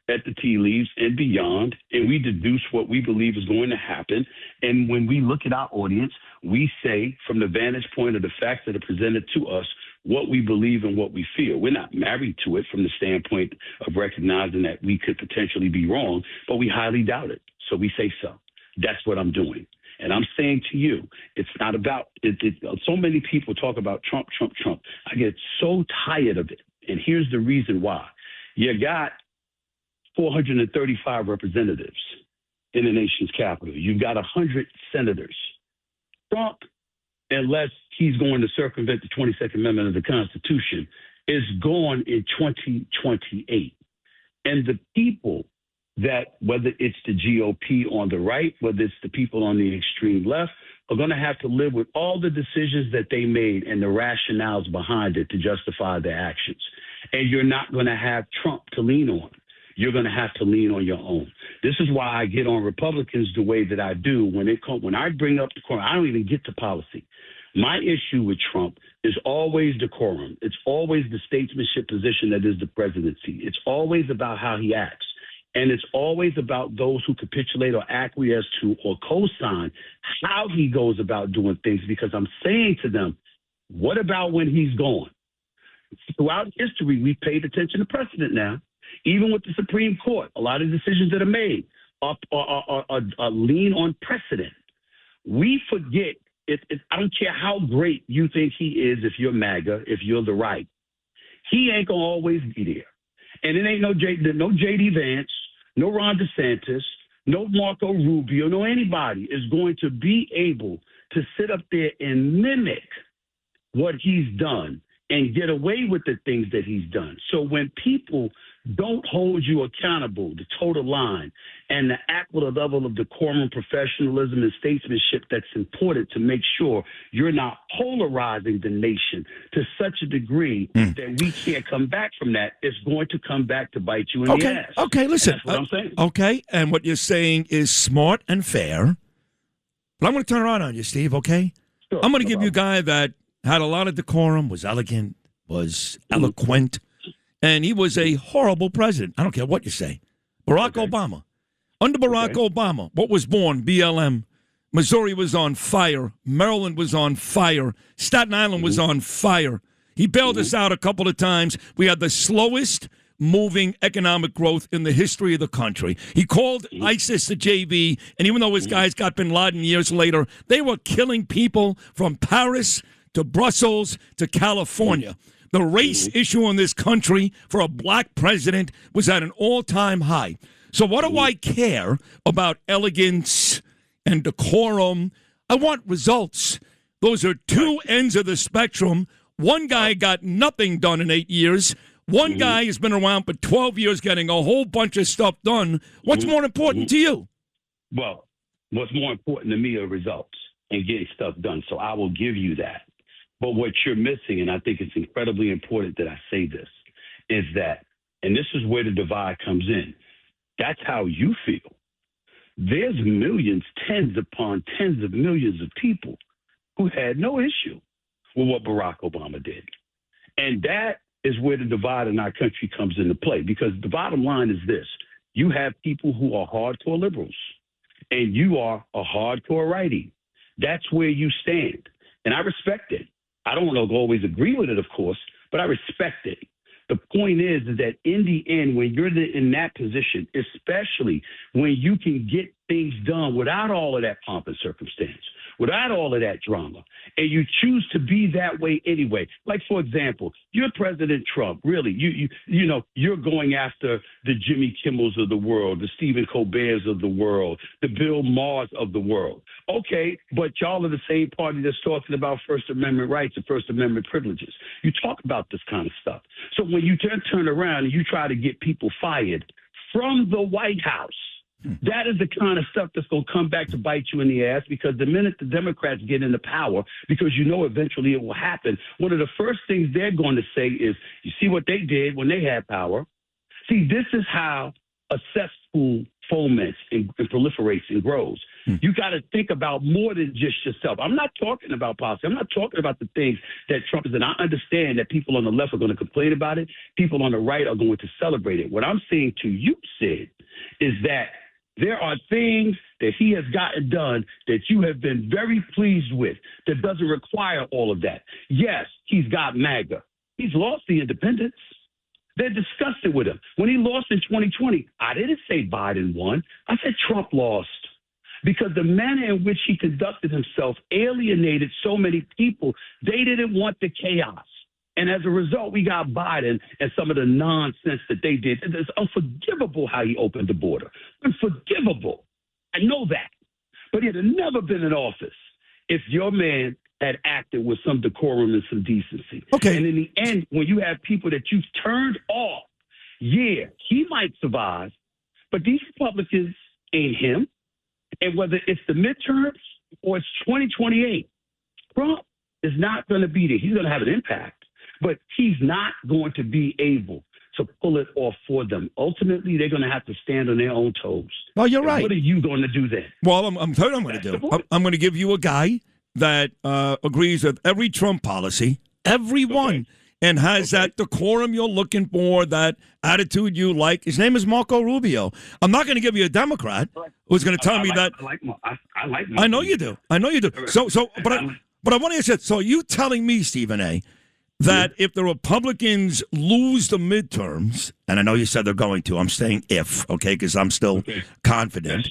at the tea leaves and beyond, and we deduce what we believe is going to happen. And when we look at our audience, we say from the vantage point of the facts that are presented to us, what we believe and what we feel. We're not married to it from the standpoint of recognizing that we could potentially be wrong, but we highly doubt it. So we say so. That's what I'm doing. And I'm saying to you, it's not about it. So many people talk about Trump. I get so tired of it. And here's the reason why. You got 435 representatives in the nation's capital. You've got 100 senators. Trump, unless he's going to circumvent the 22nd Amendment of the Constitution, is gone in 2028. And the people that, whether it's the GOP on the right, whether it's the people on the extreme left, are going to have to live with all the decisions that they made and the rationales behind it to justify their actions. And you're not going to have Trump to lean on. You're going to have to lean on your own. This is why I get on Republicans the way that I do. When I bring up decorum, I don't even get to policy. My issue with Trump is always decorum. It's always the statesmanship position that is the presidency. It's always about how he acts. And it's always about those who capitulate or acquiesce to or co-sign how he goes about doing things, because I'm saying to them, what about when he's gone? Throughout history, we've paid attention to precedent now. Even with the Supreme Court, a lot of decisions that are made are lean on precedent. We forget, I don't care how great you think he is if you're MAGA, if you're the right. He ain't going to always be there. And it ain't no J.D. Vance, no Ron DeSantis, no Marco Rubio, no anybody is going to be able to sit up there and mimic what he's done and get away with the things that he's done. So when people don't hold you accountable to toe the line and to act with a level of decorum, professionalism, and statesmanship that's important to make sure you're not polarizing the nation to such a degree that we can't come back from that, it's going to come back to bite you in the ass. Okay, listen. That's what I'm saying. Okay, and what you're saying is smart and fair. But I'm going to turn around on you, Steve, okay? Sure, I'm going to give you a guy that had a lot of decorum, was elegant, was eloquent, and he was a horrible president. I don't care what you say. Barack Obama. Under Barack Obama, what was born? BLM. Missouri was on fire. Maryland was on fire. Staten Island was on fire. He bailed us out a couple of times. We had the slowest moving economic growth in the history of the country. He called ISIS the JV, and even though his guys got bin Laden years later, they were killing people from Paris to Brussels to California. The race issue in this country for a black president was at an all-time high. So what do I care about elegance and decorum? I want results. Those are two ends of the spectrum. One guy got nothing done in 8 years. One guy has been around for 12 years getting a whole bunch of stuff done. What's more important to you? Well, what's more important to me are results and getting stuff done. So I will give you that. But what you're missing, and I think it's incredibly important that I say this, is that, and this is where the divide comes in, that's how you feel. There's millions, tens upon tens of millions of people who had no issue with what Barack Obama did. And that is where the divide in our country comes into play, because the bottom line is this. You have people who are hardcore liberals. and you are a hardcore righty. That's where you stand. And I respect it. I don't always agree with it, of course, but I respect it. The point is that in the end, when you're in that position, especially when you can get things done without all of that pomp and circumstance, without all of that drama, and you choose to be that way anyway. Like, for example, you're President Trump. Really, you know, you're going after the Jimmy Kimmels of the world, the Stephen Colberts of the world, the Bill Maher's of the world. Okay, but y'all are the same party that's talking about First Amendment rights and First Amendment privileges. You talk about this kind of stuff. So when you turn around and you try to get people fired from the White House, that is the kind of stuff that's going to come back to bite you in the ass, because the minute the Democrats get into power, because you know eventually it will happen, one of the first things they're going to say is, you see what they did when they had power? See, this is how a cesspool foments and proliferates and grows. You got to think about more than just yourself. I'm not talking about policy. I'm not talking about the things that Trump is. And I understand that people on the left are going to complain about it. People on the right are going to celebrate it. What I'm saying to you, Sid, is that there are things that he has gotten done that you have been very pleased with that doesn't require all of that. Yes, he's got MAGA. He's lost the independents. They're disgusted with him. When he lost in 2020, I didn't say Biden won. I said Trump lost, because the manner in which he conducted himself alienated so many people. They didn't want the chaos. And as a result, we got Biden and some of the nonsense that they did. It's unforgivable how he opened the border. Unforgivable. I know that. But he'd have never been in office if your man had acted with some decorum and some decency. Okay. And in the end, when you have people that you've turned off, yeah, he might survive, but these Republicans ain't him. And whether it's the midterms or it's 2028, Trump is not going to be there. He's going to have an impact, but he's not going to be able to pull it off for them. Ultimately, they're going to have to stand on their own toes. Well, you're right. What are you going to do then? Well, I'm telling you what I'm going to do. I'm going to give you a guy that agrees with every Trump policy, every one, and has that decorum you're looking for, that attitude you like. His name is Marco Rubio. I'm not going to give you a Democrat who's going to tell me that. I like Marco. I know you do. I know you do. But I want to ask you, so you telling me, Stephen A., that if the Republicans lose the midterms, and I know you said they're going to, I'm saying if, okay, because I'm still confident,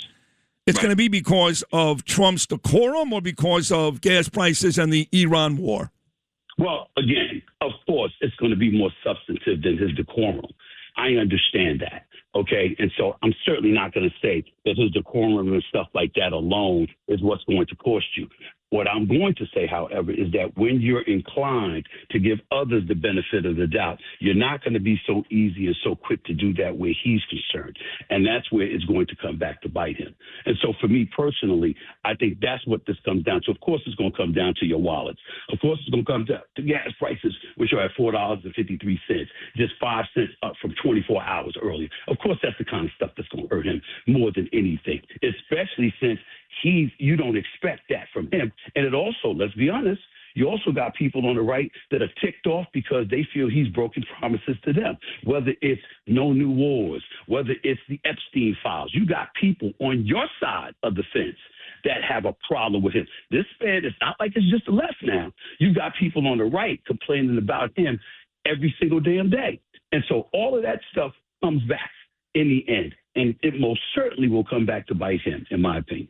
it's going to be because of Trump's decorum or because of gas prices and the Iran war? Well, again, of course, it's going to be more substantive than his decorum. I understand that, okay? And so I'm certainly not going to say that his decorum and stuff like that alone is what's going to cost you. What I'm going to say, however, is that when you're inclined to give others the benefit of the doubt, you're not going to be so easy and so quick to do that where he's concerned. And that's where it's going to come back to bite him. And so for me personally, I think that's what this comes down to. Of course, it's going to come down to your wallets. Of course, it's going to come down to gas prices, which are at $4.53, just 5 cents up from 24 hours earlier. Of course, that's the kind of stuff that's going to hurt him more than anything, especially since you don't expect that from him. And it also, let's be honest, you also got people on the right that are ticked off because they feel he's broken promises to them, whether it's no new wars, whether it's the Epstein files. You got people on your side of the fence that have a problem with him. This man, it's not like it's just the left now. You got people on the right complaining about him every single damn day. And so all of that stuff comes back in the end. And it most certainly will come back to bite him, in my opinion.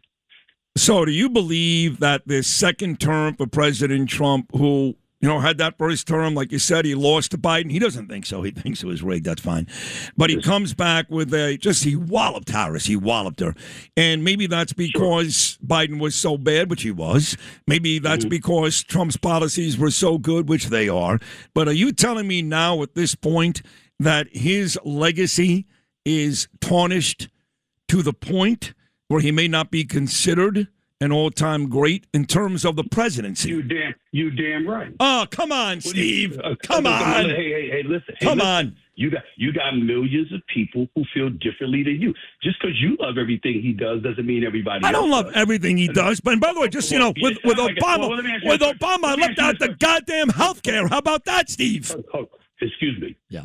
So do you believe that this second term for President Trump, who, had that first term, like you said, he lost to Biden? He doesn't think so. He thinks it was rigged. That's fine. But he comes back with he walloped Harris. He walloped her. And maybe that's because Biden was so bad, which he was. Maybe that's because Trump's policies were so good, which they are. But are you telling me now at this point that his legacy is tarnished to the point where he may not be considered an all-time great in terms of the presidency? You damn right. Oh, come on, Steve. Come on. Hey, listen. Come on. You got millions of people who feel differently than you. Just because you love everything he does doesn't mean everybody else don't love does. everything he does. But by the way, just, with Obama, I left out the goddamn health care. How about that, Steve? Excuse me. Yeah.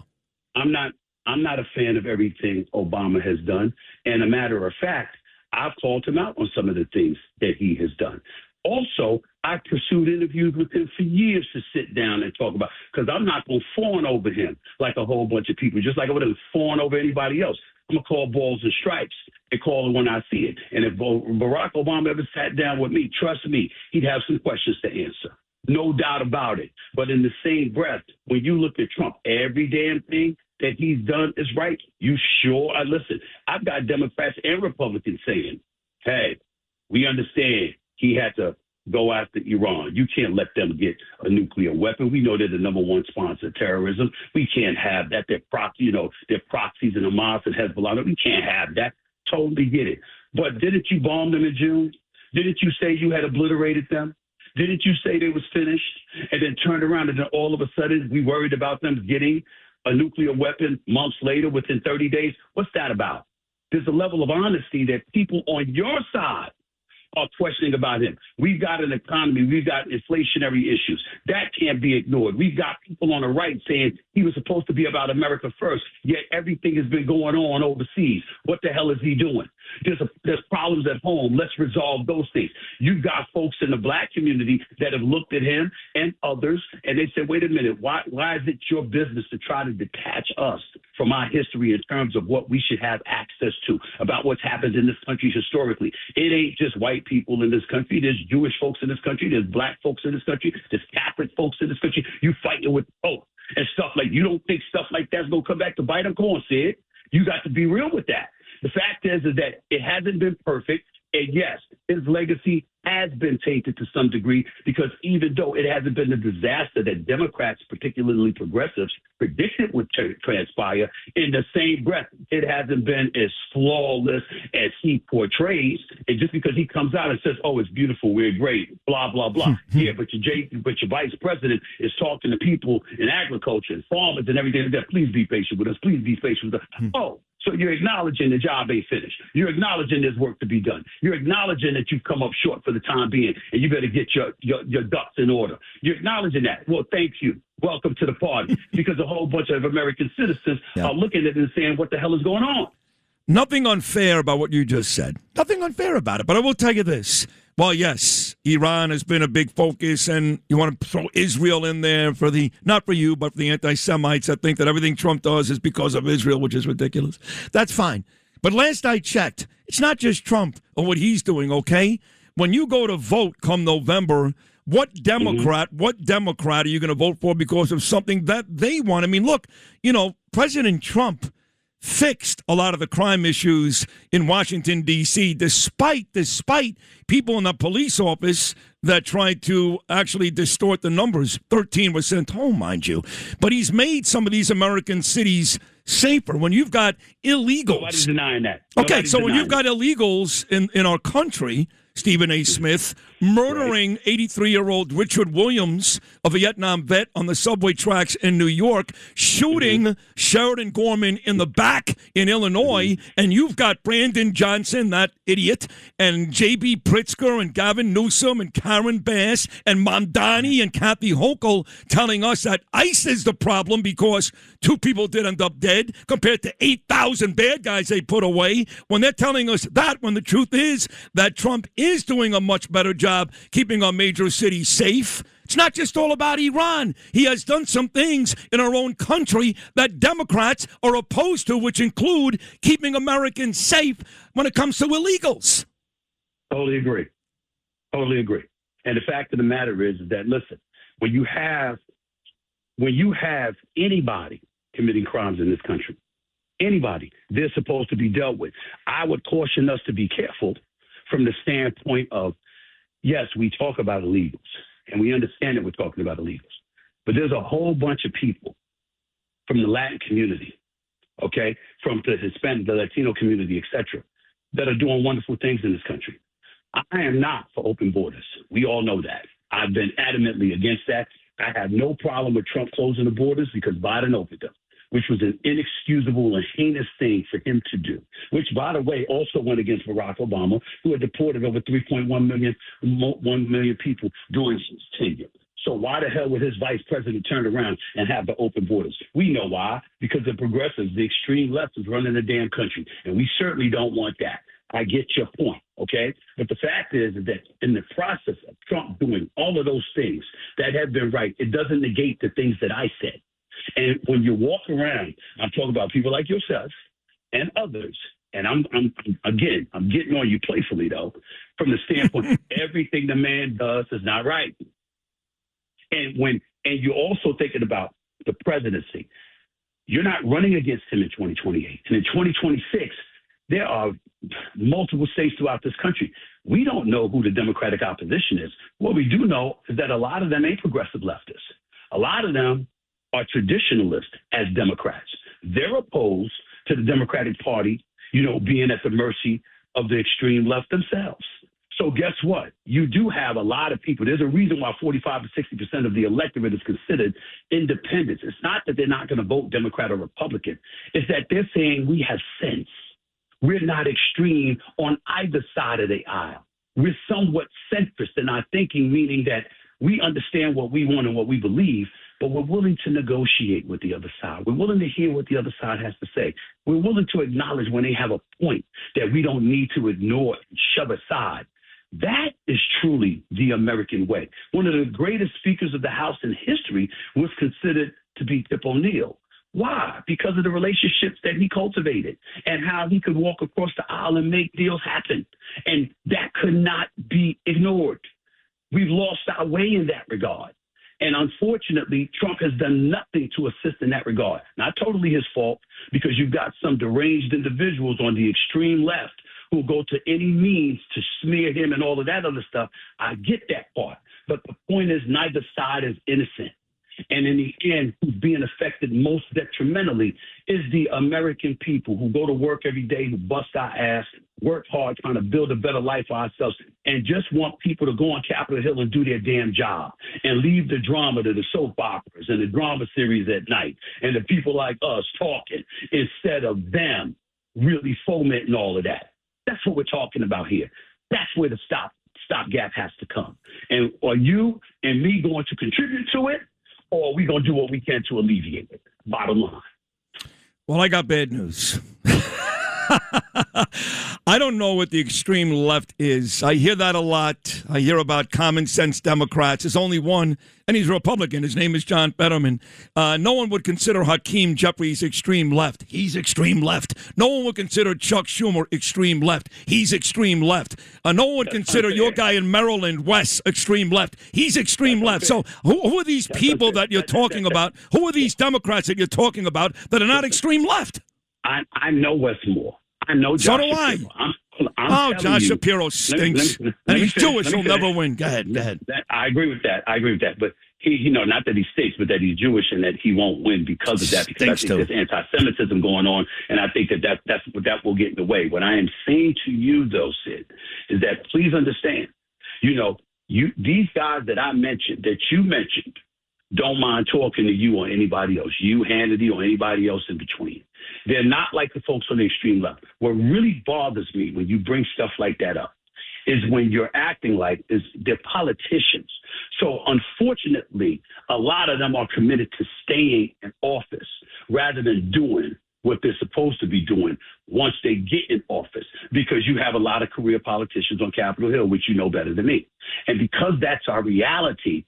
I'm not a fan of everything Obama has done. And a matter of fact, I've called him out on some of the things that he has done. Also, I pursued interviews with him for years to sit down and talk about, because I'm not going to fawn over him like a whole bunch of people, just like I would have fawned over anybody else. I'm going to call balls and stripes and call it when I see it. And if Barack Obama ever sat down with me, trust me, he'd have some questions to answer. No doubt about it. But in the same breath, when you look at Trump, every damn thing that he's done is right. You sure? Listen, I've got Democrats and Republicans saying, hey, we understand he had to go after Iran. You can't let them get a nuclear weapon. We know they're the number one sponsor of terrorism. We can't have that. They're proxies in Hamas and Hezbollah. We can't have that. Totally get it. But didn't you bomb them in June? Didn't you say you had obliterated them? Didn't you say they was finished? And then turned around and then all of a sudden we worried about them getting a nuclear weapon months later within 30 days? What's that about? There's a level of honesty that people on your side are questioning about him. We've got an economy. We've got inflationary issues. That can't be ignored. We've got people on the right saying he was supposed to be about America first, yet everything has been going on overseas. What the hell is he doing? There's problems at home. Let's resolve those things. You've got folks in the black community that have looked at him and others, and they said, wait a minute, why is it your business to try to detach us from our history in terms of what we should have access to, about what's happened in this country historically? It ain't just white people in this country. There's Jewish folks in this country. There's black folks in this country. There's Catholic folks in this country. You fighting with both and stuff like, you don't think stuff like that's going to come back to bite them? Come on, Sid. You got to be real with that. The fact is that it hasn't been perfect. And yes, his legacy has been tainted to some degree, because even though it hasn't been the disaster that Democrats, particularly progressives, predicted would transpire, in the same breath, it hasn't been as flawless as he portrays. And just because he comes out and says, oh, it's beautiful, we're great, blah, blah, blah. Yeah, but your vice president is talking to people in agriculture and farmers and everything like that. Please be patient with us. Please be patient with us. Oh, so you're acknowledging the job ain't finished. You're acknowledging there's work to be done. You're acknowledging that you've come up short for the time being, and you better get your ducks in order. You're acknowledging that. Well, thank you. Welcome to the party. Because a whole bunch of American citizens are looking at it and saying, what the hell is going on? Nothing unfair about what you just said. Nothing unfair about it. But I will tell you this. Well, yes, Iran has been a big focus, and you want to throw Israel in there for not for you, but for the anti-Semites that think that everything Trump does is because of Israel, which is ridiculous. That's fine. But last I checked, it's not just Trump or what he's doing, okay? When you go to vote come November, what Democrat are you going to vote for because of something that they want? I mean, look, President Trump fixed a lot of the crime issues in Washington, D.C., despite people in the police office that tried to actually distort the numbers. 13 were sent home, mind you. But he's made some of these American cities safer. When you've got illegals. Nobody's denying that. Okay, so when you've got illegals in our country, Stephen A. Smith, murdering 83-year-old Richard Williams, a Vietnam vet, on the subway tracks in New York, shooting Sheridan Gorman in the back in Illinois, and you've got Brandon Johnson, that idiot, and J.B. Pritzker and Gavin Newsom and Karen Bass and Mamdani and Kathy Hochul telling us that ICE is the problem because 2 people did end up dead compared to 8,000 bad guys they put away, when they're telling us that, when the truth is that Trump is doing a much better job keeping our major cities safe. It's not just all about Iran. He has done some things in our own country that Democrats are opposed to, which include keeping Americans safe when it comes to illegals. Totally agree. And the fact of the matter is that, listen, when you have anybody committing crimes in this country, anybody, they're supposed to be dealt with. I would caution us to be careful from the standpoint of, yes, we talk about illegals, and we understand that we're talking about illegals, but there's a whole bunch of people from the Latin community, okay, from the Hispanic, the Latino community, etc., that are doing wonderful things in this country. I am not for open borders. We all know that. I've been adamantly against that. I have no problem with Trump closing the borders because Biden opened them, which was an inexcusable and heinous thing for him to do, which, by the way, also went against Barack Obama, who had deported over 3.1 million people during his tenure. So why the hell would his vice president turn around and have the open borders? We know why, because the progressives, the extreme left, is running the damn country, and we certainly don't want that. I get your point, okay? But the fact is that in the process of Trump doing all of those things that have been right, it doesn't negate the things that I said. And when you walk around, I'm talking about people like yourself and others, and I'm getting on you playfully, though, from the standpoint, everything the man does is not right. And you're also thinking about the presidency. You're not running against him in 2028. And in 2026, there are multiple states throughout this country. We don't know who the Democratic opposition is. What we do know is that a lot of them ain't progressive leftists. A lot of them are traditionalists as Democrats. They're opposed to the Democratic Party, being at the mercy of the extreme left themselves. So guess what? You do have a lot of people. There's a reason why 45 to 60% of the electorate is considered independents. It's not that they're not going to vote Democrat or Republican. It's that they're saying we have sense. We're not extreme on either side of the aisle. We're somewhat centrist in our thinking, meaning that we understand what we want and what we believe, but we're willing to negotiate with the other side. We're willing to hear what the other side has to say. We're willing to acknowledge when they have a point that we don't need to ignore and shove aside. That is truly the American way. One of the greatest speakers of the House in history was considered to be Tip O'Neill. Why? Because of the relationships that he cultivated and how he could walk across the aisle and make deals happen. And that could not be ignored. We've lost our way in that regard. And unfortunately, Trump has done nothing to assist in that regard. Not totally his fault, because you've got some deranged individuals on the extreme left who go to any means to smear him and all of that other stuff. I get that part. But the point is, neither side is innocent. And in the end, who's being affected most detrimentally is the American people who go to work every day, who bust our ass, work hard, trying to build a better life for ourselves, and just want people to go on Capitol Hill and do their damn job and leave the drama to the soap operas and the drama series at night and the people like us talking instead of them really fomenting all of that. That's what we're talking about here. That's where the stopgap has to come. And are you and me going to contribute to it, or are we going to do what we can to alleviate it? Bottom line. Well, I got bad news. I don't know what the extreme left is. I hear that a lot. I hear about common sense Democrats. There's only one, and he's a Republican. His name is John Fetterman. No one would consider Hakeem Jeffries extreme left. He's extreme left. No one would consider Chuck Schumer extreme left. He's extreme left. No one would consider your guy in Maryland, West, extreme left. He's extreme left. So who are these people that you're talking about? Who are these Democrats that you're talking about that are not extreme left? I know Westmore. I know Josh Shapiro. I'm Josh Shapiro stinks. And he's Jewish. He'll never win. Go ahead. I agree with that. But he, not that he stinks, but that he's Jewish and that he won't win because of that. Because I think there's anti-Semitism going on, and I think that will get in the way. What I am saying to you, though, Sid, is that please understand, these guys that I mentioned, that you mentioned, don't mind talking to you or anybody else, you, Hannity, or anybody else in between. They're not like the folks on the extreme left. What really bothers me when you bring stuff like that up is when you're acting like they're politicians. So unfortunately, a lot of them are committed to staying in office rather than doing what they're supposed to be doing once they get in office, because you have a lot of career politicians on Capitol Hill, which you know better than me. And because that's our reality,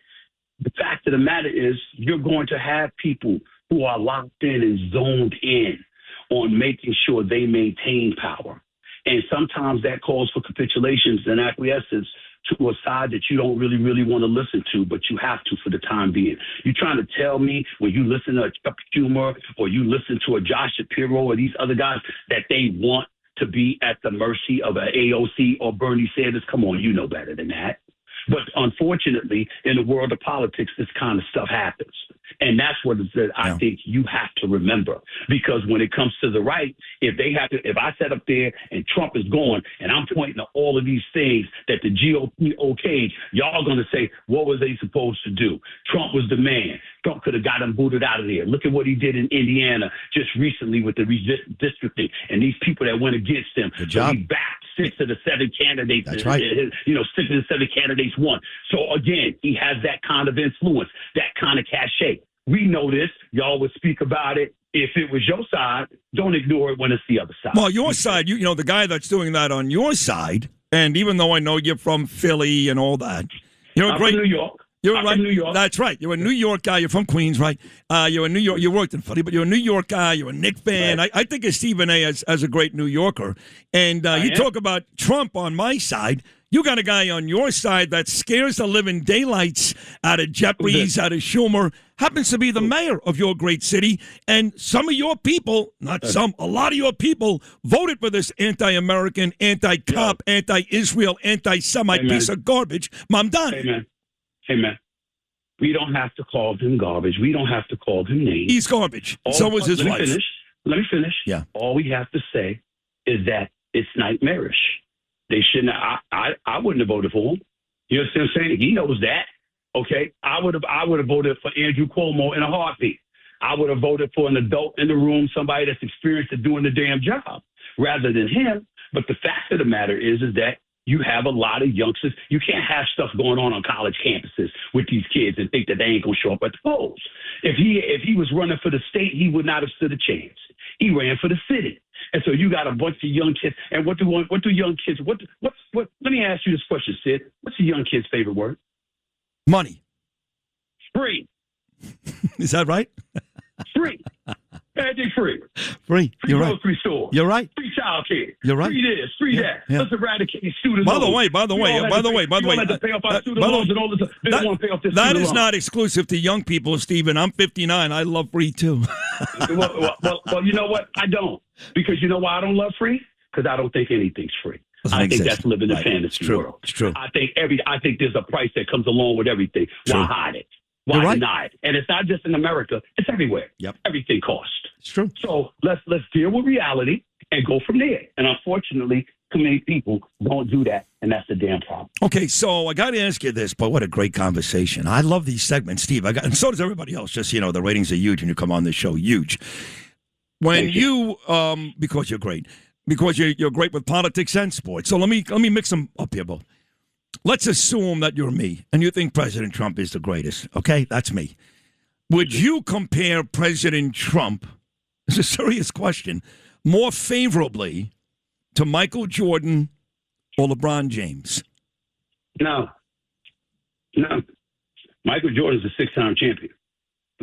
the fact of the matter is you're going to have people who are locked in and zoned in on making sure they maintain power. And sometimes that calls for capitulations and acquiescence to a side that you don't really want to listen to, but you have to for the time being. You're trying to tell me when you listen to a Chuck Schumer or you listen to a Josh Shapiro or these other guys that they want to be at the mercy of an AOC or Bernie Sanders? Come on, you know better than that. But unfortunately, in the world of politics, this kind of stuff happens. And that's what I think you have to remember. Because when it comes to the right, if I sat up there and Trump is going and I'm pointing to all of these things that the GOP okayed, y'all going to say, what was they supposed to do? Trump was the man. Trump could have got him booted out of there. Look at what he did in Indiana just recently with the redistricting and these people that went against him. Good job. So he backed 6 of the 7 candidates. That's right. 6 of the 7 candidates won. So again, he has that kind of influence, that kind of cachet. We know this. Y'all would speak about it. If it was your side, don't ignore it when it's the other side. Well, your side, you know, the guy that's doing that on your side, and even though I know you're from Philly and all that, you're I'm great. from New York. You're I'm right. from New York. That's right. You're a New York guy. You're from Queens, right? You're a New York. You worked in Philly, but you're a New York guy. You're a Knicks fan. Right. I think of Stephen A. as a great New Yorker. And you talk about Trump on my side. You got a guy on your side that scares the living daylights out of Jeffries, out of Schumer, happens to be the mayor of your great city. And some of your people, not some, a lot of your people voted for this anti-American, anti-cop, anti-Israel, anti-Semite piece of garbage. I'm done. Amen. We don't have to call him garbage. We don't have to call him names. He's garbage. So was his wife. Let me finish. Yeah. All we have to say is that it's nightmarish. They shouldn't. I wouldn't have voted for him. You understand what I'm saying? He knows that. Okay. I would have voted for Andrew Cuomo in a heartbeat. I would have voted for an adult in the room, somebody that's experienced at doing the damn job, rather than him. But the fact of the matter is that you have a lot of youngsters. You can't have stuff going on college campuses with these kids and think that they ain't gonna show up at the polls. If he was running for the state, he would not have stood a chance. He ran for the city. And so you got a bunch of young kids. And what do young kids, what, let me ask you this question, Sid. What's a young kid's favorite word? Money. Free. Is that right? Free. Everything free. Free. You're right. Grocery store. You're right. Free child care. You're right. Free this, free that. Yeah. Let's eradicate student By loans. the way, we don't have to pay off our student loans and all this. They don't want to pay off this that student is loan. not exclusive to young people, Stephen. I'm 59. I love free, too. well, you know what? I don't. Because you know why I don't love free? Because I don't think anything's free. I think that's living in a fantasy world. It's true. I think there's a price that comes along with everything. Why hide it? Why deny it? And it's not just in America. It's everywhere. Yep. Everything costs. It's true. So let's deal with reality and go from there. And unfortunately, too many people don't do that, and that's the damn problem. Okay, so I got to ask you this, but what a great conversation. I love these segments, Steve. And so does everybody else. Just, you know, the ratings are huge when you come on this show. Huge. When you because you're great. Because you're great with politics and sports. So let me mix them up here, both. Let's assume that you're me and you think President Trump is the greatest. Okay, that's me. Would you compare President Trump, it's a serious question, more favorably to Michael Jordan or LeBron James? No. Michael Jordan's a 6-time champion.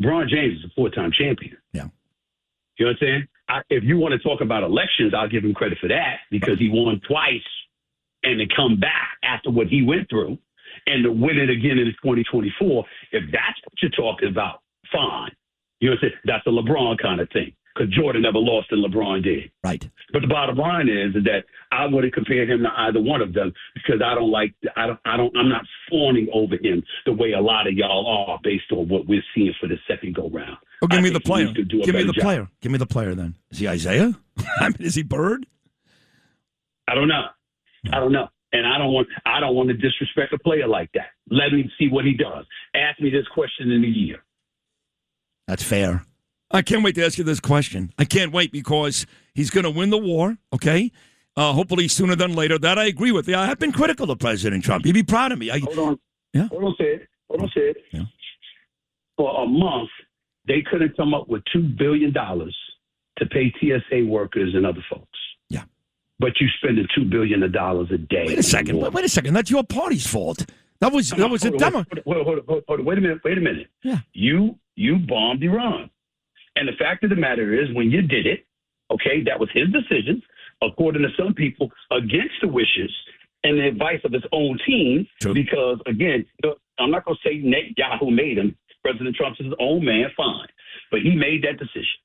LeBron James is a 4-time champion. Yeah. You know what I'm saying? If you want to talk about elections, I'll give him credit for that because he won twice and to come back after what he went through and to win it again in 2024. If that's what you're talking about, fine. You know what I'm saying? That's a LeBron kind of thing because Jordan never lost and LeBron did. Right. But the bottom line is that I wouldn't compare him to either one of them because I'm not fawning over him the way a lot of y'all are based on what we're seeing for the second go round. Oh, give me the player. Give me the player then. Is he Isaiah? I mean, is he Bird? I don't know. And I don't want to disrespect a player like that. Let me see what he does. Ask me this question in a year. That's fair. I can't wait to ask you this question. I can't wait because he's going to win the war, okay? Hopefully sooner than later. That I agree with. I have been critical of President Trump. He'd be proud of me. Hold on. Yeah? Hold on, Sid. Yeah. For a month, they couldn't come up with $2 billion to pay TSA workers and other folks. Yeah. But you spending $2 billion a day. Wait a second. That's your party's fault. That was a demo. Wait a minute. Yeah. You bombed Iran. And the fact of the matter is, when you did it, okay, that was his decision, according to some people, against the wishes and the advice of his own team. True. Because, again, I'm not going to say Netanyahu made him. President Trump's his own man, fine. But he made that decision.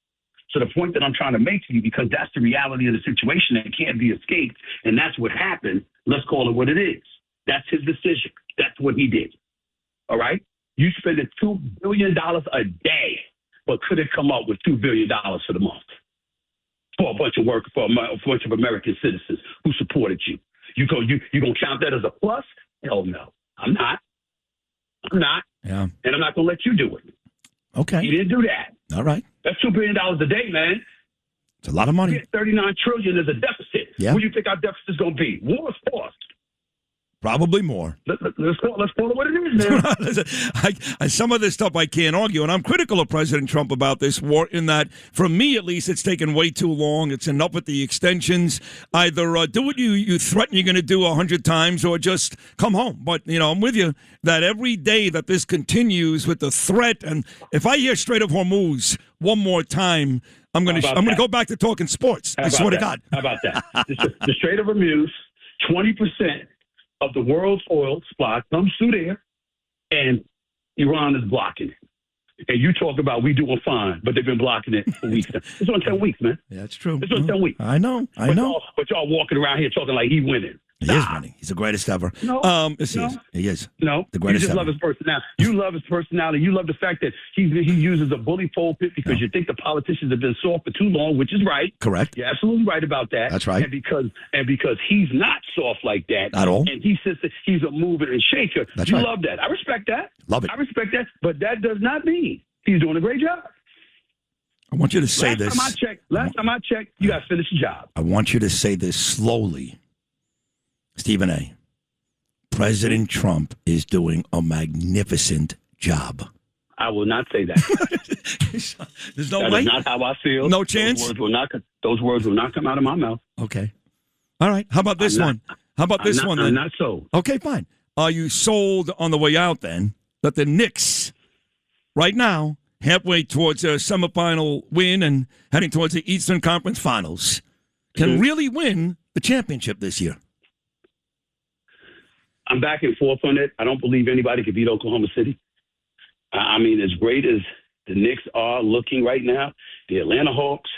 So the point that I'm trying to make to you, because that's the reality of the situation that can't be escaped, and that's what happened, let's call it what it is. That's his decision. That's what he did. All right? You spending $2 billion a day, but couldn't come up with $2 billion for the month for a bunch of work, for a bunch of American citizens who supported you. You gonna count that as a plus? Hell no. I'm not. Yeah. And I'm not gonna let you do it. Okay. You didn't do that. All right. That's $2 billion a day, man. It's a lot of money. $39 trillion is a deficit. Yeah. What do you think our deficit is gonna be? War is forced. Probably more. Let's call it what it is, man. Some of this stuff I can't argue, and I'm critical of President Trump about this war in that, for me at least, it's taken way too long. It's enough with the extensions. Either do what you threaten you're going to do 100 times or just come home. But, I'm with you that every day that this continues with the threat, and if I hear Strait of Hormuz one more time, I'm going to go back to talking sports. I swear to God. How about that? The Strait of Hormuz, 20% of the world's oil supply comes through there, and Iran is blocking it. And you talk about we doing fine, but they've been blocking it for weeks. It's on 10 weeks, man. Yeah, that's true. It's on 10 weeks. I know. But y'all walking around here talking like he winning. He is winning. He's the greatest ever. No, He is. No, the greatest you just ever. love his personality. You love his personality. You love the fact that he uses a bully pulpit because you think the politicians have been soft for too long, which is right. Correct. You're absolutely right about that. That's right. And because he's not soft like that at all, and he says that he's a mover and shaker. That's you right. love that. I respect that. Love it. I respect that. But that does not mean he's doing a great job. I want you to say this. Last time I checked, you got to finish the job. I want you to say this slowly. Stephen A. President Trump is doing a magnificent job. I will not say that. There's no that way? Is not how I feel. No chance? Those words will not come out of my mouth. Okay. All right. How about this one? How about this one then? I'm not sold. Okay, fine. Are you sold on the way out then that the Knicks, right now, halfway towards a semifinal win and heading towards the Eastern Conference Finals, can really win the championship this year? I'm back and forth on it. I don't believe anybody can beat Oklahoma City. I mean, as great as the Knicks are looking right now, the Atlanta Hawks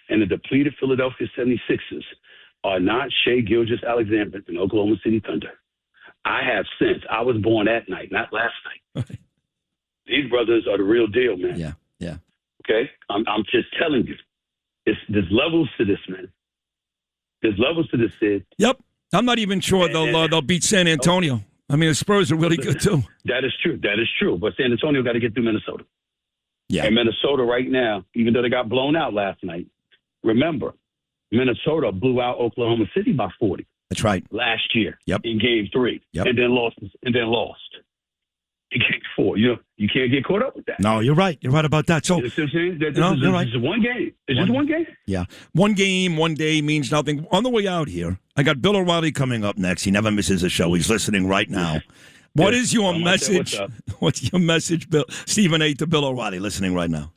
and the depleted Philadelphia 76ers are not Shai Gilgeous-Alexander and Oklahoma City Thunder. I have sense. I was born that night, not last night. These brothers are the real deal, man. Yeah. Okay? I'm just telling you. There's levels to this, man. There's levels to this, Sid. Yep. I'm not even sure they'll beat San Antonio. I mean, the Spurs are really good, too. That is true. But San Antonio got to get through Minnesota. Yeah. And Minnesota right now, even though they got blown out last night, remember, Minnesota blew out Oklahoma City by 40. That's right. Last year. Yep. In Game 3. Yep. And then lost. In Game 4. You can't get caught up with that. No, you're right. You're right about that. So, you're right. This is one game. It's just one game. Yeah. One game, one day means nothing. On the way out here, I got Bill O'Reilly coming up next. He never misses a show. He's listening right now. What is your message? What's your message, Bill Stephen A. to Bill O'Reilly listening right now?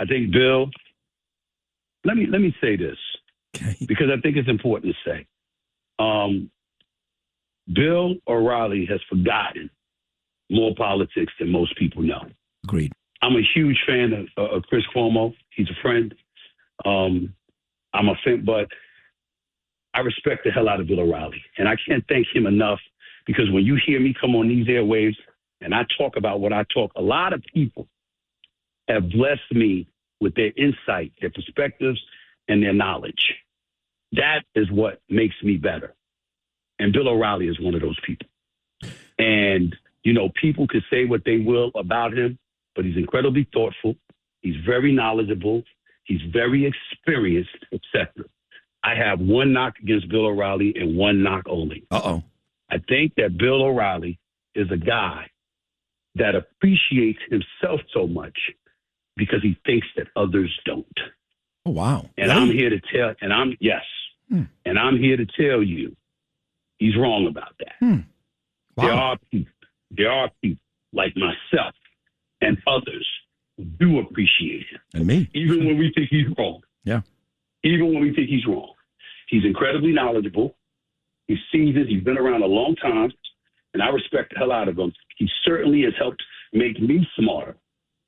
I think Bill. Let me say this, because I think it's important to say. Bill O'Reilly has forgotten more politics than most people know. Agreed. I'm a huge fan of Chris Cuomo. He's a friend. I'm a fan, but I respect the hell out of Bill O'Reilly. And I can't thank him enough, because when you hear me come on these airwaves and I talk about what I talk, a lot of people have blessed me with their insight, their perspectives, and their knowledge. That is what makes me better. And Bill O'Reilly is one of those people. And, people could say what they will about him, but he's incredibly thoughtful. He's very knowledgeable. He's very experienced, etc. I have one knock against Bill O'Reilly and one knock only. Uh-oh. I think that Bill O'Reilly is a guy that appreciates himself so much because he thinks that others don't. Oh, wow. And really? I'm here to tell, and I'm here to tell you, he's wrong about that. Wow. There are people like myself and others who do appreciate him. And me. Even when we think he's wrong. Yeah. Even when we think he's wrong. He's incredibly knowledgeable. He's seasoned. He's been around a long time. And I respect the hell out of him. He certainly has helped make me smarter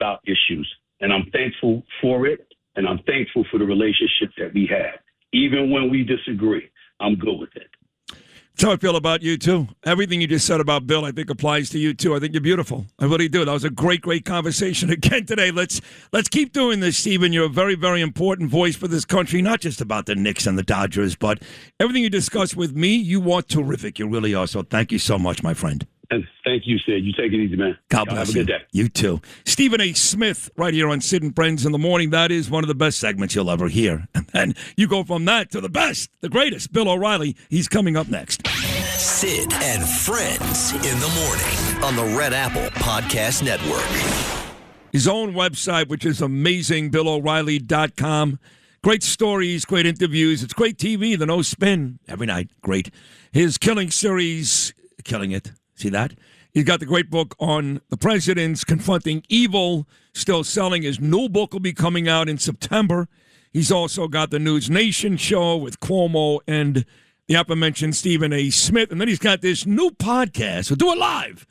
about issues. And I'm thankful for it. And I'm thankful for the relationship that we have. Even when we disagree, I'm good with it. That's how I feel about you, too. Everything you just said about Bill, I think, applies to you, too. I think you're beautiful. I really do. That was a great, great conversation again today. Let's keep doing this, Stephen. You're a very, very important voice for this country, not just about the Knicks and the Dodgers, but everything you discuss with me, you are terrific. You really are. So thank you so much, my friend. Thank you, Sid. You take it easy, man. God bless you. Have a good day. You too. Stephen A. Smith, right here on Sid and Friends in the Morning. That is one of the best segments you'll ever hear. And then you go from that to the best, the greatest, Bill O'Reilly. He's coming up next. Sid and Friends in the Morning on the Red Apple Podcast Network. His own website, which is amazing, BillO'Reilly.com. Great stories, great interviews. It's great TV, the No Spin, every night. Great. His Killing series, killing it. See that? He's got the great book on the presidents confronting evil, still selling. His new book will be coming out in September. He's also got the News Nation show with Cuomo and the aforementioned Stephen A. Smith. And then he's got this new podcast, we'll do it live,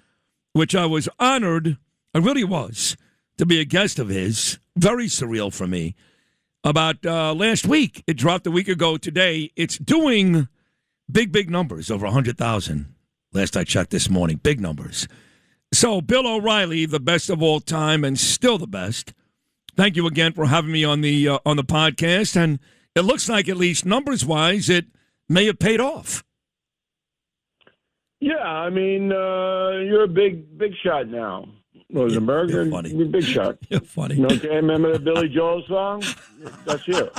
which I was honored, I really was, to be a guest of his. Very surreal for me. About last week, it dropped a week ago today. It's doing big numbers, over 100,000. Last I checked this morning, big numbers. So, Bill O'Reilly, the best of all time and still the best. Thank you again for having me on the podcast. And it looks like, at least numbers-wise, it may have paid off. Yeah, I mean, you're a big shot now, Rosenberg. You're funny. You're a big shot. You're funny. You know, remember the Billy Joel song? That's you.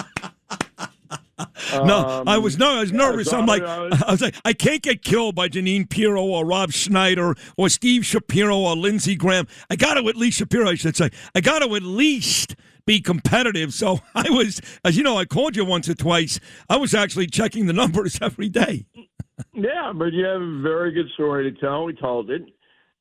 No, I was nervous. I'm like, I was like, I can't get killed by Janine Pirro or Rob Schneider or Steve Shapiro or Lindsey Graham. I got to at least Shapiro, I should say. I got to at least be competitive. So I was, as you know, I called you once or twice. I was actually checking the numbers every day. Yeah, but you have a very good story to tell. We told it,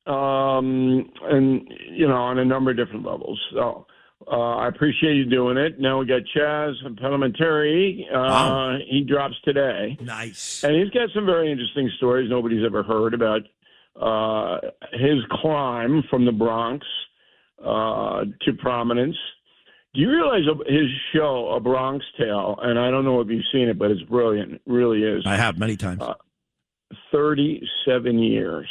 and you know, on a number of different levels. So. I appreciate you doing it. Now we got Chaz Parliamentary. Wow. He drops today. Nice. And he's got some very interesting stories nobody's ever heard about his climb from the Bronx to prominence. Do you realize his show, A Bronx Tale, and I don't know if you've seen it, but it's brilliant. It really is. I have many times. 37 years.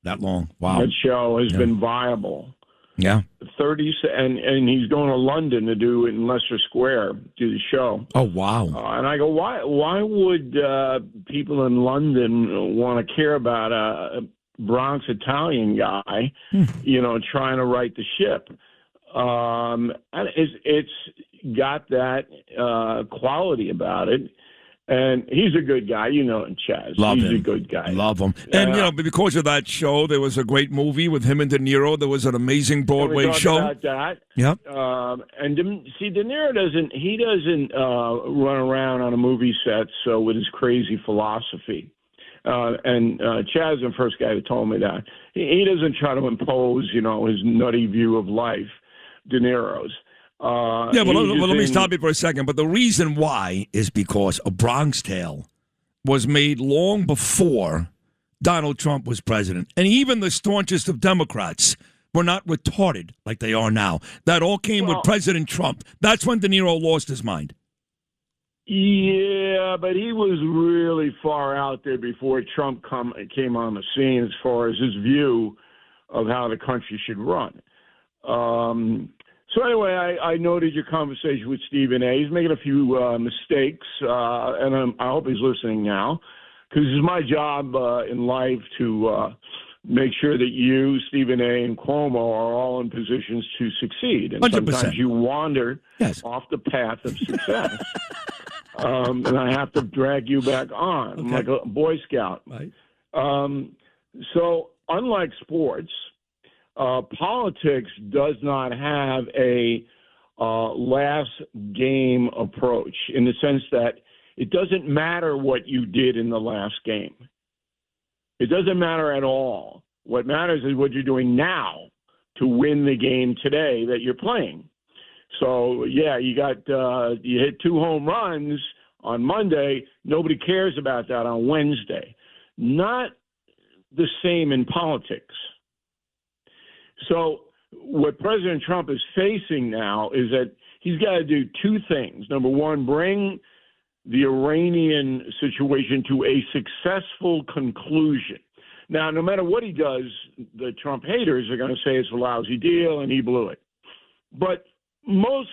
That long. Wow. That show has been viable. Yeah. 30, and he's going to London to do it in Leicester Square, do the show. Oh, wow. And I go, why would people in London want to care about a Bronx Italian guy, you know, trying to right the ship? And it's got that quality about it. And he's a good guy. You know him, Chaz. He's a good guy. Love him. And, you know, because of that show, there was a great movie with him and De Niro. There was an amazing Broadway show. About that. Yep. And De Niro doesn't run around on a movie set with his crazy philosophy. And Chaz is the first guy that told me that. He doesn't try to impose, you know, his nutty view of life, De Niro's. But let me stop you for a second. But the reason why is because A Bronx Tale was made long before Donald Trump was president. And even the staunchest of Democrats were not retarded like they are now. That all came with President Trump. That's when De Niro lost his mind. Yeah, but he was really far out there before Trump came on the scene as far as his view of how the country should run. So anyway, I noted your conversation with Stephen A. He's making a few mistakes, and I hope he's listening now, because it's my job in life to make sure that you, Stephen A., and Cuomo are all in positions to succeed. And 100%. Sometimes you wander off the path of success, and I have to drag you back on. I'm like a Boy Scout. Right. So unlike sports, politics does not have a last game approach in the sense that it doesn't matter what you did in the last game. It doesn't matter at all. What matters is what you're doing now to win the game today that you're playing. So, yeah, you hit 2 home runs on Monday. Nobody cares about that on Wednesday. Not the same in politics. So what President Trump is facing now is that he's got to do 2 things. Number one, bring the Iranian situation to a successful conclusion. Now, no matter what he does, the Trump haters are going to say it's a lousy deal and he blew it. But most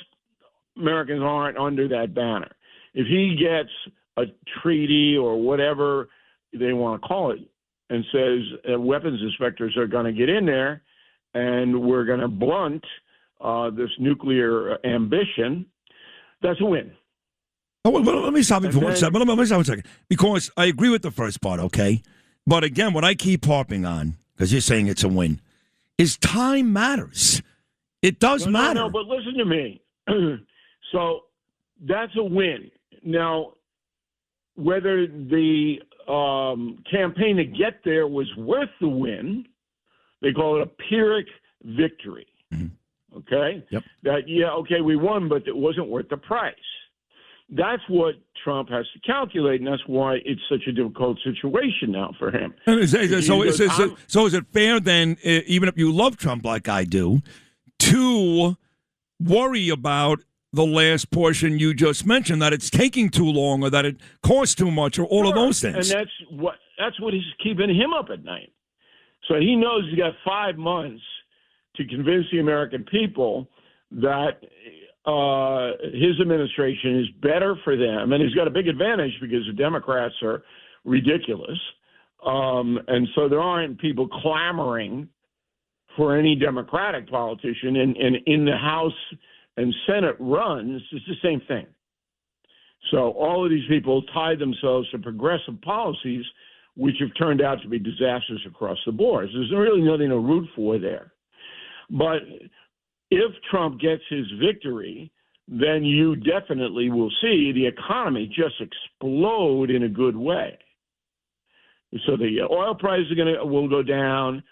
Americans aren't under that banner. If he gets a treaty or whatever they want to call it and says weapons inspectors are going to get in there and we're going to blunt this nuclear ambition, that's a win. Oh, well, let me stop you for 1 second. Let me stop 1 second. Because I agree with the first part, okay? But again, what I keep harping on, because you're saying it's a win, is time matters. It does matter. No, but listen to me. So that's a win. Now, whether the campaign to get there was worth the win, they call it a Pyrrhic victory. Mm-hmm. Okay? Yep. Okay, we won, but it wasn't worth the price. That's what Trump has to calculate, and that's why it's such a difficult situation now for him. So is it fair then, even if you love Trump like I do, to worry about the last portion you just mentioned, that it's taking too long or that it costs too much or all of those things? And that's what is keeping him up at night. So he knows he's got 5 months to convince the American people that his administration is better for them, and he's got a big advantage because the Democrats are ridiculous, and so there aren't people clamoring for any Democratic politician, and in the House and Senate runs, it's the same thing. So all of these people tie themselves to progressive policies, which have turned out to be disasters across the board. So there's really nothing to root for there. But if Trump gets his victory, then you definitely will see the economy just explode in a good way. So the oil prices will go down,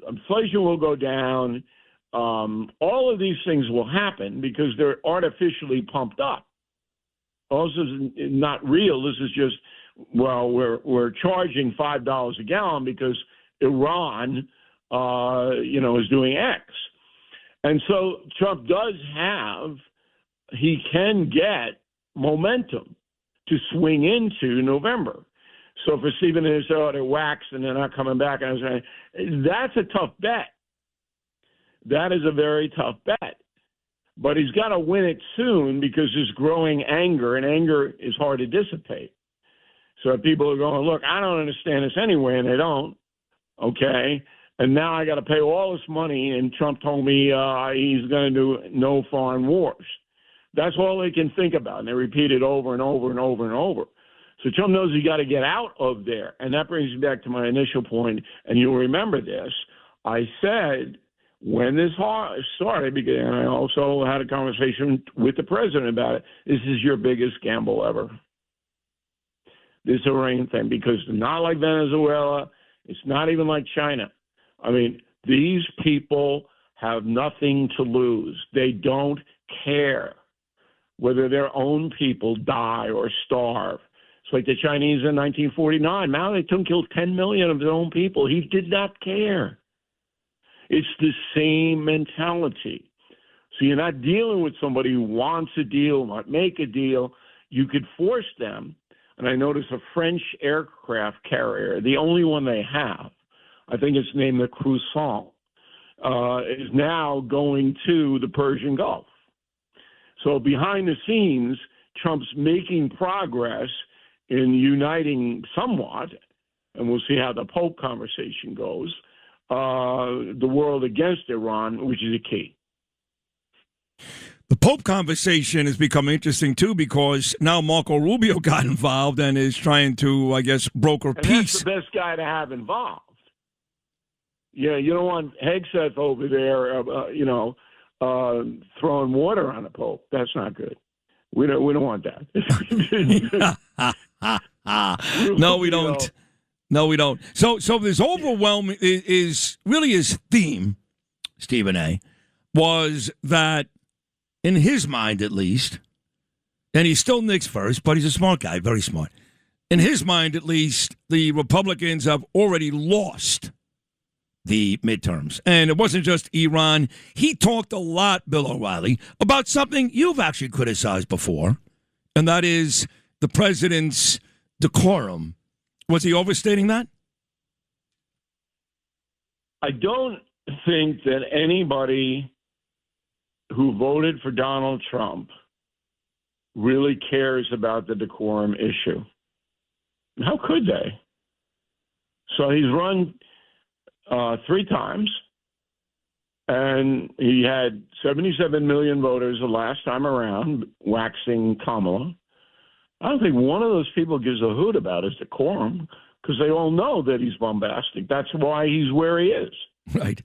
inflation will go down. All of these things will happen because they're artificially pumped up. Also, is not real. This is just, well, we're charging $5 a gallon because Iran, is doing X. And so Trump he can get momentum to swing into November. So for Stephen and they're waxed and they're not coming back, and I was saying, that's a tough bet. That is a very tough bet. But he's got to win it soon because there's growing anger, and anger is hard to dissipate. So people are going, look, I don't understand this anyway, and they don't. Okay? And now I got to pay all this money, and Trump told me he's going to do no foreign wars. That's all they can think about, and they repeat it over and over and over and over. So Trump knows he got to get out of there, and that brings me back to my initial point, and you'll remember this. I said when this started, and I also had a conversation with the president about it, this is your biggest gamble ever. This Iran thing, because it's not like Venezuela. It's not even like China. I mean, these people have nothing to lose. They don't care whether their own people die or starve. It's like the Chinese in 1949. Mao Zedong killed 10 million of their own people. He did not care. It's the same mentality. So you're not dealing with somebody who wants a deal, might make a deal. You could force them. And I noticed a French aircraft carrier, the only one they have, I think it's named the Croissant, is now going to the Persian Gulf. So behind the scenes, Trump's making progress in uniting somewhat, and we'll see how the Pope conversation goes, the world against Iran, which is a key. The Pope conversation has become interesting, too, because now Marco Rubio got involved and is trying to, I guess, broker peace. That's the best guy to have involved. Yeah, you don't want Hegseth over there, throwing water on the Pope. That's not good. We don't want that. No, we don't. No, we don't. So this overwhelming is really his theme, Stephen A., was that in his mind at least, and he's still Nick's first, but he's a smart guy, very smart. In his mind at least, the Republicans have already lost the midterms. And it wasn't just Iran. He talked a lot, Bill O'Reilly, about something you've actually criticized before, and that is the president's decorum. Was he overstating that? I don't think that anybody who voted for Donald Trump really cares about the decorum issue. How could they? So he's run 3 times, and he had 77 million voters the last time around, waxing Kamala. I don't think one of those people gives a hoot about his decorum because they all know that he's bombastic. That's why he's where he is. Right.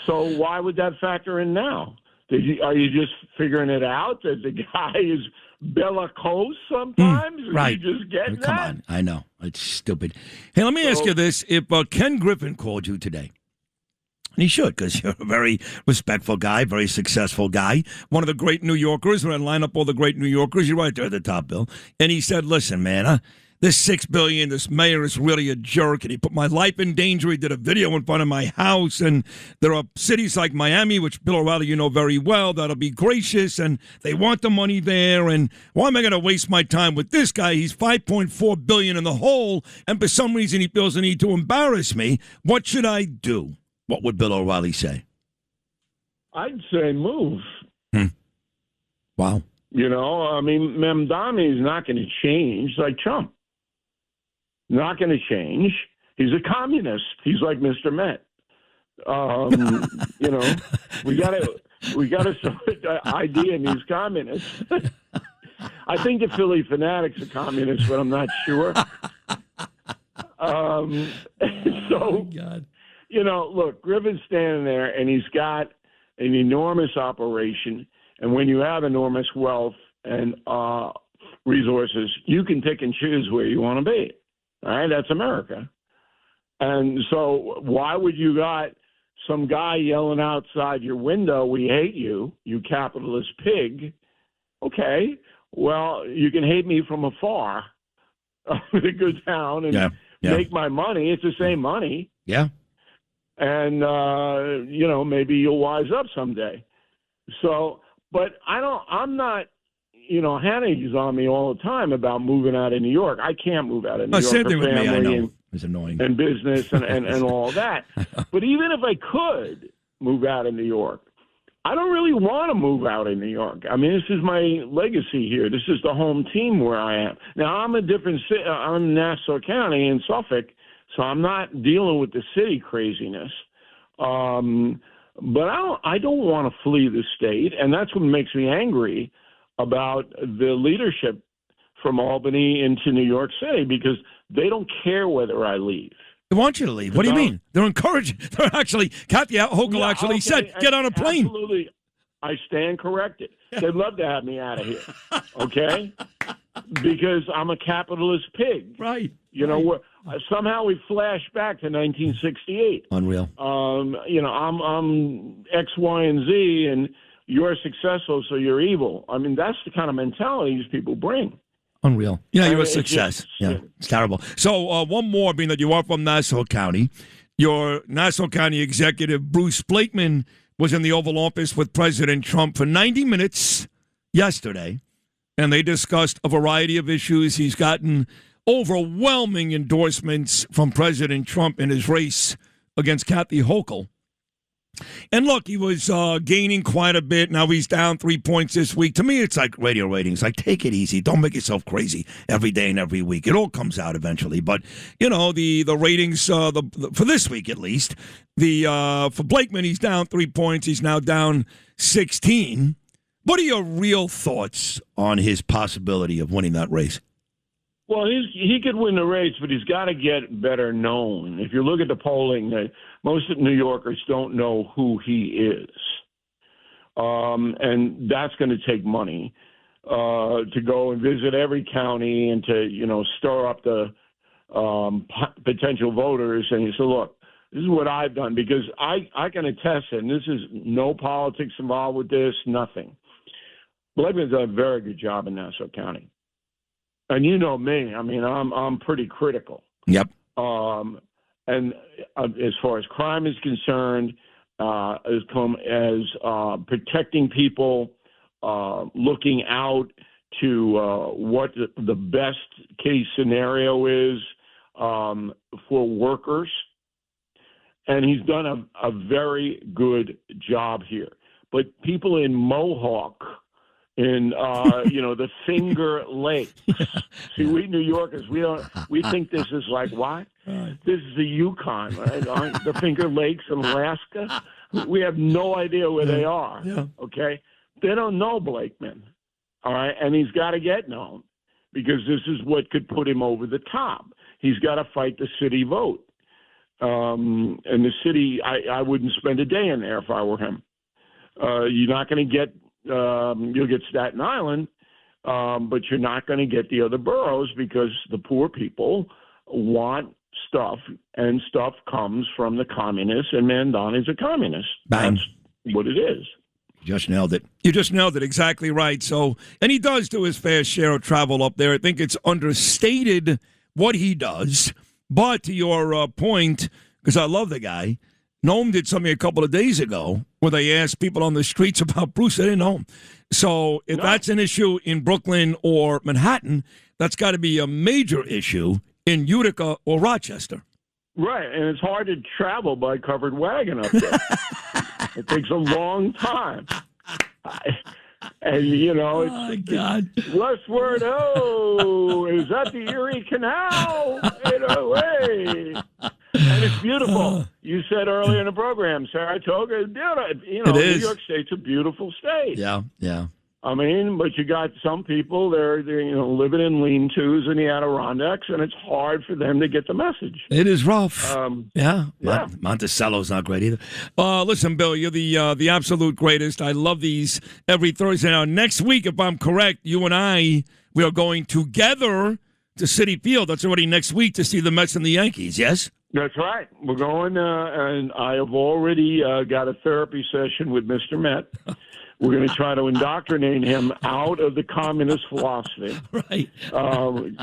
So why would that factor in now? Are you just figuring it out that the guy is bellicose sometimes? Right. You just get Come on. I know. It's stupid. Hey, let me ask you this. If Ken Griffin called you today, and he should, because you're a very respectful guy, very successful guy, one of the great New Yorkers, when I line up all the great New Yorkers, you're right there at the top, Bill. And he said, listen, man, this $6 billion, this mayor is really a jerk, and he put my life in danger. He did a video in front of my house, and there are cities like Miami, which Bill O'Reilly, you know very well, that'll be gracious, and they want the money there, and why am I going to waste my time with this guy? He's $5.4 billion in the hole, and for some reason he feels the need to embarrass me. What should I do? What would Bill O'Reilly say? I'd say move. Wow. You know, I mean, Mamdani is not going to change like Trump. Not going to change. He's a communist. He's like Mr. Met. You know, we got to start IDing these communists. I think the Philly Fanatics are communists, but I'm not sure. So, God. You know, look, Griffin's standing there, and he's got an enormous operation. And when you have enormous wealth and resources, you can pick and choose where you want to be. All right, that's America. And so why would you got some guy yelling outside your window, we hate you, you capitalist pig? Okay, well, you can hate me from afar with a good town and make my money. It's the same money. Yeah. And, you know, maybe you'll wise up someday. So, but I'm not, you know, Hannity's on me all the time about moving out of New York. I can't move out of New York. Same thing for with me, I know. And, it's annoying. And business and all that. But even if I could move out of New York, I don't really want to move out of New York. I mean, this is my legacy here. This is the home team where I am. Now, I'm a different city. I'm in Nassau County in Suffolk, so I'm not dealing with the city craziness. But I don't want to flee the state, and that's what makes me angry about the leadership from Albany into New York City, because they don't care whether I leave. They want you to leave. What do you mean? They're encouraging. They're actually, Kathy Hochul said, get on a plane. Absolutely. I stand corrected. They'd love to have me out of here, okay? Because I'm a capitalist pig. Right. You know, somehow we flash back to 1968. Unreal. You know, I'm X, Y, and Z, and you're successful, so you're evil. I mean, that's the kind of mentality these people bring. Unreal. Yeah, you're a success. It's terrible. So one more, being that you are from Nassau County, your Nassau County executive, Bruce Blakeman, was in the Oval Office with President Trump for 90 minutes yesterday, and they discussed a variety of issues. He's gotten overwhelming endorsements from President Trump in his race against Kathy Hochul. And look, he was gaining quite a bit. Now he's down 3 points this week. To me, it's like radio ratings. Like, take it easy. Don't make yourself crazy every day and every week. It all comes out eventually. But, you know, the ratings, for this week at least, for Blakeman, he's down 3 points. He's now down 16. What are your real thoughts on his possibility of winning that race? Well, he could win the race, but he's got to get better known. If you look at the polling, most New Yorkers don't know who he is. And that's going to take money to go and visit every county and to, you know, stir up the potential voters. And you say, look, this is what I've done, because I can attest it, and this is no politics involved with this, nothing. Blakeman's done a very good job in Nassau County. And you know me, I mean, I'm pretty critical. Yep. And as far as crime is concerned, as protecting people, looking out to what the best case scenario is for workers. And he's done a very good job here. But people in Mohawk in the Finger Lakes. See, we New Yorkers, we think this is like what? This is the Yukon, right? The Finger Lakes in Alaska. We have no idea where they are. Yeah. Okay, they don't know Blakeman. All right, and he's got to get known because this is what could put him over the top. He's got to fight the city vote, and the city. I wouldn't spend a day in there if I were him. You're not going to get. You'll get Staten Island, but you're not going to get the other boroughs because the poor people want stuff, and stuff comes from the communists, and Mandani's a communist. Bang. That's what it is. Just nailed it. You just nailed it. Exactly right. So, and he does do his fair share of travel up there. I think it's understated what he does. But to your point, because I love the guy, Noam did something a couple of days ago where they asked people on the streets about Bruce. They didn't know him. So if that's an issue in Brooklyn or Manhattan, that's got to be a major issue in Utica or Rochester. Right, and it's hard to travel by covered wagon up there. It takes a long time. And, it's God. westward, is that the Erie Canal? Hey. And it's beautiful. You said earlier in the program, Saratoga is beautiful. It is. New York State's a beautiful state. Yeah. I mean, but you got some people, they're living in lean-tos in the Adirondacks, and it's hard for them to get the message. It is rough. Yeah. Monticello's not great either. Listen, Bill, you're the absolute greatest. I love these every Thursday. Now, next week, if I'm correct, you and I, we are going together to Citi Field. That's already next week to see the Mets and the Yankees, yes? That's right. We're going, and I have already got a therapy session with Mr. Met. We're going to try to indoctrinate him out of the communist philosophy. Right. Going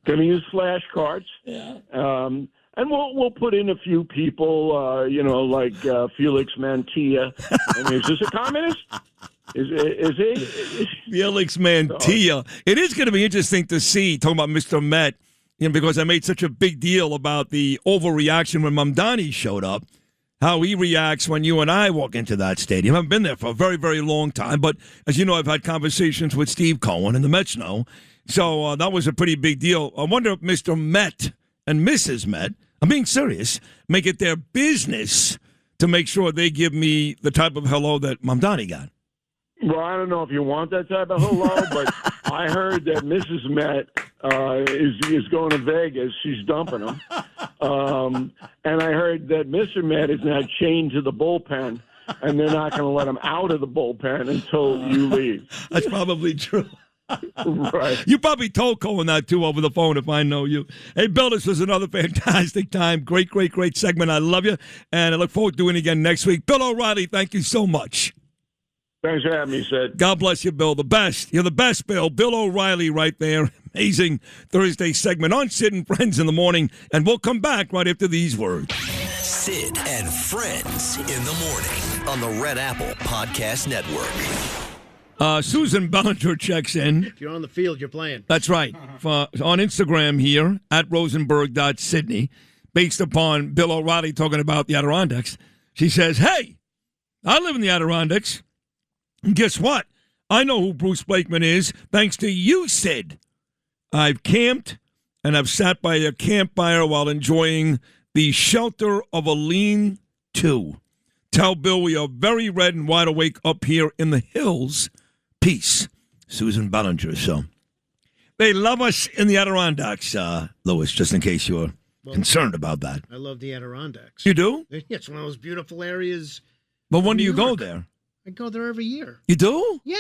to use flashcards. Yeah. And we'll put in a few people, like Felix Mantilla. And is this a communist? Is he? Felix Mantilla. It is going to be interesting to see, talking about Mr. Met, because I made such a big deal about the overreaction when Mamdani showed up. How he reacts when you and I walk into that stadium. I haven't been there for a very, very long time, but as you know, I've had conversations with Steve Cohen and the Mets know. So that was a pretty big deal. I wonder if Mr. Met and Mrs. Met, I'm being serious, make it their business to make sure they give me the type of hello that Mamdani got. Well, I don't know if you want that type of hello, but I heard that Mrs. Met is going to Vegas. She's dumping him. And I heard that Mr. Met is now chained to the bullpen, and they're not going to let him out of the bullpen until you leave. That's probably true. Right. You probably told Cohen that, too, over the phone, if I know you. Hey, Bill, this was another fantastic time. Great segment. I love you, and I look forward to doing it again next week. Bill O'Reilly, thank you so much. Thanks for having me, Sid. God bless you, Bill. The best. You're the best, Bill. Bill O'Reilly right there. Amazing Thursday segment on Sid and Friends in the morning. And we'll come back right after these words. Sid and Friends in the morning on the Red Apple Podcast Network. Susan Bellinger checks in. If you're on the field, you're playing. That's right. On Instagram here, at rosenberg.sydney, based upon Bill O'Reilly talking about the Adirondacks. She says, hey, I live in the Adirondacks. And guess what? I know who Bruce Blakeman is, thanks to you, Sid. I've camped and I've sat by a campfire while enjoying the shelter of a lean-to. Tell Bill we are very red and wide awake up here in the hills. Peace. Susan Bellinger. So they love us in the Adirondacks, Louis, just in case you're concerned about that. I love the Adirondacks. You do? It's one of those beautiful areas. But when do you go there? I go there every year. You do? Yeah.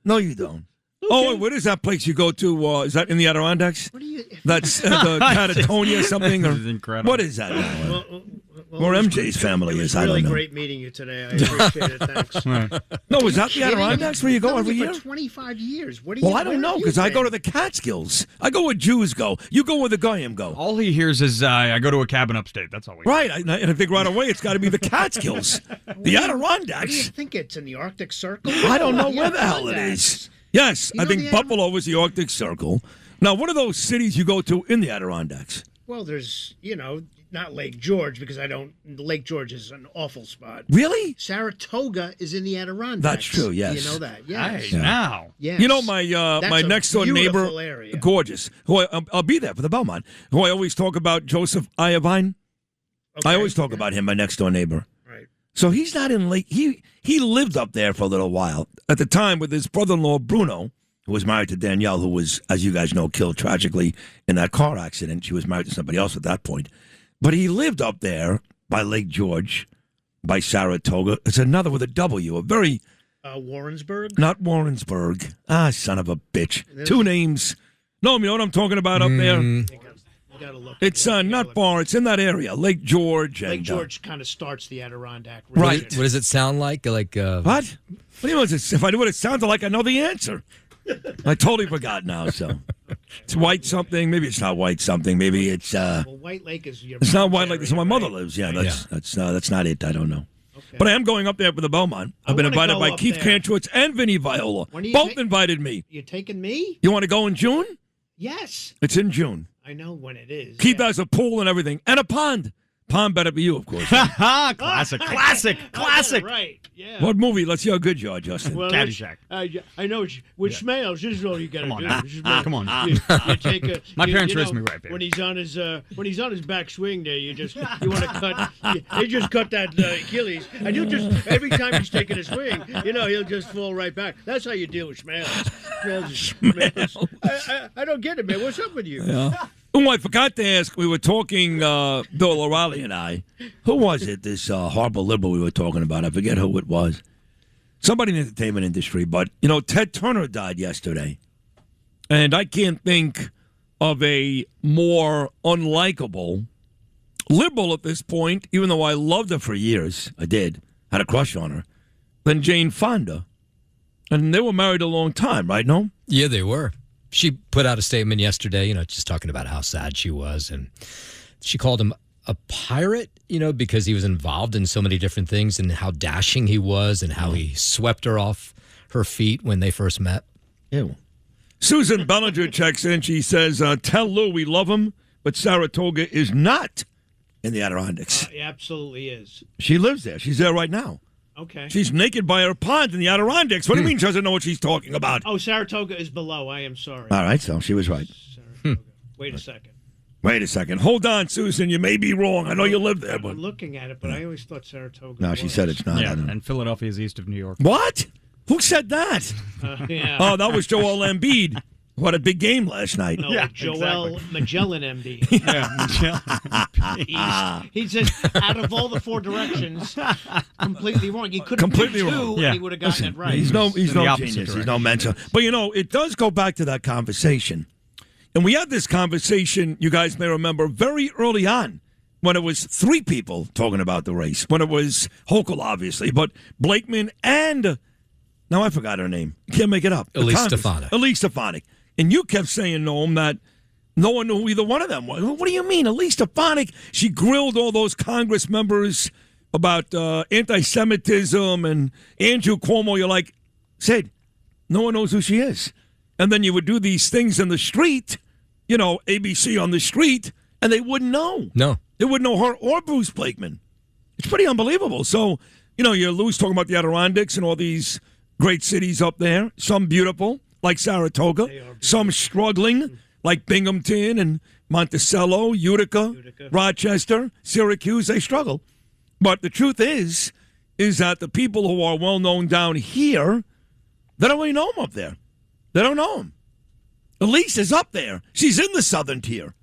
No, you don't. Okay. Oh, what is that place you go to? Is that in the Adirondacks? What do you? That's the Catatonia or something? Or, this is incredible. What is that? Well, Where MJ's family is, I don't know. Really great meeting you today. I appreciate it. Thanks. No, is that the Adirondacks where you go every year? For 25 years. What do you? Well, I don't know because I go to the Catskills. I go where Jews go. You go where the Goyim go. All he hears is I go to a cabin upstate. That's all we Right, and I think right away it's got to be the Catskills. The Adirondacks. What do you think it's in the Arctic Circle? I don't know where the hell it is. Yes, I think Buffalo was the Arctic Circle. Now, what are those cities you go to in the Adirondacks? Well, there's, not Lake George, because Lake George is an awful spot. Really? Saratoga is in the Adirondacks. That's true, yes. Do you know that? Yes. Hey, now. Yes. You know, my next door neighbor, area. gorgeous, who I'll be there for the Belmont, who I always talk about, Joseph Iovine. Okay. I always talk about him, my next door neighbor. Right. So he's not in Lake. He lived up there for a little while. At the time with his brother-in-law, Bruno, who was married to Danielle, who was, as you guys know, killed tragically in that car accident. She was married to somebody else at that point. But he lived up there by Lake George, by Saratoga. It's another with a W, a very... Warrensburg? Not Warrensburg. Ah, son of a bitch. Two names. No, you know what I'm talking about up there? It's not far. It's in that area, Lake George. Lake George kind of starts the Adirondack region. Right. What does it sound like? What? What do you know? If I knew what it sounded like, I know the answer. I totally forgot now. So it's White something. Maybe it's not White something. Maybe it's. Well, White Lake is. It's not White Lake. That's where my mother lives. Yeah, that's not it. I don't know. Okay. But I am going up there for the Belmont. I've been invited by Keith Kantrowitz and Vinny Viola. Both invited me. You taking me? You want to go in June? Yes. It's in June. I know when it is. Keith has a pool and everything, and a pond. Pond better be you, of course. Classic. Right. Yeah. What movie? Let's see how good you are, Justin. Well, Caddyshack. I know. With Smails, this is all you got to do. Come on. You take My parents raised me right, baby. When he's on his backswing there, you want to cut. They just cut that Achilles, and you just every time he's taking a swing, he'll just fall right back. That's how you deal with Smails. I don't get it, man. What's up with you? Yeah. Oh, I forgot to ask. We were talking, Bill O'Reilly and I. Who was it, this horrible liberal we were talking about? I forget who it was. Somebody in the entertainment industry. But, Ted Turner died yesterday. And I can't think of a more unlikable liberal at this point, even though I loved her for years. I did. Had a crush on her. Than Jane Fonda. And they were married a long time, right, no? Yeah, they were. She put out a statement yesterday, just talking about how sad she was. And she called him a pirate, because he was involved in so many different things and how dashing he was and how he swept her off her feet when they first met. Ew. Susan Bellinger checks in. She says, tell Lou we love him, but Saratoga is not in the Adirondacks. It absolutely is. She lives there. She's there right now. Okay. She's naked by her pond in the Adirondacks. What do you mean she doesn't know what she's talking about? Oh, Saratoga is below. I am sorry. All right, so she was right. Saratoga. Wait a second. Hold on, Susan. You may be wrong. I know you live there, but I'm looking at it, but I always thought Saratoga. No, she said it's not. Yeah, and Philadelphia is east of New York. What? Who said that? Yeah. Oh, that was Joel Embiid. What a big game last night. No, Joel Magellan, MD. Yeah, he said, out of all the four directions, completely wrong. He could have picked two, and he would have gotten it right. He's no genius. He's no mentor. But, it does go back to that conversation. And we had this conversation, you guys may remember, very early on when it was three people talking about the race. When it was Hochul, obviously, but Blakeman and, now I forgot her name. You can't make it up. Elise Stefanik. And you kept saying, Noam, that no one knew who either one of them was. What do you mean? Elise Stefanik, she grilled all those Congress members about anti-Semitism and Andrew Cuomo. You're like, Sid, no one knows who she is. And then you would do these things in the street, ABC on the street, and they wouldn't know. No. They wouldn't know her or Bruce Blakeman. It's pretty unbelievable. So, you're Lou's talking about the Adirondacks and all these great cities up there, some beautiful, like Saratoga, some struggling, like Binghamton and Monticello, Utica, Rochester, Syracuse. They struggle. But the truth is that the people who are well-known down here, they don't really know them up there. They don't know them. Elise is up there. She's in the southern tier.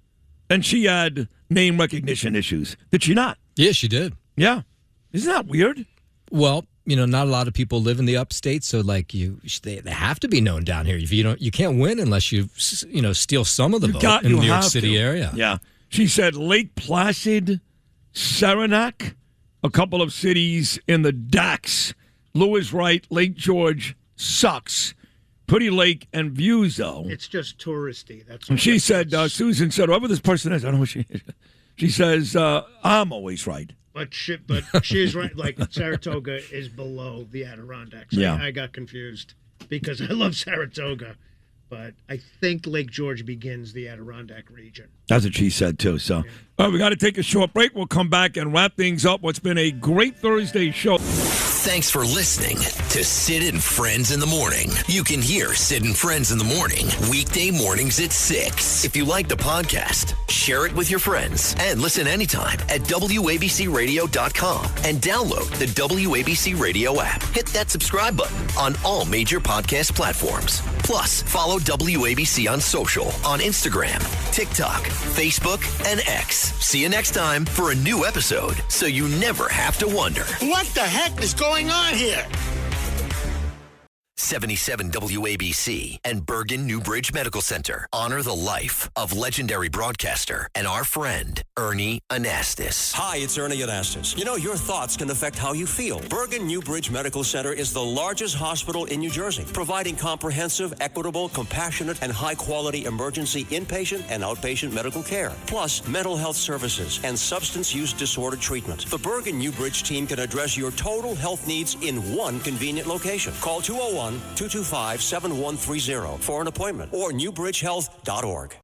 And she had name recognition issues. Did she not? Yeah, she did. Yeah. Isn't that weird? Well, not a lot of people live in the upstate, so they have to be known down here. If you can't win unless you steal some of the vote in the New York City area. Yeah, she said Lake Placid, Saranac, a couple of cities in the Dax. Lou is right. Lake George sucks. Pretty lake and views though. It's just touristy. That's. And she said, Susan said, whoever this person is, I don't know what she is. She says, I'm always right. But she is right. Like Saratoga is below the Adirondacks. Yeah. I got confused because I love Saratoga. But I think Lake George begins the Adirondack region. That's what she said, too. So, all right, we got to take a short break. We'll come back and wrap things up. What's been a great Thursday show. Thanks for listening to Sid and Friends in the Morning. You can hear Sid and Friends in the Morning weekday mornings at 6. If you like the podcast, share it with your friends and listen anytime at WABCRadio.com and download the WABC Radio app. Hit that subscribe button on all major podcast platforms. Plus, follow WABC on social on Instagram, TikTok, Facebook, and X. See you next time for a new episode so you never have to wonder. What the heck is going on here? 77 WABC and Bergen Newbridge Medical Center honor the life of legendary broadcaster and our friend, Ernie Anastas. Hi, it's Ernie Anastas. You know, your thoughts can affect how you feel. Bergen Newbridge Medical Center is the largest hospital in New Jersey, providing comprehensive, equitable, compassionate, and high-quality emergency inpatient and outpatient medical care, plus mental health services and substance use disorder treatment. The Bergen Newbridge team can address your total health needs in one convenient location. Call 201-225-7130 for an appointment or newbridgehealth.org.